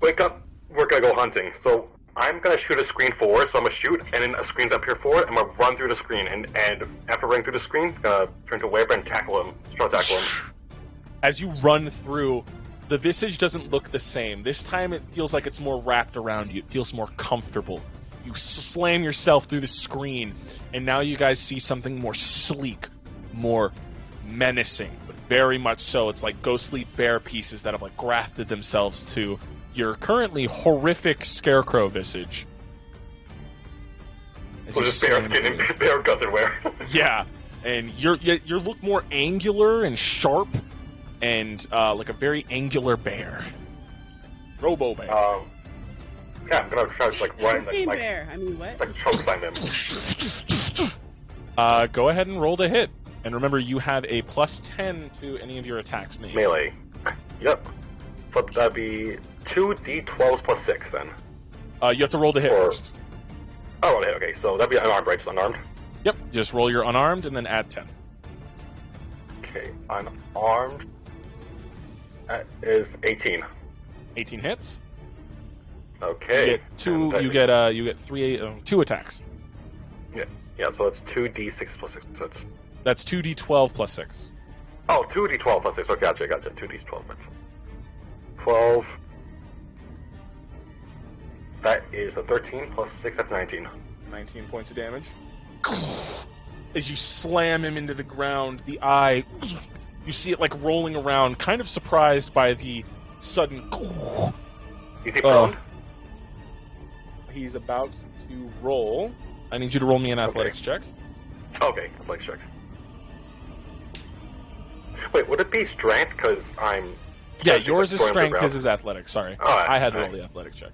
wake up. We're gonna go hunting. So I'm gonna shoot a screen forward. So I'm gonna shoot, and then a screen's up here forward. I'm gonna run through the screen, and after running through the screen, I'm gonna turn to a werebear and tackle him. Try to tackle him. As you run through, the visage doesn't look the same. This time it feels like it's more wrapped around you. It feels more comfortable. You slam yourself through the screen, and now you guys see something more sleek, more menacing, but very much so. It's like ghostly bear pieces that have like grafted themselves to your currently horrific scarecrow visage. So just bear skin and bear guts everywhere. Yeah, and you look more angular and sharp, and like a very angular bear. Robo bear. Yeah, I'm gonna try to like run like bear. I mean, what? Like choke slam him. Go ahead and roll the hit, and remember you have a +10 to any of your attacks made. Melee. Yep. So that'd be 2d12s plus 6 then. You have to roll the hit first. Oh, roll the hit. Okay, so that'd be unarmed, right? Just unarmed. Yep. Just roll your unarmed and then add 10. Okay, unarmed. That is 18. 18 hits. Okay. You get 2 attacks. Yeah. So it's 2d6 plus 6. So that's 2d12 plus 6. Oh, 2d12 plus 6. Okay, gotcha. 2d12 plus 12. That is a 13 plus 6. That's 19. 19 points of damage. As you slam him into the ground, the eye, you see it like rolling around, kind of surprised by the sudden. Is he prone? He's about to roll. I need you to roll me an athletics check. Okay, athletics check. Wait, would it be strength? Because I'm... Yeah, yours is strength, his is athletics. Sorry. I had to roll the athletics check.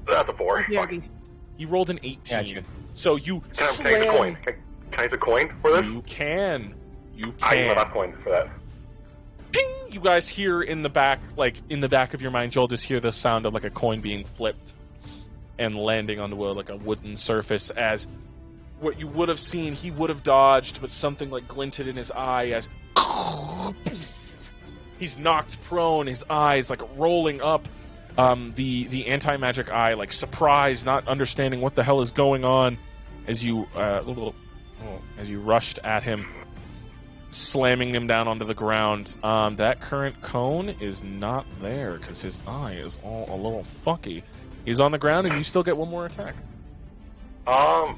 That's a 4. You rolled an 18. Yeah, so you Can I use a coin? Can I use a coin for this? You can. I use my last coin for that. Ping! You guys hear in the back of your mind, you'll just hear the sound of like a coin being flipped and landing onto like a wooden surface. As what you would have seen, he would have dodged, but something like glinted in his eye as he's knocked prone. His eyes like rolling up. The anti-magic eye, like surprised, not understanding what the hell is going on, as you rushed at him, slamming him down onto the ground. That current cone is not there because his eye is all a little fucky. He's on the ground, and you still get one more attack. I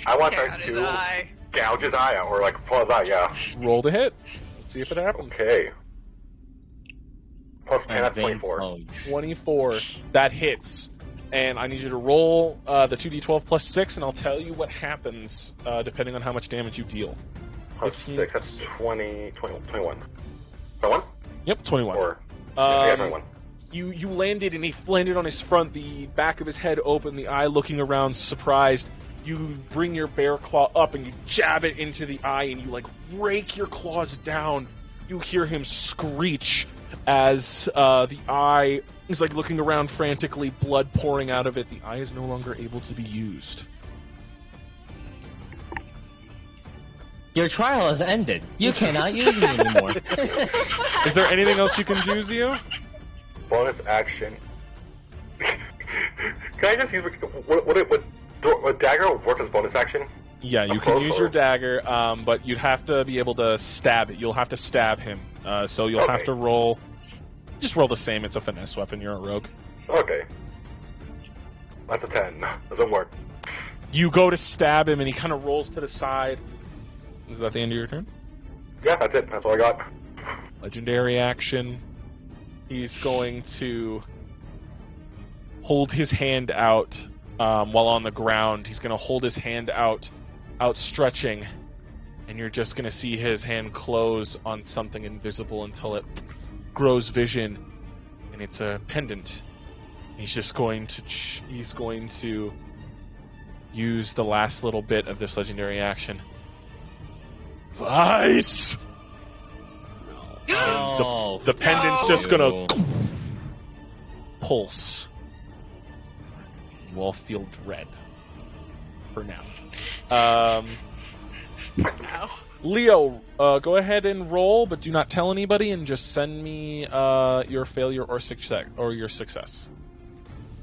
want to try to gouge his eye out, or like pull his eye. Yeah. Roll to hit. Let's see if it happens. Okay. Plus 10, that's 24. 24. That hits. And I need you to roll the 2d12 plus 6, and I'll tell you what happens depending on how much damage you deal. Plus 6, that's 21. 21? Yep, 21. Yeah, 21. You landed, and he landed on his front, the back of his head open, the eye looking around, surprised. You bring your bear claw up, and you jab it into the eye, and you, like, rake your claws down. You hear him screech as the eye is, like, looking around frantically, blood pouring out of it. The eye is no longer able to be used. Your trial has ended. You cannot use me anymore. Is there anything else you can do, Zio? Bonus action. Can I just use... Would dagger work as bonus action? Yeah, you can use your dagger, but you'd have to be able to stab it. You'll have to stab him. So you'll have to roll... Just roll the same. It's a finesse weapon. You're a rogue. Okay. That's a 10. Doesn't work. You go to stab him, and he kind of rolls to the side. Is that the end of your turn? Yeah, that's it. That's all I got. Legendary action. He's going to hold his hand out while on the ground. He's going to hold his hand out, outstretching, and you're just going to see his hand close on something invisible until it grows vision, and it's a pendant. He's just going to use the last little bit of this legendary action. Vice! Oh, the pendant's just gonna pulse. You all feel dread. For now. Leo, go ahead and roll, but do not tell anybody, and just send me your failure or your success.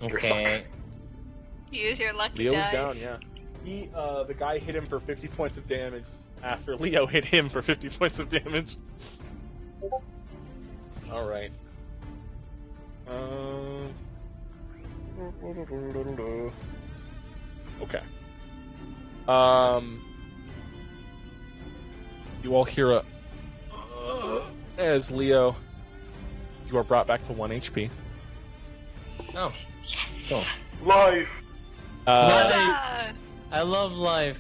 Okay. Use your lucky Leo's dice. down, yeah. The guy hit him for 50 points of damage after Leo hit him for 50 points of damage. Alright. Okay. You all hear a... as Leo, you are brought back to 1 HP. Oh. Cool. Life! I love life.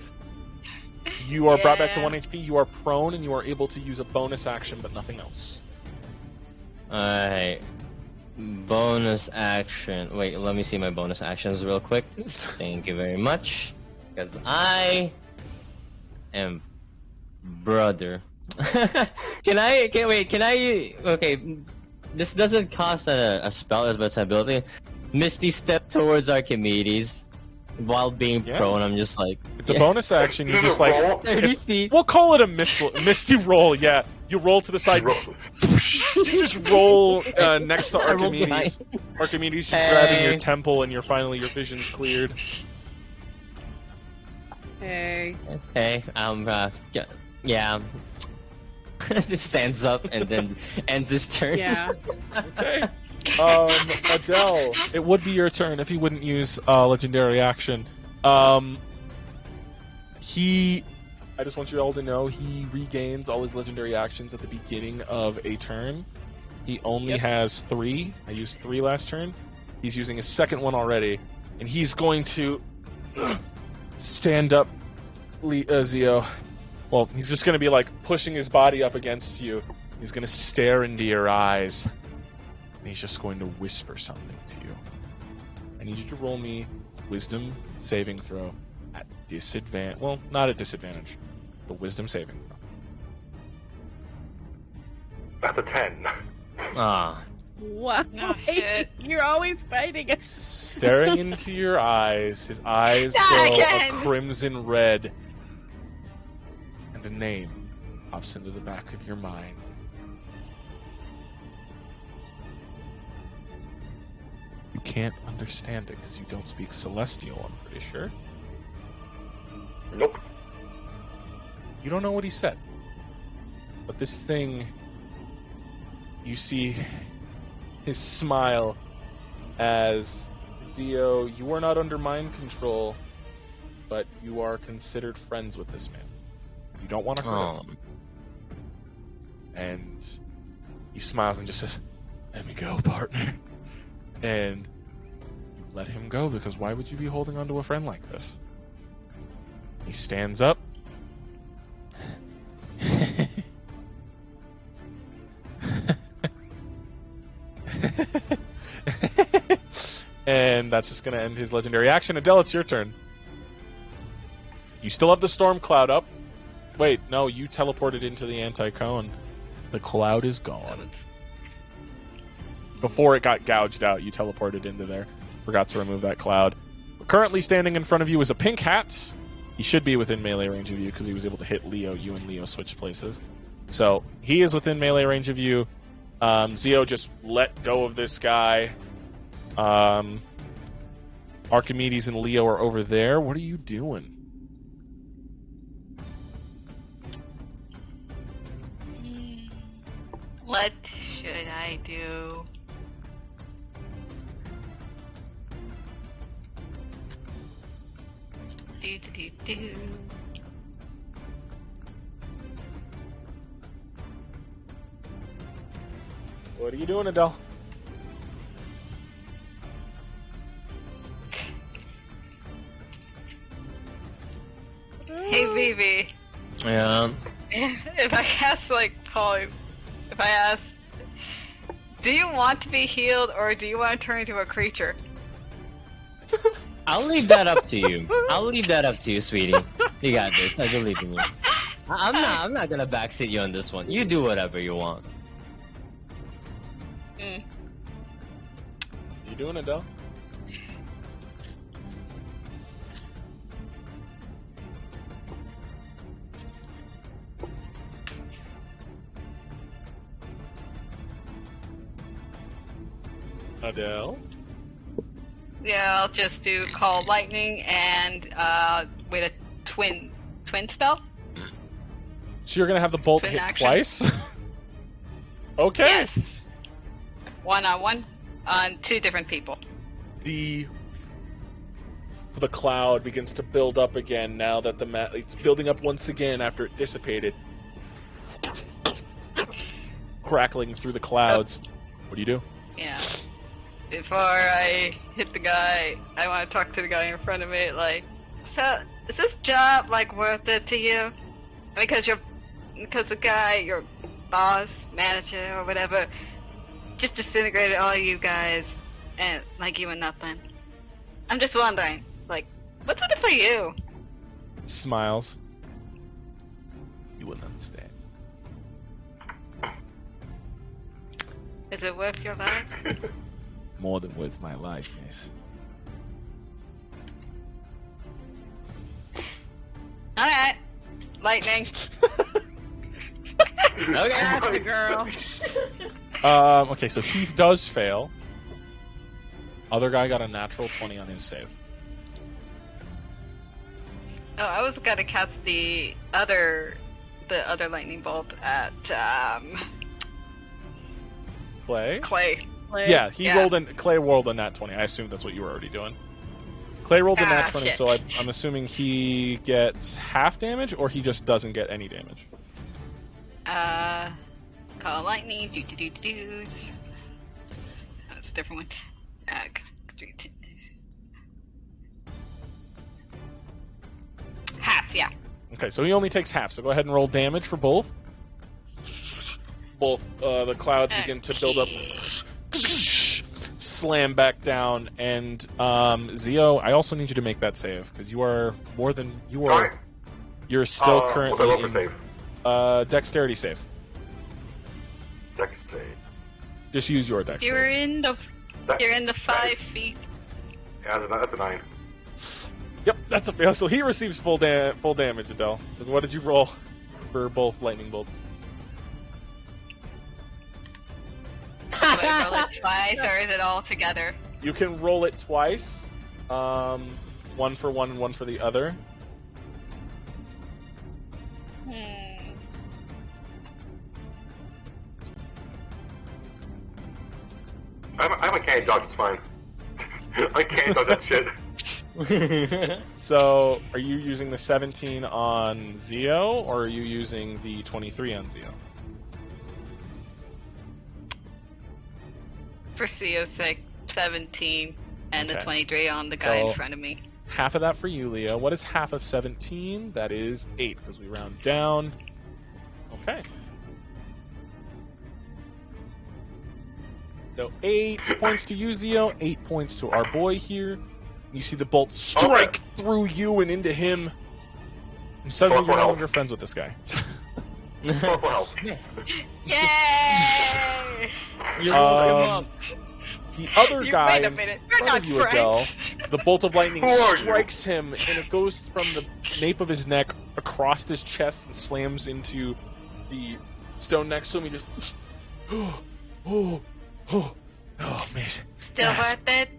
You are brought back to 1 HP, you are prone, and you are able to use a bonus action, but nothing else. Alright. Bonus action. Wait, let me see my bonus actions real quick. Thank you very much. Because I am brother. Can I... Okay, this doesn't cost a spell as much ability. Misty step towards Archimedes. While being prone, I'm just like... It's a bonus action, you just like... 30 feet. We'll call it a misty roll, yeah. You roll to the side. You just roll next to Archimedes. Archimedes just grabbing your temple, and your vision's cleared. Hey. Hey, yeah. Just stands up and then ends his turn. Yeah. Okay. Adele, it would be your turn if he wouldn't use legendary action. I just want you all to know he regains all his legendary actions at the beginning of a turn. He only has 3. I used 3 last turn. He's using his second one already, and he's going to stand up, Zio. Well, he's just going to be like pushing his body up against you. He's going to stare into your eyes. And he's just going to whisper something to you. I need you to roll me wisdom saving throw at disadvantage. Well, not at disadvantage, but wisdom saving throw. That's a 10. Ah. Wow. Oh, shit. You're always fighting us. Staring into your eyes, his eyes Not glow again. a crimson red. And a name pops into the back of your mind. You can't understand it because you don't speak Celestial, I'm pretty sure. Nope. You don't know what he said. But this thing, you see his smile as, Zio, you are not under mind control, but you are considered friends with this man. You don't want to hurt him. And he smiles and just says, "Let me go, partner." And you let him go, because why would you be holding on to a friend like this? He stands up. And that's just going to end his legendary action. Adele, it's your turn. You still have the storm cloud up. Wait, no, you teleported into the anti-cone. The cloud is gone. Before it got gouged out, you teleported into there. Forgot to remove that cloud. Currently standing in front of you is a pink hat. He should be within melee range of you because he was able to hit Leo. You and Leo switched places. So he is within melee range of you. Zio just let go of this guy. Archimedes and Leo are over there. What are you doing? What should I do? Do. What are you doing, Adele? Hey, Vivi. Yeah. If I ask, do you want to be healed or do you want to turn into a creature? I'll leave that up to you. I'll leave that up to you, sweetie. You got this. I believe in you. I'm not gonna backseat you on this one. You do whatever you want. You doing, Adele? Adele? Yeah, I'll just do Call Lightning and with a twin spell. So you're gonna have the bolt Twin hit action. twice? Okay. Yes. 1-on-1 on 2 different people. The cloud begins to build up again now that it's building up once again after it dissipated. Crackling through the clouds. What do you do? Yeah. Before I hit the guy, I want to talk to the guy in front of me, so, is this job, worth it to you? Because the guy, your boss, manager, or whatever, just disintegrated all you guys, and, you and nothing. I'm just wondering, what's in it for you? Smiles. You wouldn't understand. Is it worth your life? It's more than worth my life, miss. Alright. Lightning. Okay, girl. Okay, so Heath does fail. Other guy got a natural 20 on his save. Oh, I was gonna cast the other lightning bolt at Clay? Clay. Yeah, Clay rolled a nat 20. I assume that's what you were already doing. Clay rolled a nat 20, shit. so I'm assuming he gets half damage, or he just doesn't get any damage. Call lightning. That's a different one. Half, yeah. Okay, so he only takes half, so go ahead and roll damage for both. The clouds begin to build up, slam back down, and Zio, I also need you to make that save, because you are more than you are. Right. You're still currently what's the save? Dexterity save. Dex save. Just use your dex You're save. in the 5 feet. Yeah, that's a 9. Yep, that's a fail. So he receives full damage, Adele. So what did you roll for both lightning bolts? Do I roll it twice, or is it all together? You can roll it twice. One for one and one for the other. I have a candy dodge, it's fine. I can't dodge that shit. So, are you using the 17 on Zio, or are you using the 23 on Zio? For Zio's sake, 17 and Okay. the 23 on the guy So- in front of me. Half of that for you, Leo. What is half of 17? That is 8, because we round down. Okay. So 8 points to you, Zio. 8 points to our boy here. You see the bolt strike through you and into him. And suddenly you're no longer friends with this guy. 4 health. Yay! You rolled him up. The other guy wait a in minute. We're front of not you, friends. Adele, the bolt of lightning Who are you? strikes him, and it goes from the nape of his neck across his chest and slams into the stone next to him. He just... Oh, man. Still Yes. worth it?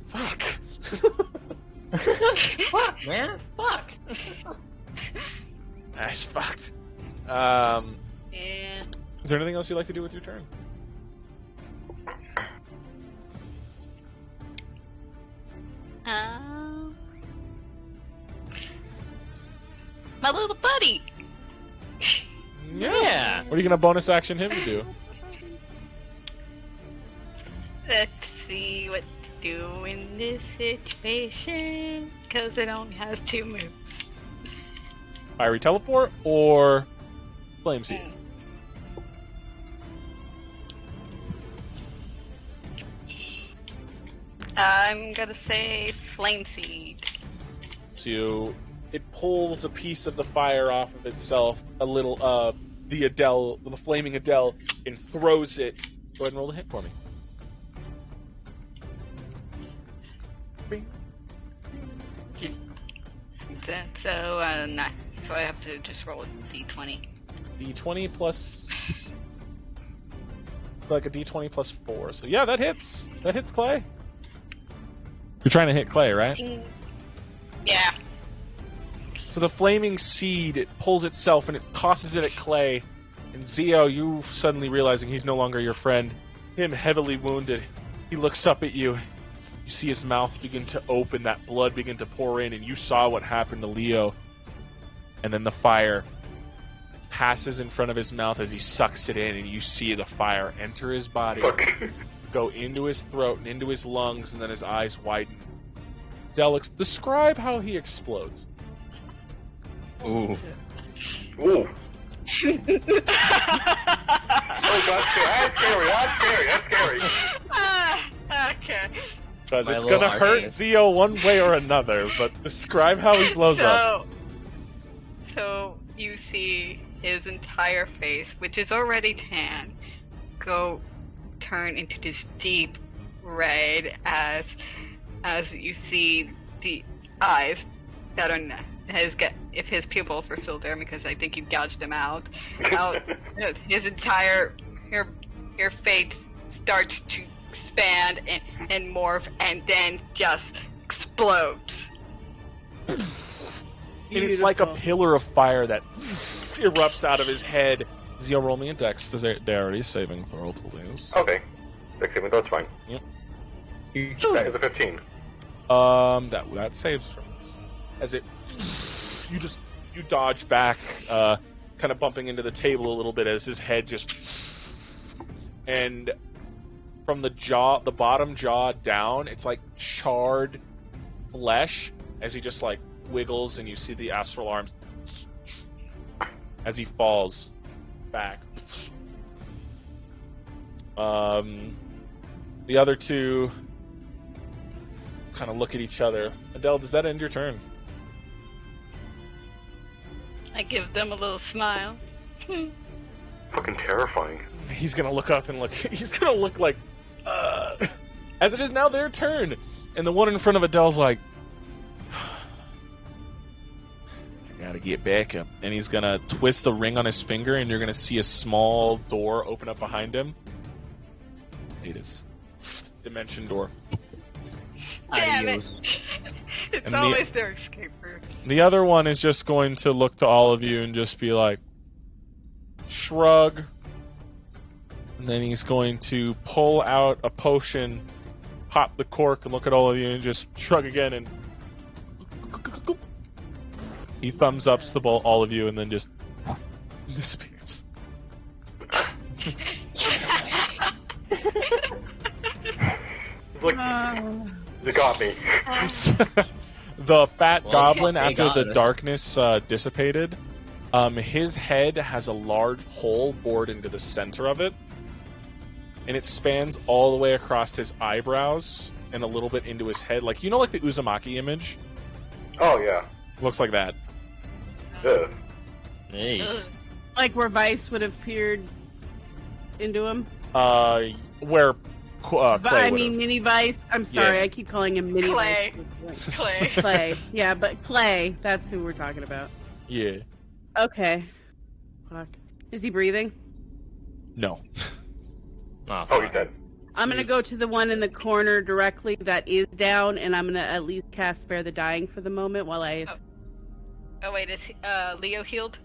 Fuck. Fuck, man. Fuck. That's fucked. Yeah. Is there anything else you'd like to do with your turn? My little buddy. Yeah. What are you going to bonus action him to do? Let's see what to do in this situation, because it only has 2 moves. Fiery teleport or flame seed? I'm gonna say flame seed. So it pulls a piece of the fire off of itself, a little, the flaming Adele, and throws it. Go ahead and roll the hit for me. Bing. So I have to just roll a d20. D20 plus... like a D20 plus 4. So yeah, that hits. That hits Clay. You're trying to hit Clay, right? Ding. Yeah. So the flaming seed, it pulls itself and it tosses it at Clay. And Zio, you suddenly realizing he's no longer your friend, him heavily wounded, he looks up at you. You see his mouth begin to open, that blood begin to pour in, and you saw what happened to Leo. And then the fire passes in front of his mouth as he sucks it in, and you see the fire enter his body, go into his throat and into his lungs, and then his eyes widen. Delix, describe how he explodes. Ooh. Ooh. Oh, that's scary. That's scary. Okay. Because My it's little gonna hurt arsonist. Zio one way or another, but describe how he blows up. So you see his entire face, which is already tan, turn into this deep red as you see the eyes that are if his pupils were still there, because I think he gouged them out. His entire your face starts to expand and morph, and then just explodes. And it's like a pillar of fire that erupts out of his head. Zio, roll me a dex. Dexterity saving throw, please. Okay. Dex saving, that's fine. Yep. That is a 15. That saves from this. As it, you dodge back, kind of bumping into the table a little bit as his head just, and from the bottom jaw down, it's like charred flesh as he just like wiggles, and you see the astral arms as he falls back. The other two kind of look at each other. Adele, does that end your turn? I give them a little smile. Fucking terrifying. He's gonna look up and look. He's gonna look like, as it is now their turn, and the one in front of Adele's like, I gotta get back up, and he's gonna twist a ring on his finger, and you're gonna see a small door open up behind him. It is dimension door. Damn Adios. it! It's And always their escape route. The other one is just going to look to all of you and just be like, shrug. And then he's going to pull out a potion, pop the cork and look at all of you and just shrug again, and he thumbs ups the ball, all of you, and then just disappears. You got me. The fat goblin, after the darkness dissipated, his head has a large hole bored into the center of it, and it spans all the way across his eyebrows and a little bit into his head. Like, you know, like the Uzumaki image? Oh, yeah. Looks like that. Yeah. Nice. Like where Vice would have peered into him? Where Clay Mini Vice. I'm sorry, Yeah. I keep calling him Mini Clay. Vice. Clay. Clay. Yeah, but Clay, that's who we're talking about. Yeah. Okay. Fuck. Is he breathing? No. Oh, he's dead. I'm gonna go to the one in the corner directly that is down, and I'm gonna at least cast Spare the Dying for the moment while I... Oh wait, is Leo healed?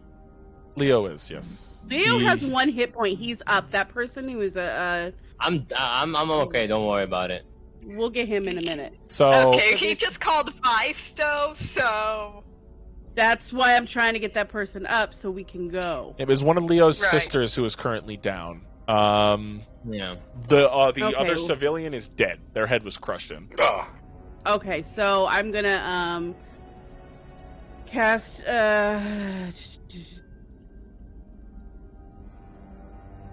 Leo is, yes. Leo has 1 hit point. He's up. That person who is I'm okay. Don't worry about it. We'll get him in a minute. So Okay, he just called Vice, though, so... That's why I'm trying to get that person up so we can go. it was one of Leo's Right. sisters who is currently down. Yeah. The Okay. other civilian is dead. Their head was crushed in. Okay, so I'm gonna cast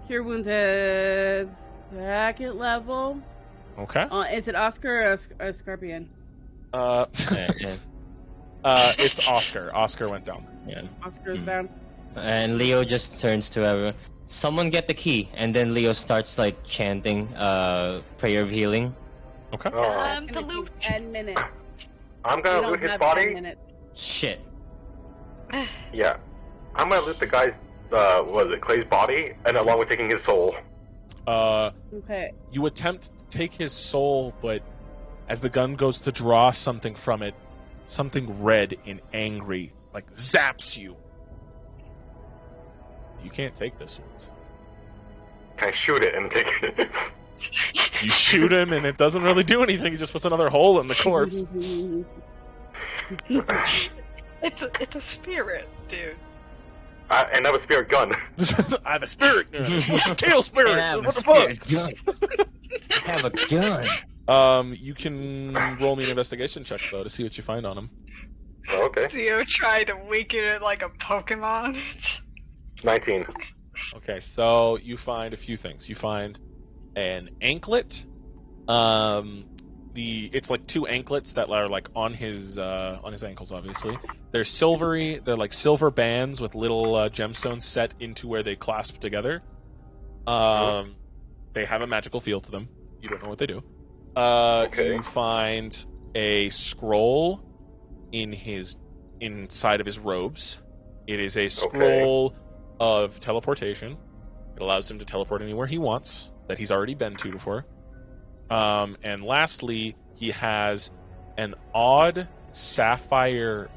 Cure Wounds at 2nd level. Okay. Is it Oscar or Scorpion? Yeah. It's Oscar. Oscar went down. Yeah. Oscar is down. And Leo just turns to everyone. Someone get the key, and then Leo starts like chanting prayer of healing. Okay. It's to gonna loot. take 10 minutes. I'm We gonna don't loot his have 10 body. minutes. Shit. Yeah. I'm gonna loot the guy's, Clay's body, and along with taking his soul. Okay. You attempt to take his soul, but as the gun goes to draw something from it, something red and angry, like, zaps you. You can't take this one. Can I shoot it and take it? You shoot him, and it doesn't really do anything. He just puts another hole in the corpse. It's a spirit, dude. And I have a spirit gun. I have a spirit gun. I'm supposed to kill spirits. I have What a the fuck? spirit gun. I have a gun. You can roll me an investigation check, though, to see what you find on him. Okay. Theo tried to weaken it like a Pokemon. 19. Okay, so you find a few things. You find an anklet. It's like 2 anklets that are like on his ankles. Obviously, they're silvery. They're like silver bands with little gemstones set into where they clasp together. They have a magical feel to them. You don't know what they do. Okay. You find a scroll inside of his robes. It is a scroll of teleportation. It allows him to teleport anywhere he wants that he's already been to before. And lastly, he has an odd sapphire.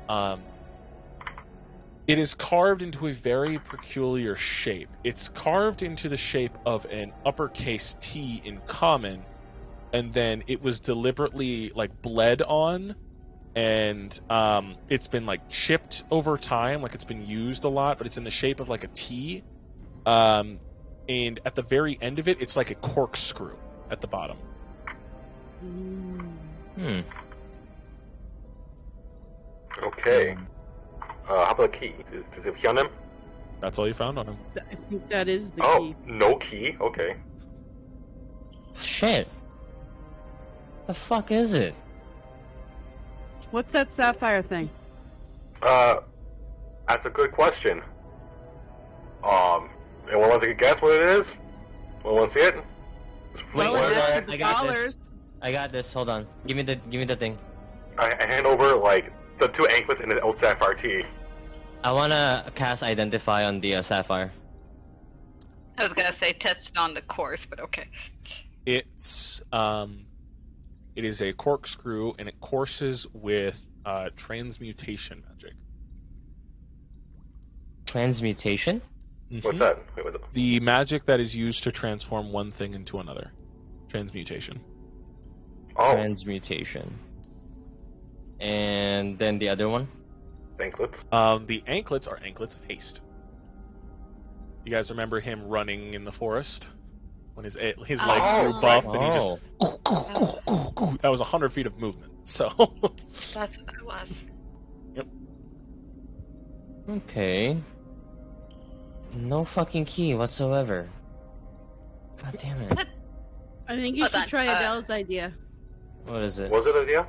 It is carved into a very peculiar shape. It's carved into the shape of an uppercase T in common, and then it was deliberately like bled on, and it's been like chipped over time, like it's been used a lot, but it's in the shape of like a T. And at the very end of it, it's like a corkscrew at the bottom. Okay. How about the key? Does it have a key on him? That's all you found on him. I think that is the Oh, key. no key? Okay. Shit. The fuck is it? What's that sapphire thing? That's a good question. Anyone want to take a guess what it is? Anyone want to see it? Well, Wait, it I got dollars. this. I got this. Hold on. Give me the thing. I hand over, like, the 2 anklets and the old sapphire tea. I wanna cast Identify on the sapphire. I was gonna say test it on the course, but okay. It is a corkscrew, and it courses with transmutation magic. Transmutation? What's that? Wait, what's it? The magic that is used to transform one thing into another. Transmutation. Transmutation. And then the other one? Anklets. The anklets are anklets of haste. You guys remember him running in the forest when his legs grew buff and he just that was 100 feet of movement. So that's what that was. Yep. Okay. No fucking key whatsoever. God damn it. I think you should try Adele's idea. What is it? Was it an idea?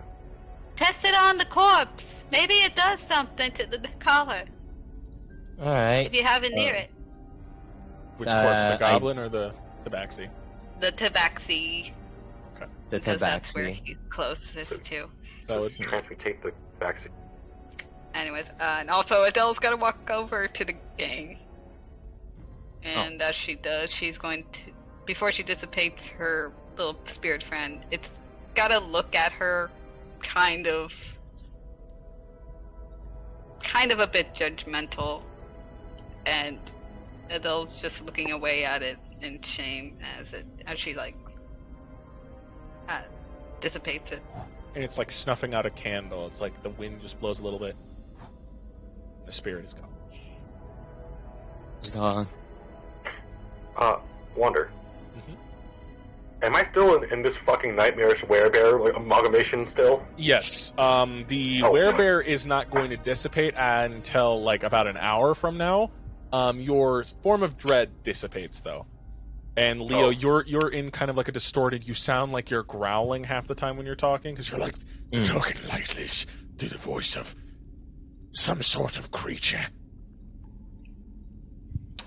Test it on the corpse. Maybe it does something to the collar. Alright. If you have it near it. Which corpse, the goblin or the tabaxi? The tabaxi. Okay. The because that's tabaxi. where he's closest to. So would transmutate the vaccine. Anyways, and also Adele's gotta walk over to the gang. And as she does, she's going to, before she dissipates her little spirit friend, it's gotta look at her kind of a bit judgmental, and Adele's just looking away at it in shame as she dissipates it. And it's like snuffing out a candle. It's like the wind just blows a little bit. The spirit is gone. It's gone. Wonder. Am I still in this fucking nightmarish werebear amalgamation still? Yes. The werebear is not going to dissipate until like about an hour from now. Your form of dread dissipates though. And Leo, you're in kind of like a distorted. You sound like you're growling half the time when you're talking because you're like talking like this through the voice of some sort of creature.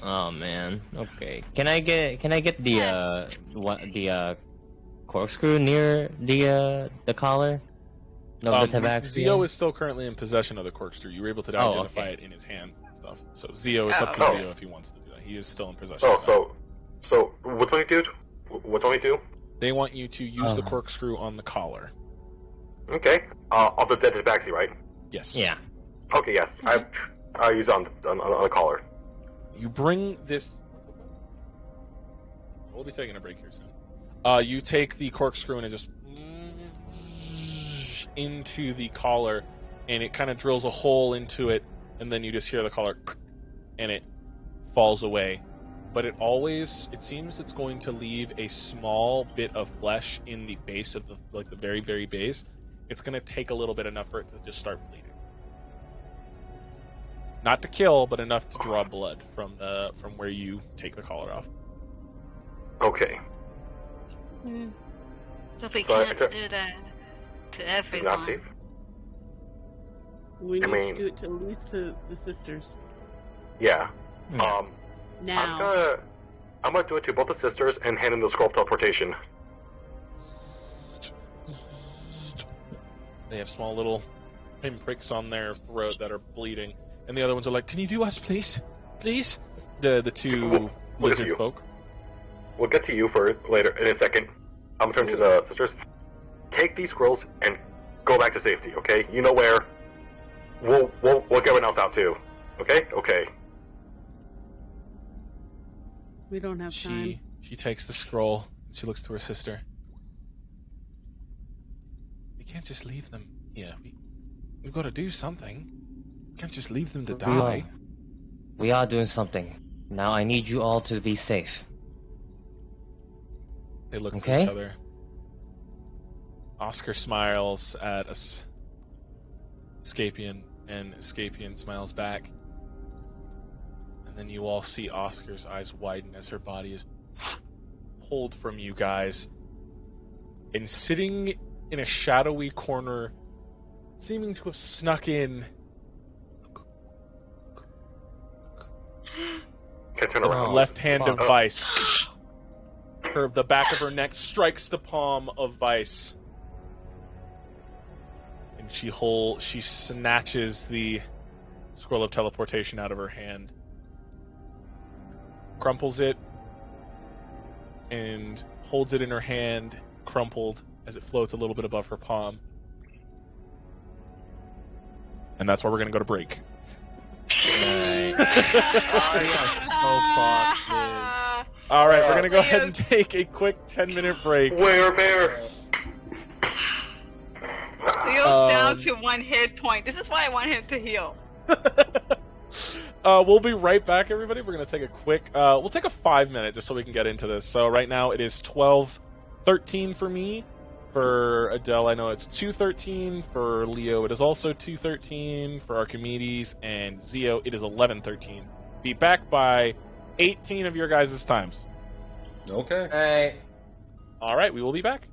Oh man. Okay. Can I get the corkscrew near the collar? No, the tabaxi. Zio is still currently in possession of the corkscrew. You were able to identify it in his hands and stuff. So Zio, it's up to Zio if he wants to do that. He is still in possession. So what do we do? What do we do? They want you to use the corkscrew on the collar. Okay. Of the dead tabaxi, right? Yes. Yeah. Okay. Yes. I use it on the collar. You bring this. We'll be taking a break here soon. You take the corkscrew and it just into the collar, and it kind of drills a hole into it, and then you just hear the collar, and it falls away. But it seems it's going to leave a small bit of flesh in the base of the very, very base. It's going to take a little bit, enough for it to just start bleeding. Not to kill, but enough to draw blood from where you take the collar off. Okay. But we can't do that to everyone. It's not safe. We need to do it at least to the sisters. Yeah. Now. I'm gonna do it to both the sisters and hand in the scroll of teleportation. They have small little pinpricks on their throat that are bleeding. And the other ones are like, "Can you do us, please? Please?" The two lizard folk. We'll get to you for later in a second. I'm gonna turn to the sisters. Take these scrolls and go back to safety, okay? You know where. We'll get everyone else out too. Okay? Okay. We don't have time. She takes the scroll. She looks to her sister. We can't just leave them here. We've got to do something. We can't just leave them to die. We are doing something. Now I need you all to be safe. They look at each other. Oscar smiles at Scapian, and Scapian smiles back. And then you all see Oscar's eyes widen as her body is pulled from you guys. And sitting in a shadowy corner, seeming to have snuck in. Can I turn around? Left hand of Vice. The back of her neck strikes the palm of Vice. And she snatches the scroll of teleportation out of her hand. Crumples it. And holds it in her hand, crumpled, as it floats a little bit above her palm. And that's where we're going to go to break. So Alright, we're going to go ahead and take a quick 10-minute break. Werebear! down to 1 hit point. This is why I want him to heal. We'll be right back, everybody. We're going to take a quick... we'll take a 5-minute just so we can get into this. So right now it is 12:13 for me. For Adele, I know it's 2:13. For Leo, it is also 2:13. For Archimedes and Zio, it is 11:13. Be back by 18 of your guys' times. Okay. Hey. All right, we will be back.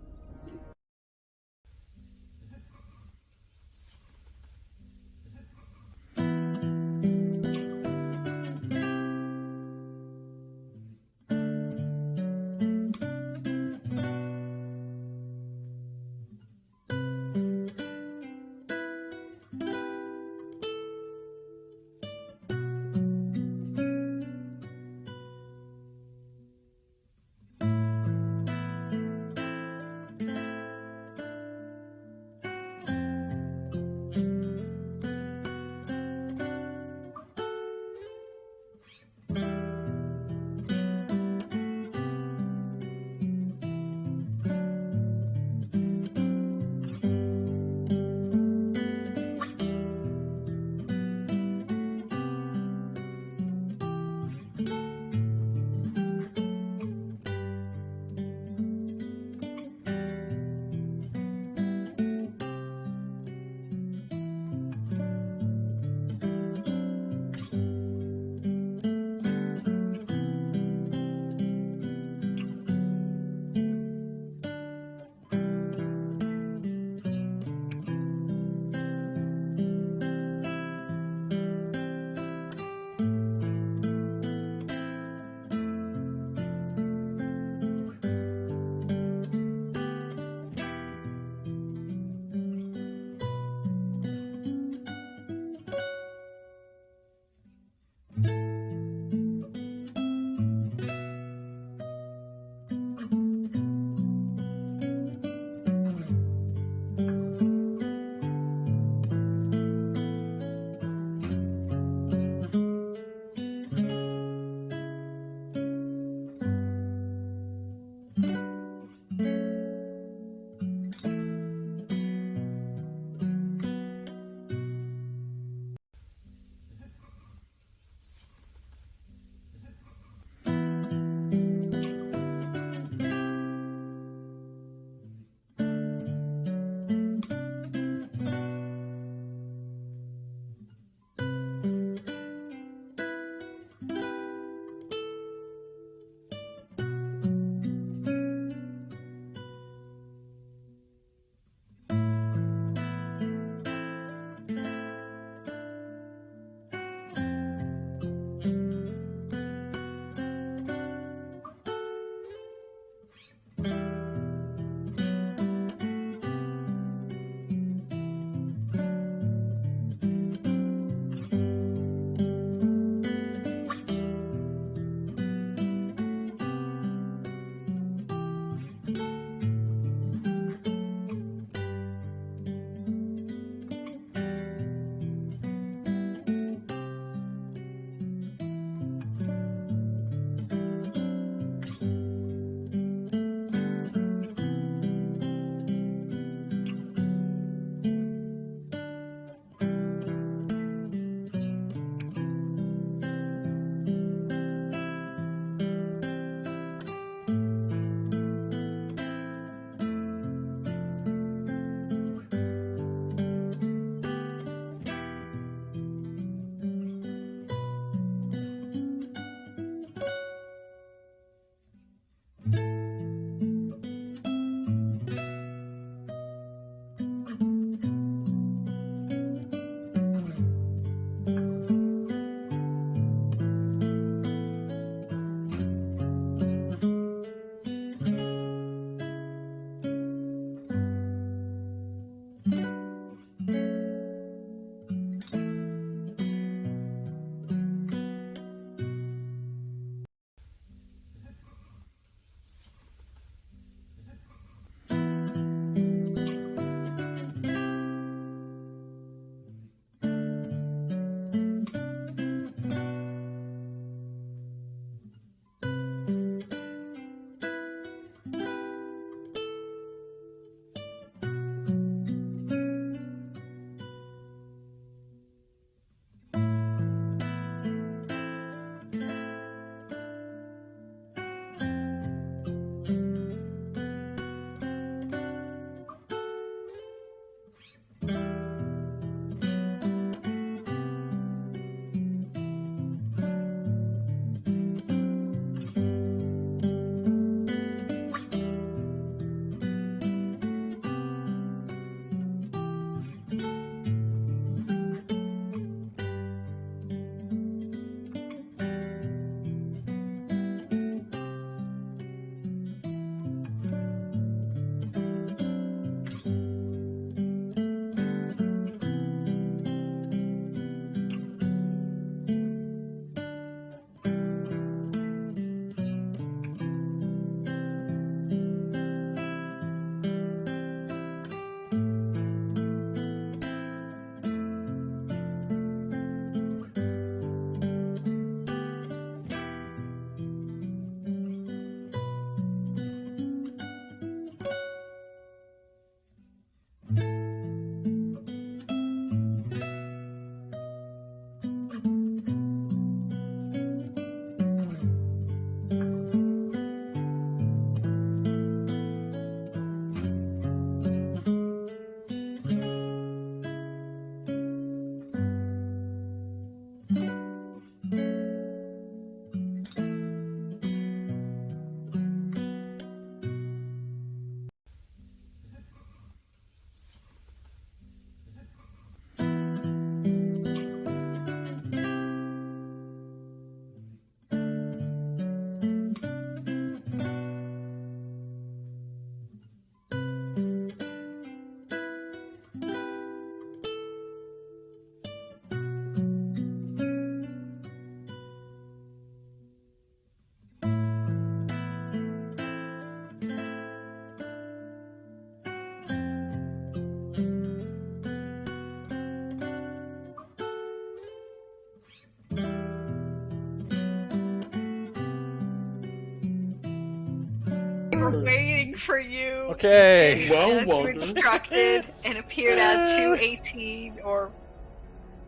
for you. Okay. Well, constructed and appeared as 218 or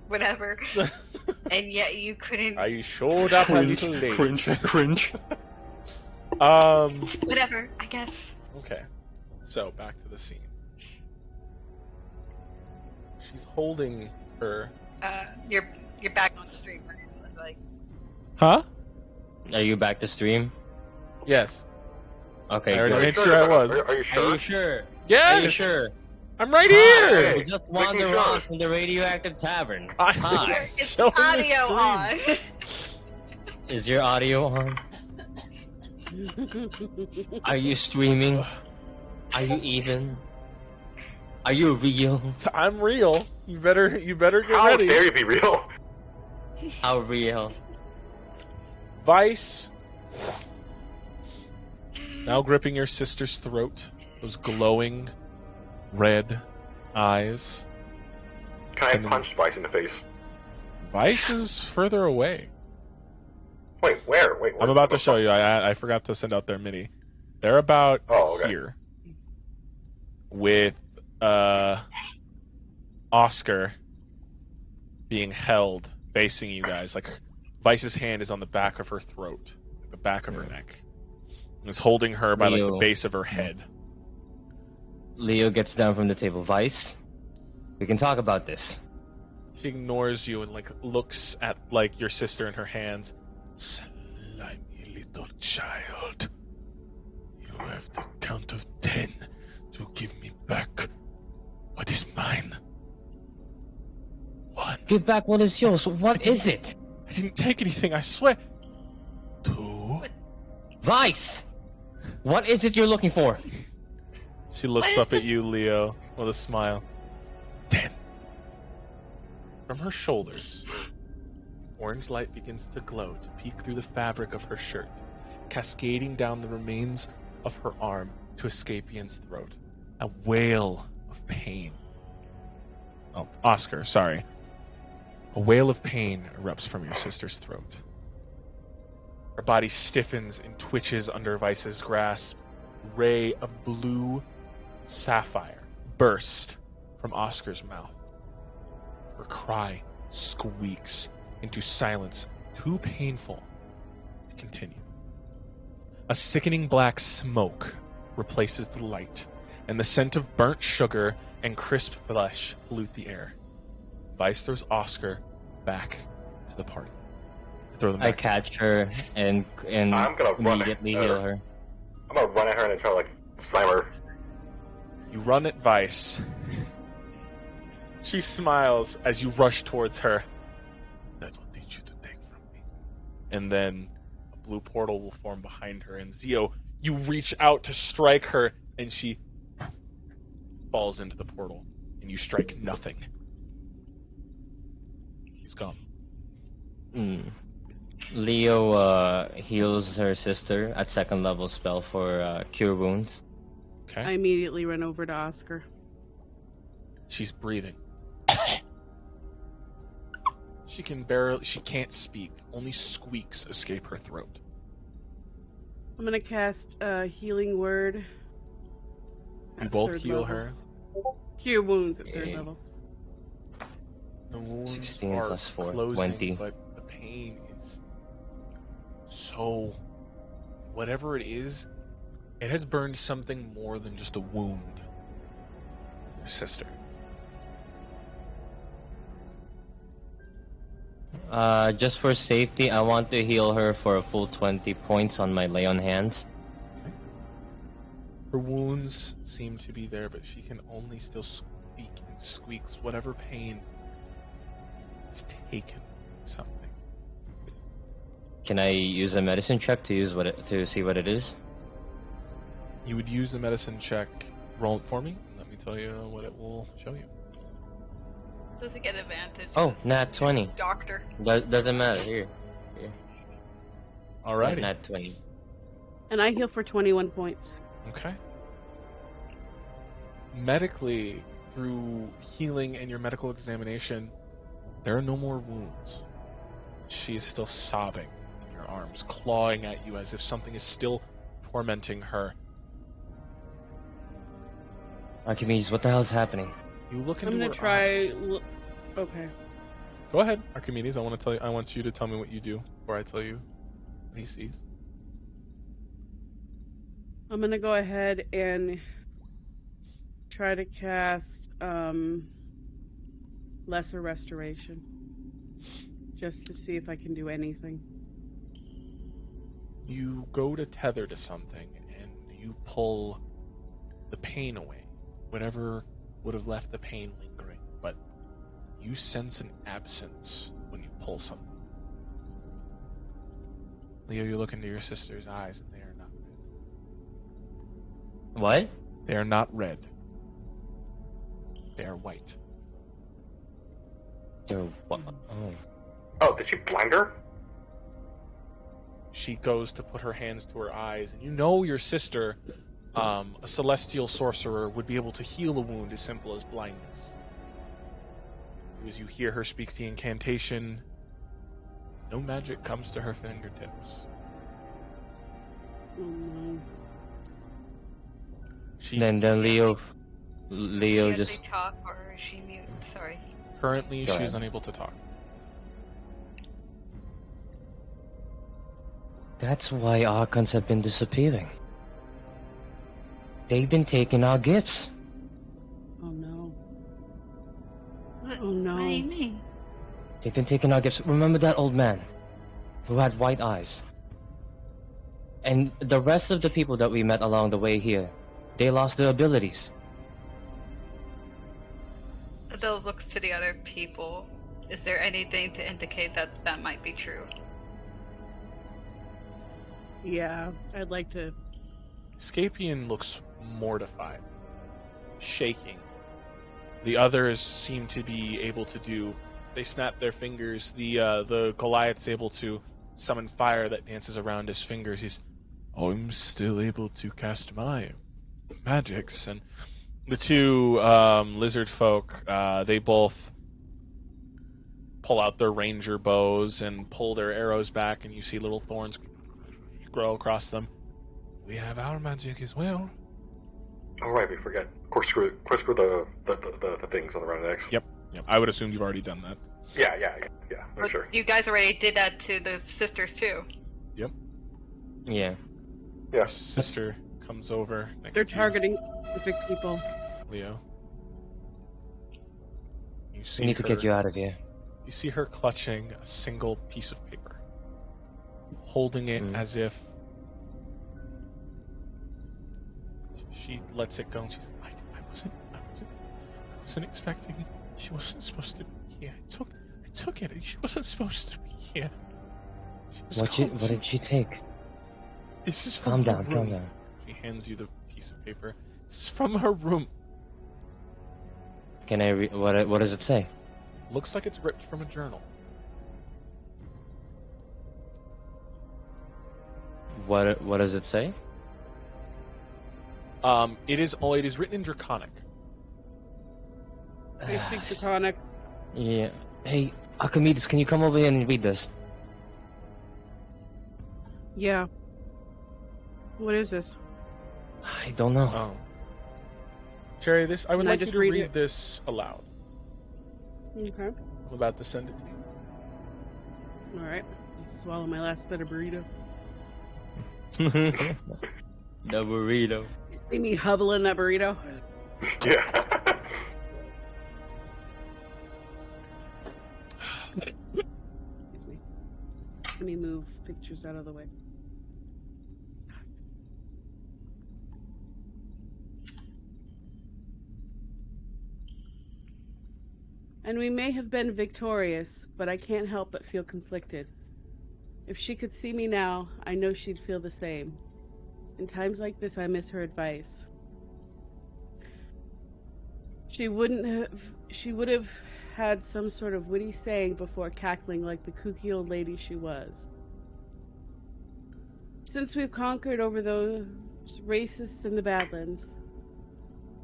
whatever, and yet you couldn't. I showed up a little late. Cringe. Whatever, I guess. Okay. So back to the scene. She's holding her. You're back on stream, right? Like. Huh? Are you back to stream? Yes. Okay, I already good. made sure I was. Are you sure? Are you sure? Yes. Are you sure? I'm right here. We just wandered around from the radioactive tavern. Hi. It's Show me the audio stream. on. Is your audio on? Are you streaming? Are you even? Are you real? I'm real. You better get How ready. dare you be real? How real? Vice. Now gripping your sister's throat. Those glowing red eyes. Can I punch Vice in the face? Vice is further away. Wait, where? Wait, I'm about to show you. I forgot to send out their MIDI. They're about here. With Oscar being held, facing you guys. Like Vice's hand is on the back of her throat, the back of her neck. And it's holding her by like the base of her head. Leo gets down from the table. Vice, we can talk about this. She ignores you and like looks at like your sister in her hands. Slimy little child. You have the count of 10 to give me back what is mine. 1. Give back what is yours. What is it? I didn't take anything, I swear. 2. Vice! What is it you're looking for? She looks up at you, Leo, with a smile. 10. From her shoulders, orange light begins to glow, to peek through the fabric of her shirt, cascading down the remains of her arm to escape Ian's throat. A wail of pain. Oh, Oscar, sorry. A wail of pain erupts from your sister's throat. Her body stiffens and twitches under Vice's grasp. Ray of blue sapphire burst from Oscar's mouth. Her cry squeaks into silence too painful to continue. A sickening black smoke replaces the light, and the scent of burnt sugar and crisp flesh pollute the air. Vice throws Oscar back to the party. Throw them back. I catch her and I'm gonna immediately heal her. I'm gonna run at her and try to like slam her. You run at Vice. She smiles as you rush towards her. That will teach you to take from me. And then a blue portal will form behind her. And Zio, you reach out to strike her, and she falls into the portal. And you strike nothing. She's gone. Leo heals her sister at 2nd level spell for Cure Wounds. Okay. I immediately run over to Oscar. She's breathing. She can't speak. Only squeaks escape her throat. I'm gonna cast Healing Word. You both heal level. her. Cure Wounds at 3rd level. The wounds 16 are plus 4, closing, 20. but the pain is so... Whatever it is, it has burned something more than just a wound. Your sister. Just for safety, I want to heal her for a full 20 points on my lay on hands. Her wounds seem to be there, but she can only still squeak and squeaks. Whatever pain has taken something. Can I use a medicine check to see what it is? You would use the medicine check. Roll it for me. And let me tell you what it will show you. Does it get advantage? Oh, nat 20. Doctor. Doesn't matter. Here. Alrighty. Nat 20. And I heal for 21 points. Okay. Medically, through healing and your medical examination, there are no more wounds. She is still sobbing in your arms, clawing at you as if something is still tormenting her. Archimedes, what the hell is happening? You look into I'm her gonna try. eyes. Okay. Go ahead, Archimedes. I want you to tell me what you do before I tell you what he sees. I'm gonna go ahead and try to cast Lesser Restoration, just to see if I can do anything. You go to tether to something, and you pull the pain away. Whatever would have left the pain lingering, but you sense an absence when you pull something. Leo, you look into your sister's eyes, and they are not red. What? They are not red. They are white. They're what? Oh. Oh, did you blind her? She goes to put her hands to her eyes, and you know your sister, a celestial sorcerer, would be able to heal a wound as simple as blindness. As you hear her speak the incantation, no magic comes to her fingertips. Oh no. Then Leo Can just... she talk or is she mute? Sorry. Currently, Go she's ahead. unable to talk. That's why Archons have been disappearing. They've been taking our gifts. Oh no. What, Oh, no. What do you mean? They've been taking our gifts. Remember that old man who had white eyes? And the rest of the people that we met along the way here, they lost their abilities. Those looks to the other people. Is there anything to indicate that that might be true? Yeah, I'd like to. Scapian looks mortified, shaking. The others seem to be able to do. They snap their fingers. The Goliath's able to summon fire that dances around his fingers. I'm still able to cast my magics. And the two lizard folk, they both pull out their ranger bows and pull their arrows back, and you see little thorns grow across them. We have our magic as well. Oh right, we forget. Corkscrew the things on the round necks. Yep. I would assume you've already done that. Yeah. I'm But sure. you guys already did that to the sisters too. Yep. Yeah. Yes. Sister comes over next They're to targeting specific people. you, Leo. You see We need to get you out of here. You see her clutching a single piece of paper, holding it as if she lets it go, and she's like, I wasn't expecting. She wasn't supposed to be here. I took it. She wasn't supposed to be here. What did she take? This is from Calm her down, room. calm down. She hands you the piece of paper. This is from her room. Can I read? What does it say? Looks like it's ripped from a journal. What does it say? It is written in Draconic. I speak Draconic. Yeah. Hey, Archimedes, can you come over here and read this? Yeah. What is this? I don't know. Oh. Cherry, I would Can I like you just to read read it? this aloud. Okay. I'm about to send it to you. Alright. Swallow my last bit of burrito. The burrito. You see me hubbling that burrito? Yeah. Excuse me. Let me move pictures out of the way. And we may have been victorious, but I can't help but feel conflicted. If she could see me now, I know she'd feel the same. In times like this, I miss her advice. She would have had some sort of witty saying before cackling like the kooky old lady she was. Since we've conquered over those racists in the Badlands,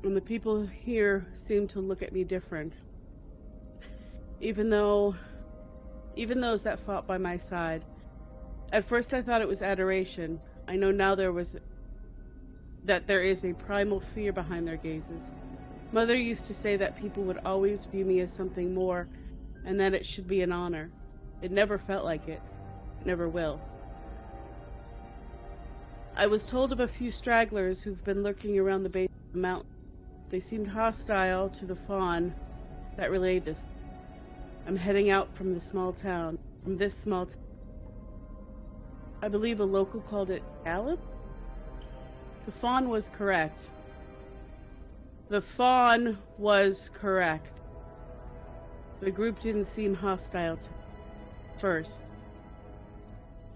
and the people here seem to look at me different, even those that fought by my side. At first I thought it was adoration. I know now there is a primal fear behind their gazes. Mother used to say that people would always view me as something more, and that it should be an honor. It never felt like it. It never will. I was told of a few stragglers who've been lurking around the base of the mountain. They seemed hostile to the fawn that relayed this. I'm heading out from this small town. I believe a local called it Gallup? The fawn was correct. The group didn't seem hostile to first.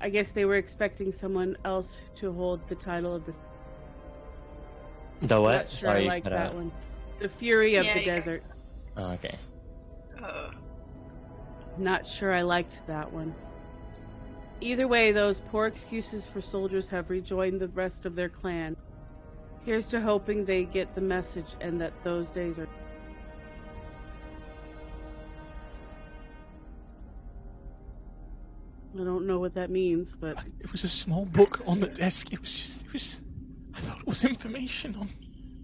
I guess they were expecting someone else to hold the title of the... The what? Not sure I like that one. The Fury of the Desert. Oh, okay. Not sure I liked that one. Either way, those poor excuses for soldiers have rejoined the rest of their clan. Here's to hoping they get the message and that those days are... I don't know what that means, but... It was a small book on the desk. I thought it was information on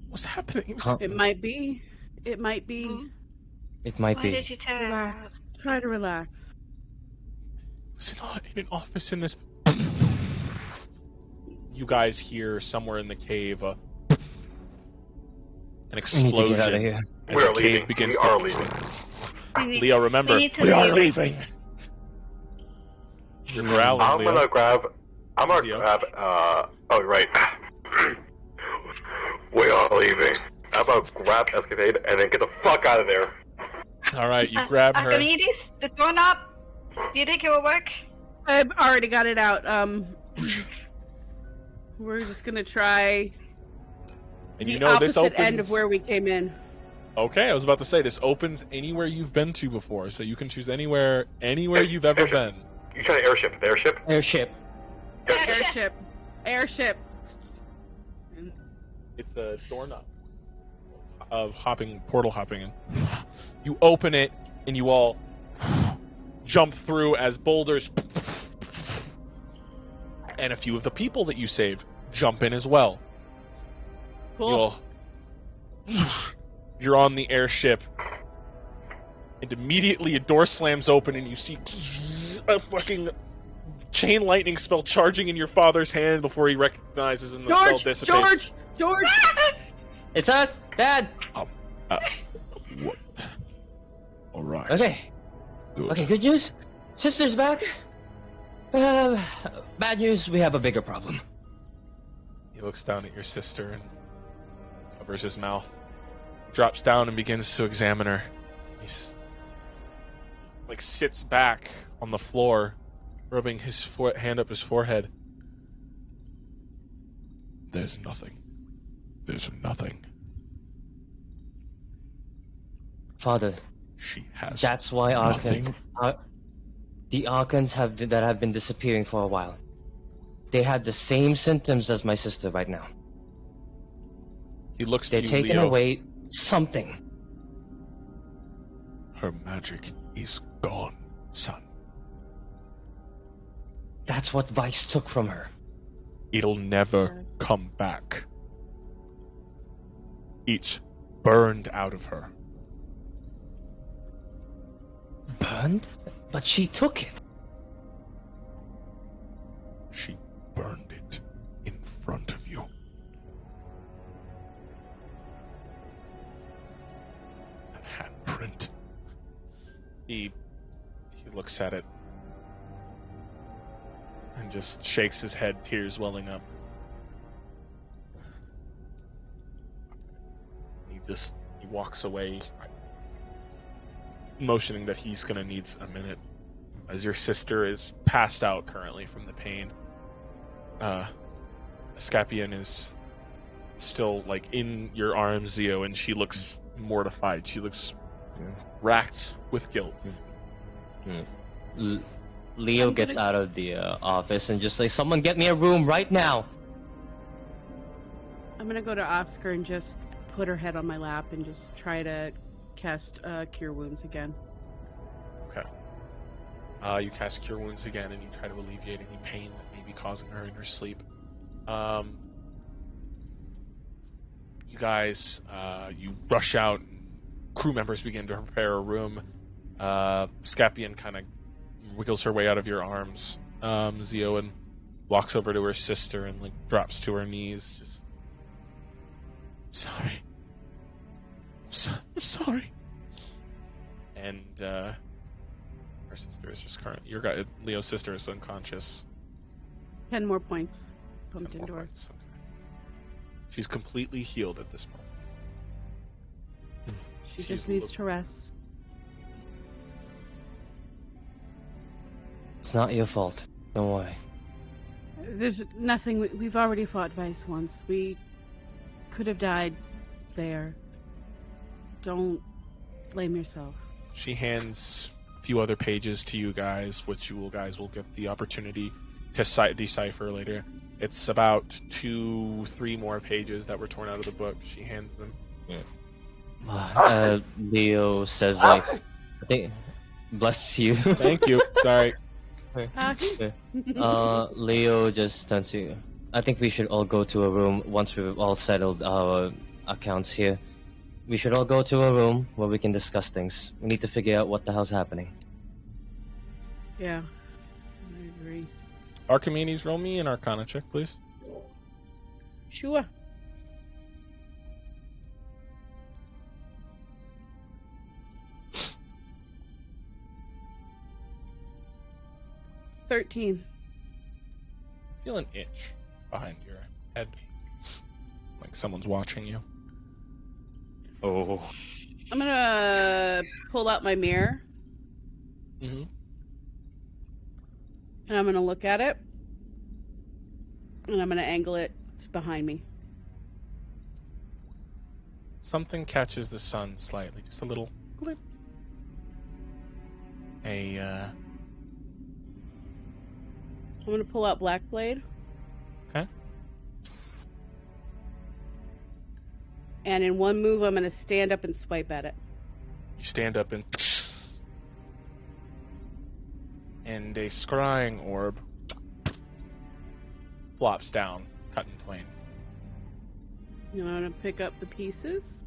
what's happening. It might be. It might be. It might be. Why did you tell Relax. Try to relax. It was in an office in this... You guys hear somewhere in the cave an explosion. We need to get out of here. As We the are cave leaving. begins We are to... leaving. Leo, remember, we are leaving. You're growling, I'm Leo. gonna grab. Zio. Oh, right. We are leaving. I'm gonna grab Escapade and then get the fuck out of there. All right, you grab her. Archimedes, the doorknob. Do you think it will work? I've already got it out. We're just gonna try And the you know opposite this opens... end of where we came in. Okay, I was about to say, this opens anywhere you've been to before, so you can choose anywhere you've ever been. You try to airship. The airship? Airship. Airship. It's a doorknob of portal hopping in. You open it, and you all jump through as boulders, and a few of the people that you saved jump in as well. Cool. You're on the airship, and immediately a door slams open, and you see a fucking chain lightning spell charging in your father's hand before he recognizes and the spell dissipates. George! It's us, Dad. What? All right. Okay. Good. Okay, good news. Sister's back. Bad news. We have a bigger problem. He looks down at your sister and covers his mouth, drops down and begins to examine her. He's sits back on the floor, rubbing his hand up his forehead. There's nothing. Father, She has. that's why nothing. the Arkans have been disappearing for a while. They had the same symptoms as my sister right now. He looks They're to you, taking Leo. away something. Her magic is gone, son. That's what Vice took from her. It'll never come back. It's burned out of her. Burned? But she took it. She burned it in front of you. That handprint. He looks at it and just shakes his head, tears welling up. He walks away, motioning that he's gonna need a minute, as your sister is passed out currently from the pain. Scapian is still in your arms, Zio, and she looks mortified. She looks racked with guilt. Leo gets out of the office and just says, "Someone get me a room right now." I'm gonna go to Oscar and just put her head on my lap and just try to cast Cure Wounds again. Okay. You cast Cure Wounds again, and you try to alleviate any pain that may be causing her in her sleep. You guys, you rush out. Crew members begin to prepare a room. Scapian kind of wiggles her way out of your arms. Zeoan walks over to her sister and like drops to her knees. Just, sorry. I'm sorry. And her sister is just Leo's sister is unconscious. 10 more points pumped into her. Okay. She's completely healed at this moment. She just needs to rest. It's not your fault. Don't worry. There's nothing. We've already fought Vice once. We could have died there. Don't blame yourself. She hands a few other pages to you guys, which you guys will get the opportunity to decipher later. It's about 2-3 more pages that were torn out of the book. She hands them. Yeah. Leo says, like, I think, bless you. Thank you. Sorry. Leo just turns to you. I think we should all go to a room once we've all settled our accounts here. We should all go to a room where we can discuss things. We need to figure out what the hell's happening. Yeah, I agree. Archimedes, roll me an Arcana check, please. Sure. $13. Feel an itch behind your head, like someone's watching you. Oh. I'm gonna pull out my mirror. Mm-hmm. And I'm gonna look at it. And I'm gonna angle it behind me. Something catches the sun slightly, just a little glint. I'm gonna pull out Black Blade. Okay. And in one move, I'm gonna stand up and swipe at it. You stand up and a scrying orb flops down, cut in twain. And I'm gonna pick up the pieces.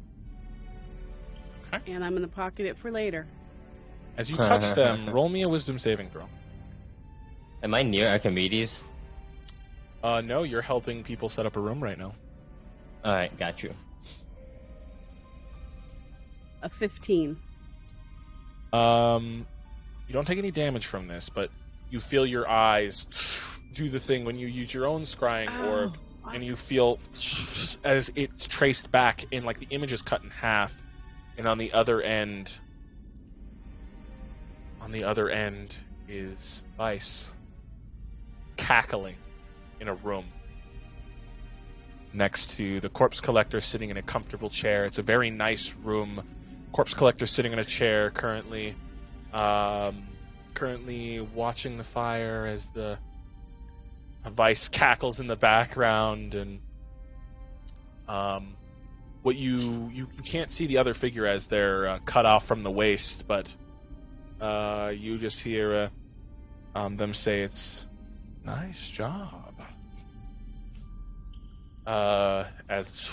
Okay. And I'm gonna pocket it for later. As you touch them, roll me a wisdom saving throw. Am I near Archimedes? No, you're helping people set up a room right now. Alright, got you. A 15. You don't take any damage from this, but you feel your eyes do the thing when you use your own scrying orb, and you feel as it's traced back in, like the image is cut in half, and on the other end is Vice cackling in a room next to the corpse collector sitting in a comfortable chair. It's a very nice room. Corpse collector sitting in a chair currently watching the fire as the Vice cackles in the background, and what you can't see the other figure as they're cut off from the waist, but you just hear them say, "It's nice job," as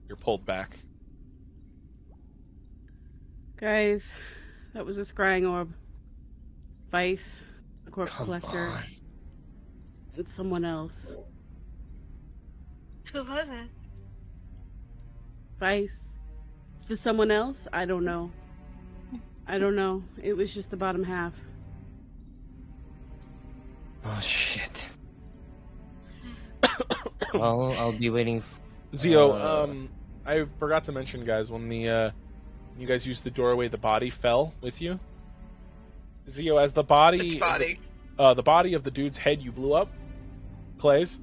you're pulled back. Guys, that was a scrying orb. Vice, the corpse collector, and someone else. Who was it? Vice. To someone else? I don't know. It was just the bottom half. Oh, shit. Well, I'll be waiting. Zio, I forgot to mention, guys, when you guys used the doorway, the body fell with you. Zio, as the body? The body of the dude's head you blew up, Clay's.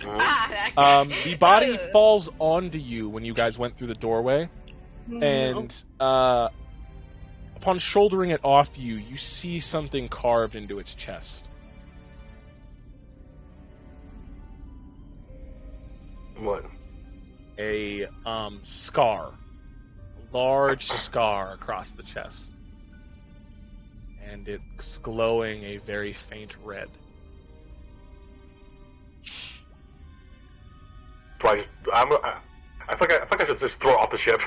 The body falls onto you when you guys went through the doorway, and upon shouldering it off you, you see something carved into its chest. What? A scar. A large scar across the chest. And it's glowing a very faint red. I think I should just throw it off the ship.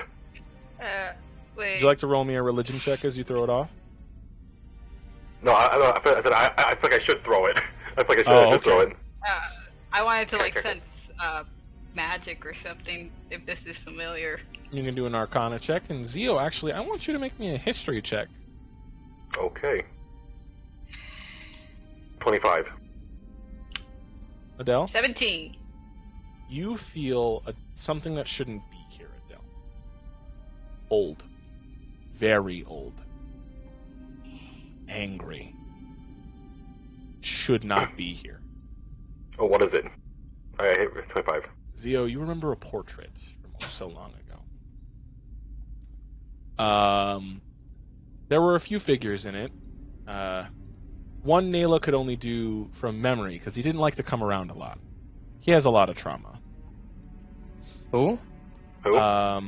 Wait. Would you like to roll me a religion check as you throw it off? No, I said I think I should throw it. I think I should, Oh, okay. throw it. I wanted to sense magic or something. If this is familiar. You can do an Arcana check, and Zio, actually, I want you to make me a history check. Okay. 25. Adele? 17. You feel something that shouldn't be here, Adele. Old. Very old. Angry. Should not be here. Oh, what is it? I hit 25. Zio, you remember a portrait from so long ago. There were a few figures in it. One Nayla could only do from memory, because he didn't like to come around a lot. He has a lot of trauma. Who? A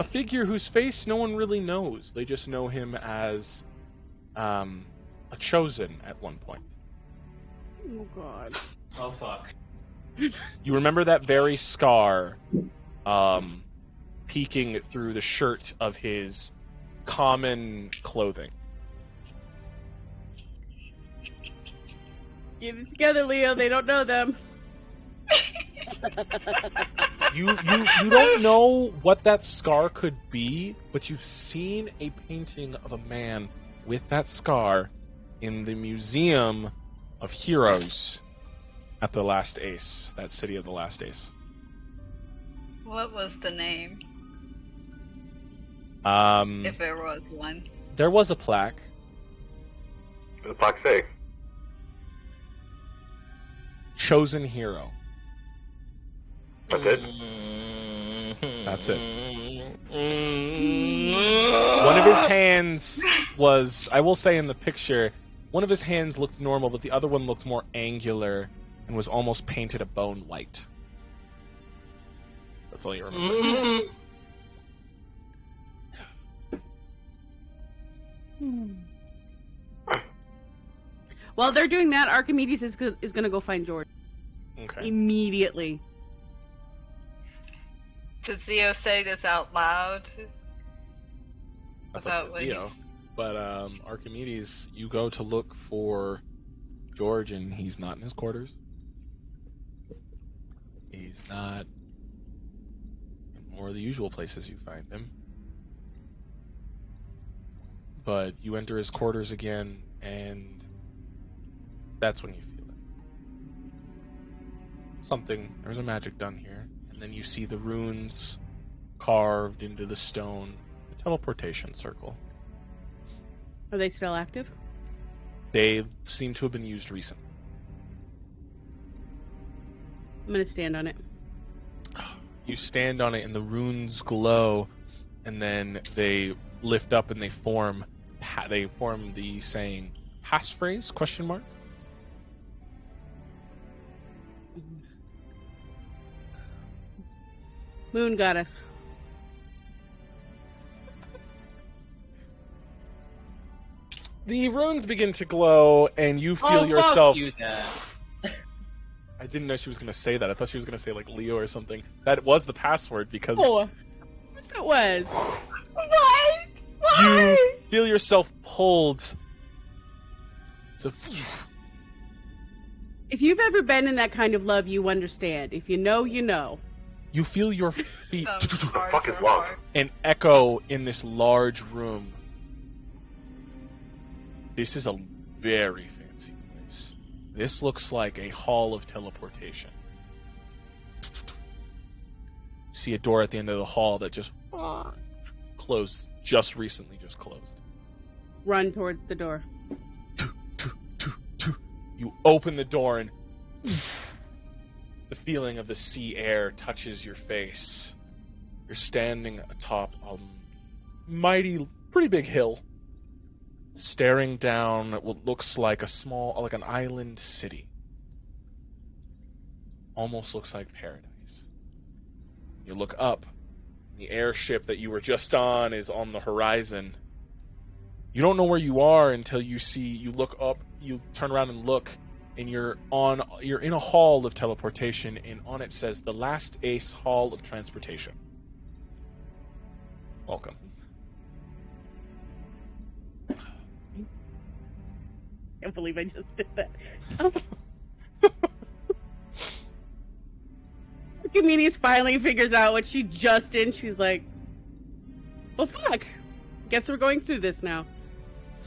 figure whose face no one really knows. They just know him as a chosen at one point. Oh, God. Oh, fuck. You remember that very scar peeking through the shirt of his common clothing. Get it together, Leo. They don't know them. You don't know what that scar could be, but you've seen a painting of a man with that scar in the Museum of Heroes at the Last Ace, that city of the Last Ace. What was the name? If there was one. There was a plaque. What did the plaque say? Chosen hero. That's it? That's it. One of his hands was, I will say in the picture, one of his hands looked normal, but the other one looked more angular and was almost painted a bone white. That's all you remember. While they're doing that, Archimedes is going to go find George. Okay. Immediately. Did Zio say this out loud? That's up to Zio. But Archimedes, you go to look for George, and he's not in his quarters. He's not in more of the usual places you find him. But you enter his quarters again, and that's when you feel it. There's a magic done here. And then you see the runes carved into the stone, the teleportation circle. Are they still active? They seem to have been used recently. I'm going to stand on it. You stand on it and the runes glow, and then they lift up and they form the saying passphrase ? Moon goddess. The runes begin to glow, and you feel yourself. Fuck you, Dad. I didn't know she was going to say that. I thought she was going to say like Leo or something. That was the password because. Oh, yes, it was. What? You feel yourself pulled. So, If you've ever been in that kind of love, you understand. If you know, you know. you feel your feet The fuck is love? an echo in this large room. This is a very fancy place. This looks like a hall of teleportation. You see a door at the end of the hall that just closed, just recently closed. Run towards the door. You open the door and the feeling of the sea air touches your face. You're standing atop a pretty big hill, staring down at what looks like an island city. Almost looks like paradise. You look up, the airship that you were just on is on the horizon. You don't know where you are until you look up, you turn around and look, and you're in a hall of teleportation, and on it says the Last Ace Hall of Transportation. Welcome. I can't believe I just did that. Archimedes finally figures out what she just did. She's like, well, fuck. Guess we're going through this now.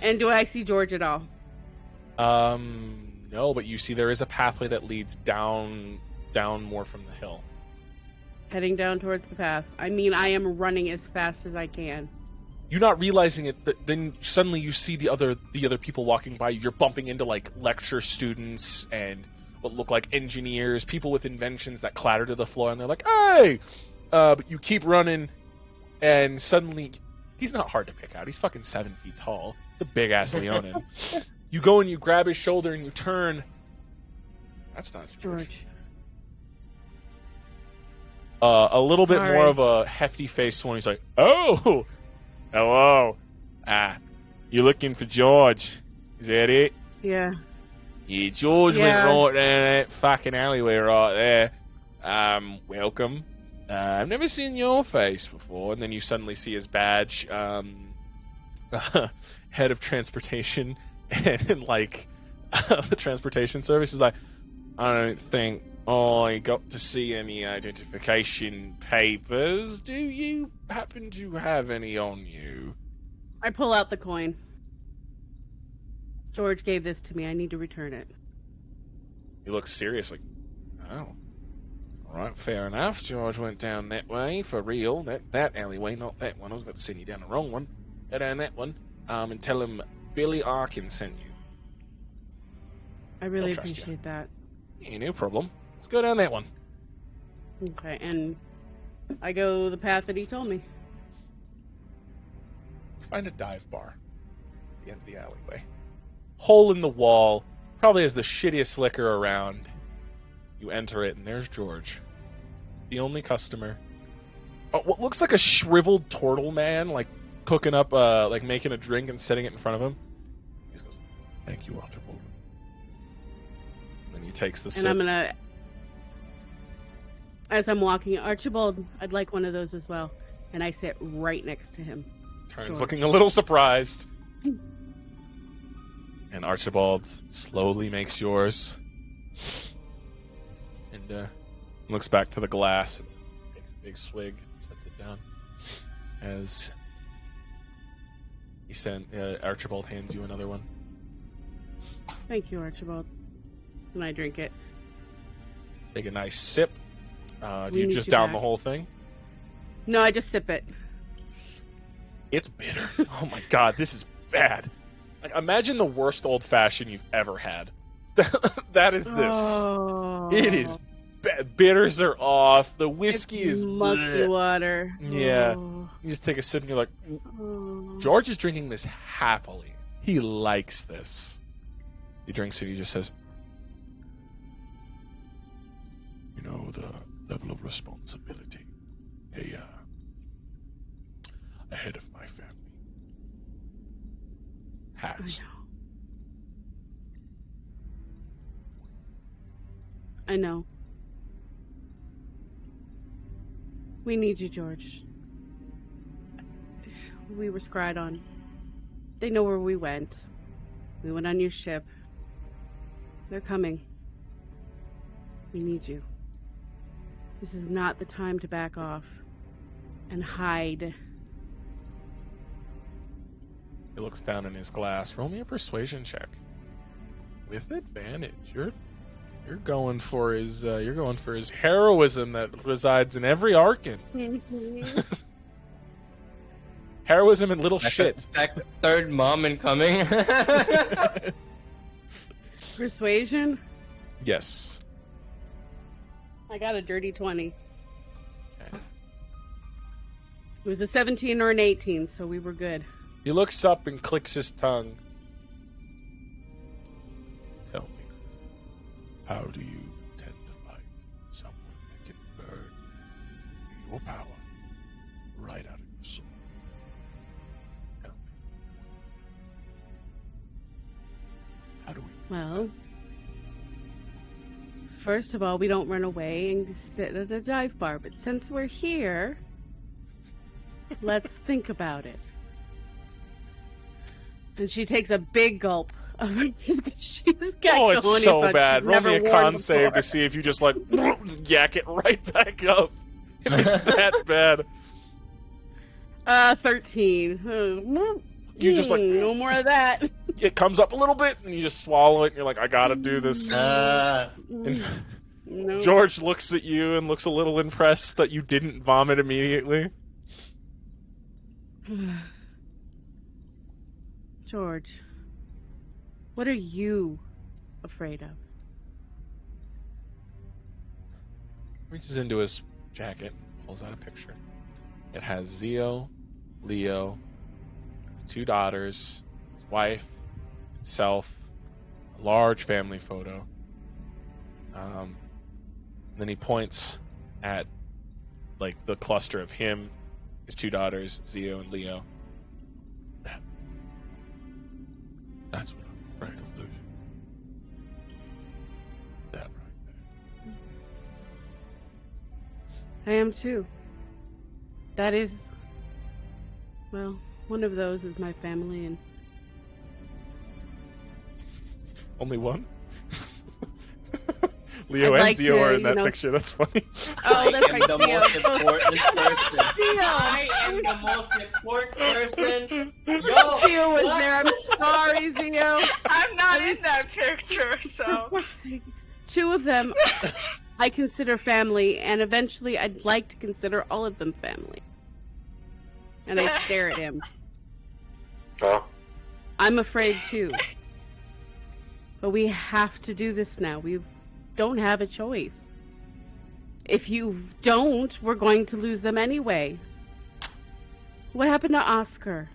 And do I see George at all? No, but you see there is a pathway that leads down more from the hill. Heading down towards the path. I mean, I am running as fast as I can. You're not realizing it, then suddenly you see the other people walking by you. You're bumping into, like, lecture students and what look like engineers, people with inventions that clatter to the floor, and they're like, hey! But you keep running, and suddenly, he's not hard to pick out. He's fucking 7 feet tall. He's a big-ass Leonin. You go and you grab his shoulder and you turn. That's not George. A little bit more of a hefty-faced one. He's like, oh! Hello. You looking for George? Is that it? Yeah. Yeah, George went right down that fucking alleyway right there. Welcome. I've never seen your face before. And then you suddenly see his badge, head of transportation, and like the transportation service is like, I don't think I got to see any identification papers. Do you happen to have any on you? I pull out the coin. George gave this to me. I need to return it. He looks serious, like, oh. Alright, fair enough. George went down that way, for real. That alleyway, not that one. I was about to send you down the wrong one. Go down that one, and tell him Billy Arkin sent you. I really appreciate that. Yeah, no problem. Let's go down that one. Okay, and I go the path that he told me. You find a dive bar at the end of the alleyway. Hole in the wall, probably has the shittiest liquor around. You enter it, and there's George. The only customer. Oh, what looks like a shriveled turtle man, like cooking up, like making a drink and setting it in front of him. He just goes, thank you, Archibald. And then he takes the sip. And I'm gonna, as I'm walking, Archibald, I'd like one of those as well. And I sit right next to him. Turns George. Looking a little surprised. And Archibald slowly makes yours. And looks back to the glass and takes a big swig and sets it down. As Archibald hands you another one. Thank you, Archibald. And I drink it. Take a nice sip. Do you just down the whole thing? No, I just sip it. It's bitter. Oh my god, this is bad. Like, imagine the worst old fashioned you've ever had. That is this. Oh. It is bitters are off. The whiskey is musky water. Yeah. Oh. You just take a sip and you're like, George is drinking this happily. He likes this. He drinks it. He just says, you know, the level of responsibility a head of my family has. I know. We need you, George. We were scryed on. They know where we went. We went on your ship. They're coming. We need you. This is not the time to back off and hide. He looks down in his glass. Roll me a persuasion check. With advantage. You're going for his heroism that resides in every Arkin. Heroism and little shit. Third mom incoming. Persuasion? Yes. I got a dirty 20. Okay. It was a 17 or an 18, so we were good. He looks up and clicks his tongue. Tell me, how do you intend to fight someone that can burn your power right out of your soul? Tell me. How do we? Well, first of all, we don't run away and sit at a dive bar. But since we're here, let's think about it. And she takes a big gulp of she's got Oh, it's so bad. Roll me a con save before. to see if you just, like, yak it right back up. If it's that bad. 13. You just, like... No more of that. It comes up a little bit, and you just swallow it, and you're like, I gotta do this. And No. George looks at you and looks a little impressed that you didn't vomit immediately. George, what are you afraid of? Reaches into his jacket, pulls out a picture. It has Zio, Leo, his 2 daughters, his wife, himself, a large family photo. Then he points at, like, the cluster of him, his 2 daughters, Zio and Leo. That's what I'm afraid of losing. That right there. I am too. That is, well, one of those is my family, and Only one? Leo I'd and like Zio to, are in that you know- picture. That's funny. oh, that's I am right, the Theo. most important person. Theo. I am the most important person. Yo, Theo was what? there. I'm sorry, Zio. I'm not in that picture, For so. fuck's sake. 2 of them I consider family, and eventually I'd like to consider all of them family. And I stare at him. Huh? I'm afraid too. But we have to do this now. We don't have a choice. If you don't, we're going to lose them anyway. What happened to Oscar?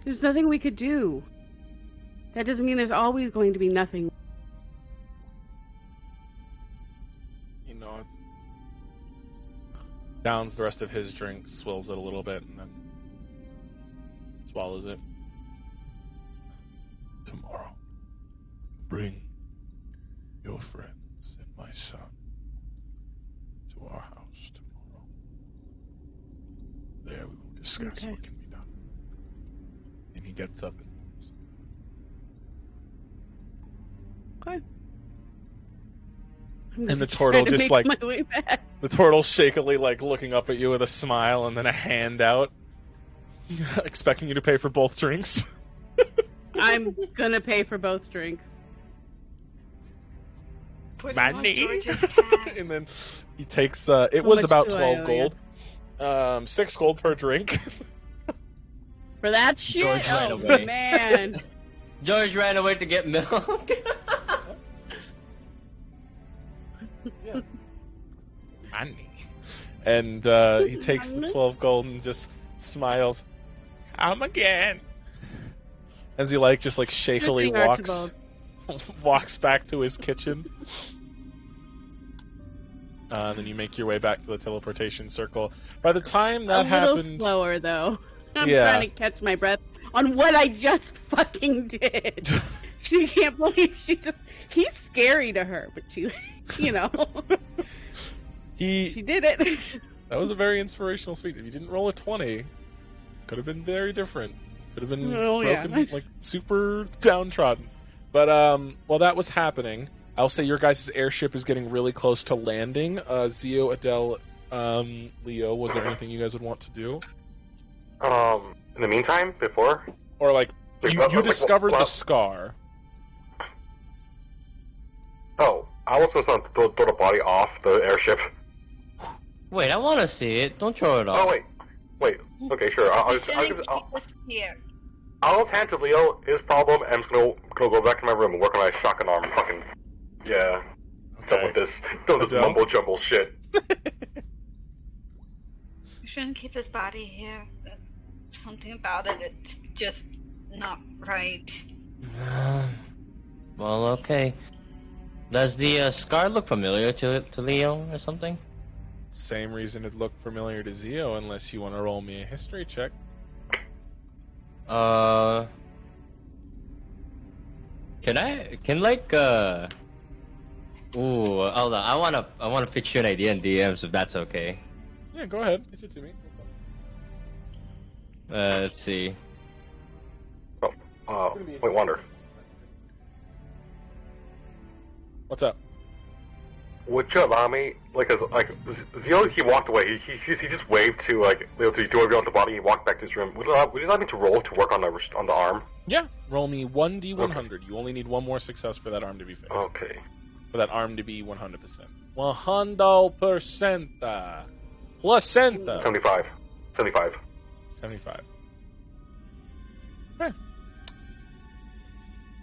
There's nothing we could do. That doesn't mean there's always going to be nothing. He nods. Downs the rest of his drink, swills it a little bit, and then swallows it. Tomorrow, bring your friends and my son to our house tomorrow. There we will discuss Okay. what can be done. And he gets up and leaves. Okay. And the turtle just, like, my way back. the turtle shakily, like, looking up at you with a smile and then a hand out, expecting you to pay for both drinks. I'm gonna pay for both drinks. Put him on Money. George's tab. And then he takes, it How was much about do I 12 owe gold. 6 gold per drink. For that shit? George ran Oh, away. man. George ran away to get milk. Money. And he takes the 12 gold and just smiles. Come again. As he, like, just, like, shakily Good thing, walks Archibald. walks back to his kitchen. Then you make your way back to the teleportation circle. By the time that a little happened, slower, though. I'm Yeah. trying to catch my breath on what I just fucking did. She can't believe he's scary to her, but she, you know, she he did it. that was a very inspirational speech. If you didn't roll a 20, could have been very different. Could have been Oh, yeah. broken, like, super downtrodden. But while that was happening, I'll say your guys' airship is getting really close to landing. Zio, Adele, Leo, was there anything you guys would want to do? In the meantime, before? Or, like, you Like, discovered the what? scar. Oh, I was going to throw the body off the airship. Wait, I want to see it. Don't throw it off. Oh, wait. Okay, sure. You shouldn't keep us here. I'll just hand to Leo his problem, and I'm just gonna go back to my room and work on my shotgun arm. Fucking, yeah. Done with this Adele? mumbo jumbo shit. You shouldn't keep this body here. Something about it, it's just not right. Well, okay. Does the scar look familiar to Leo or something? Same reason it looked familiar to Zio, unless you want to roll me a history check. Can Ooh, hold on. I wanna pitch you an idea in DMs if that's okay. Yeah, go ahead. Pitch it to me. Let's see. Wait, Wonder. What's up? Would you allow me, Zio, he walked away. He just waved to, Leo to do everything on the body. He walked back to his room. Would you allow me to roll to work on the arm? Yeah, roll me 1d100. Okay. You only need one more success for that arm to be fixed. Okay. For that arm to be 100%. 100%. Placenta. 75. 75. Okay.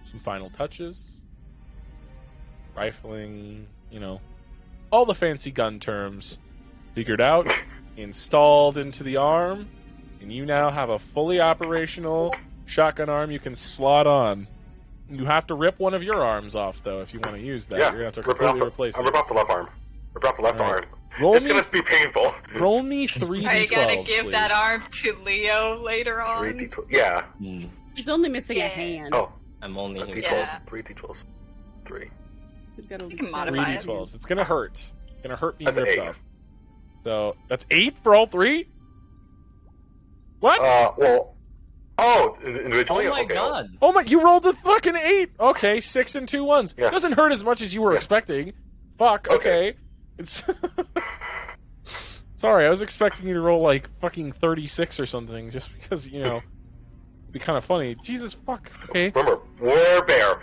Some final touches. Rifling, all the fancy gun terms figured out, installed into the arm, and you now have a fully operational shotgun arm you can slot on. You have to rip one of your arms off, though, if you want to use that. Yeah, you're going to have to completely replace it. I'll rip off the left arm. Rip off the left arm. It's going to be painful. Roll me 3d12s, Are you going to give please. that arm to Leo later on? 3d12. Yeah. He's only missing a hand. Oh. I'm only here. 3d12s. 3. He's got You can modify it. 3d12s. It's going to hurt. It's going to hurt being That's ripped 8. off. So, that's 8 for all 3? What? Individually? Oh my okay. god! Oh my, you rolled a fucking 8! Okay, 6 and 2 ones. Yeah. Doesn't hurt as much as you were expecting. Fuck, okay. It's... Sorry, I was expecting you to roll fucking 36 or something, just because, it'd be kind of funny. Jesus fuck, okay. Remember, werebear.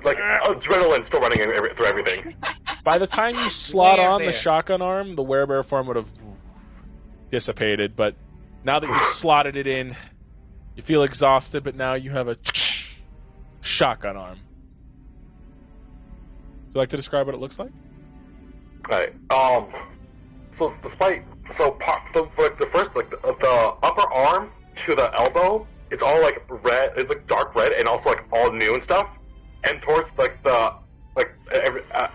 Adrenaline still running through everything. By the time you slot on the shotgun arm, the werebear form would have dissipated, but now that you've slotted it in, you feel exhausted, but now you have a shotgun arm. Would you like to describe what it looks like? Right. So the upper arm to the elbow, it's all red. It's dark red and also all new and stuff. And towards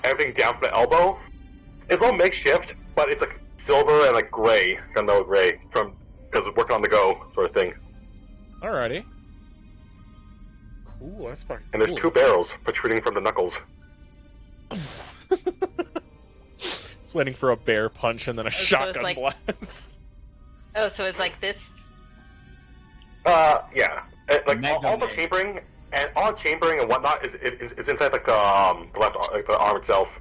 everything down from the elbow, it's all makeshift, but it's silver and gray, kind of gray because it's working on the go sort of thing. Alrighty. Cool, that's fucking And there's 2 barrels protruding from the knuckles. It's waiting for a bear punch and then a shotgun blast. Oh, so it's like this? Yeah. All the chambering and whatnot is inside the left the arm itself.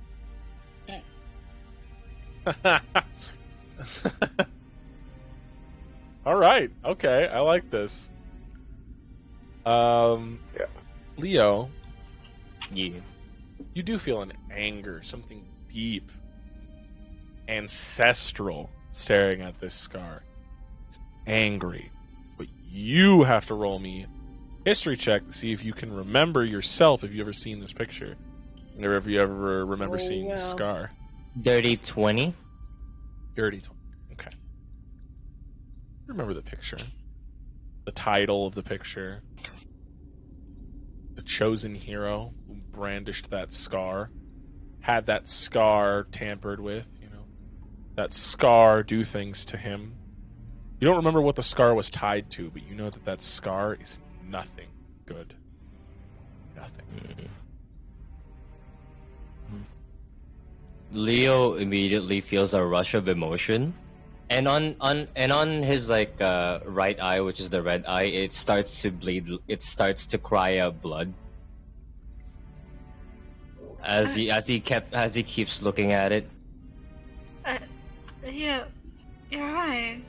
All right. Okay, I like this. Yeah. Leo. Yeah. You do feel an anger, something deep, ancestral, staring at this scar. It's angry, but you have to roll me a history check to see if you can remember yourself. If you ever seen this picture, or if you ever remember seeing this scar. Dirty 20. Dirty 20. Okay. Remember the picture. The title of the picture. The chosen hero who brandished that scar. Had that scar tampered with, That scar do things to him. You don't remember what the scar was tied to, but you know that scar is nothing good. Nothing. Leo immediately feels a rush of emotion, and on his right eye, which is the red eye, it starts to bleed. It starts to cry out blood as he keeps looking at it. Yeah, you're right.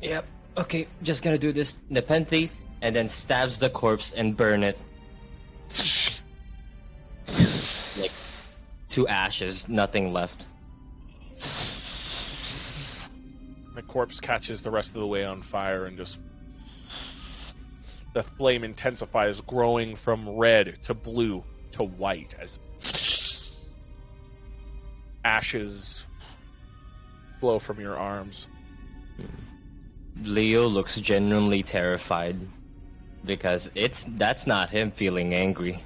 Yep. Okay, just gonna do this nepenthe, and then stabs the corpse and burn it. To ashes, nothing left. The corpse catches the rest of the way on fire and just... The flame intensifies, growing from red to blue to white as ashes flow from your arms. Leo looks genuinely terrified because that's not him feeling angry.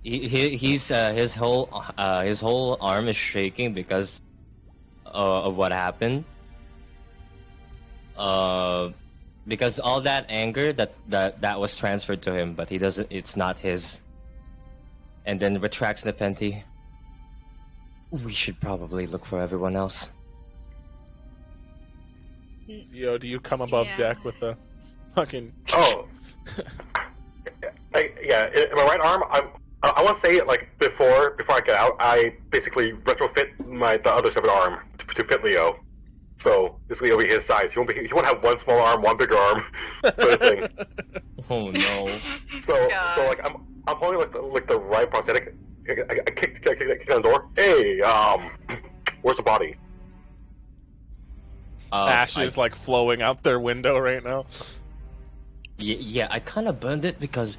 He's his whole arm is shaking because of what happened. because all that anger that was transferred to him, but he doesn't. It's not his. And then retracts Nepenthe. We should probably look for everyone else. Yo, do you come above deck with the fucking? Oh. Yeah, in my right arm, I want to say like before I get out, I basically retrofit the other separate arm to fit Leo. So basically, it'll be his size. He won't have one small arm, one bigger arm, sort of thing. Oh no! So like I'm holding like the right prosthetic. I kick on the door. Hey, where's the body? Ashes like flowing out their window right now. Yeah, I kind of burned it because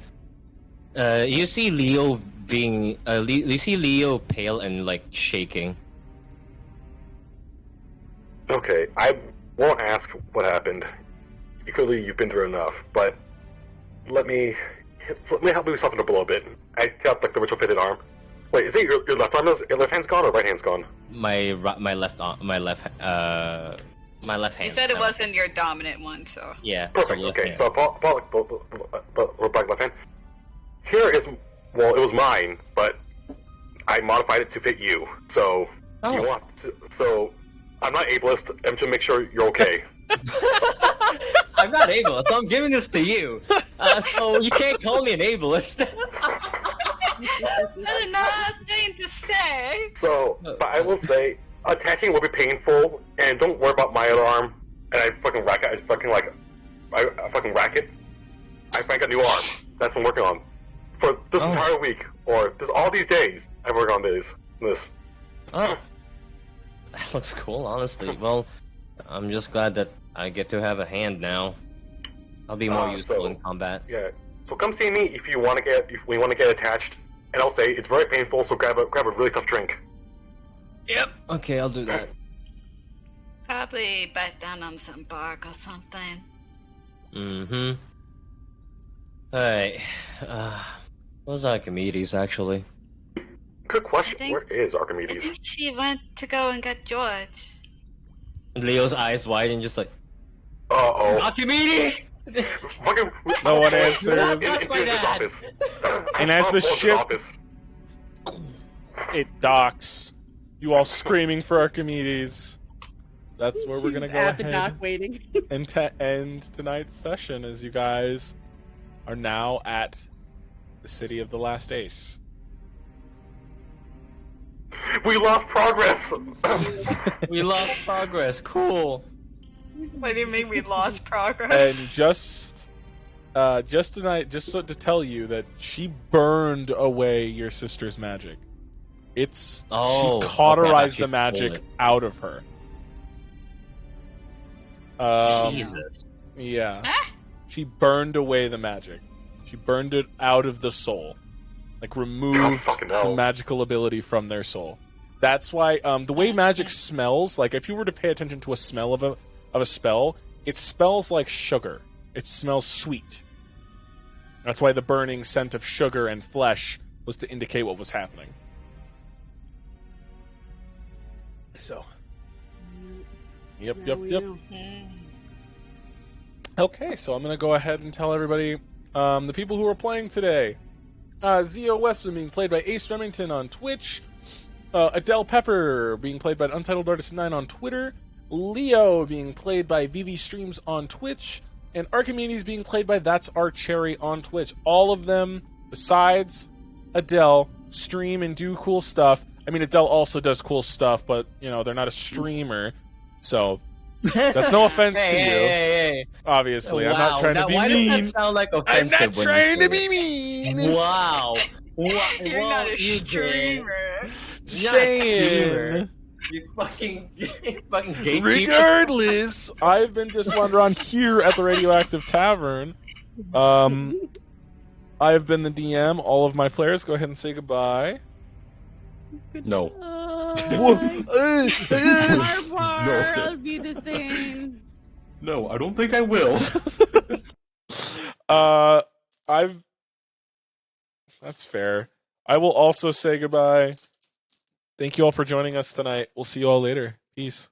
you see Leo being you see Leo pale and like shaking. Okay, I won't ask what happened. Clearly, you've been through enough, but let me help you soften up a little bit. I got like the retrofitted arm. Wait, is it your left arm? Your left hand's gone or right hand's gone? My left hand. You said it wasn't your dominant one, so yeah. Perfect. So okay, so Paul back left hand. Here is it was mine, but I modified it to fit you. So you want to, so I'm not ableist. I'm just make sure you're okay. I'm not ableist, so I'm giving this to you. So you can't call me an ableist. that's nothing to say. So, but I will say, attaching will be painful, and don't worry about my other arm. And I fucking rack it. I fucking rack it. I find a new arm. That's what I'm working on for this entire week, or all these days. I work on this. Oh, that looks cool, honestly. Well, I'm just glad that I get to have a hand now. I'll be more useful in combat. Yeah. So come see me if we want to get attached. And I'll say it's very painful. So grab a really tough drink. Yep. Okay, I'll do that. Probably bite down on some bark or something. Mm-hmm. Alright. Where's Archimedes, actually? Good question. Where is Archimedes? I think she went to go and get George. Leo's eyes wide and just like... Uh-oh. Archimedes! Fucking... No one answers. Into his office. And as the ship... It docks. You all screaming for Archimedes. That's where we're gonna go at the ahead dock waiting. and end tonight's session, as you guys are now at the city of the Last Ace. We lost progress. We lost progress. Cool. What do you mean we lost progress? And just tonight, just so to tell you that she burned away your sister's magic. She cauterized the magic out of her. Jesus. Yeah. She burned away the magic. She burned it out of the soul. Like, removed the magical ability from their soul. That's why, the way magic smells, like, if you were to pay attention to a smell of a spell, it smells like sugar. It smells sweet. That's why the burning scent of sugar and flesh was to indicate what was happening. So. Yep. Okay, so I'm going to go ahead and tell everybody the people who are playing today. Zio Westman being played by Ace Remington on Twitch. Adele Pepper being played by Untitled Artist 9 on Twitter. Leo being played by VV Streams on Twitch. And Archimedes being played by That's Our Cherry on Twitch. All of them, besides Adele, stream and do cool stuff. I mean, Adele also does cool stuff, but, you know, they're not a streamer. So, that's no offense to you. Hey. Obviously, wow. I'm not trying to be why mean. Does that sound like offensive? I'm not trying to be mean. Wow. You're not a streamer. Saying. You fucking gatekeeper. Regardless, I've been just wandering here at the Radioactive Tavern. I've been the DM. All of my players, go ahead and say goodbye. No. I'll be the same. No, I don't think I will. That's fair. I will also say goodbye. Thank you all for joining us tonight. We'll see you all later. Peace.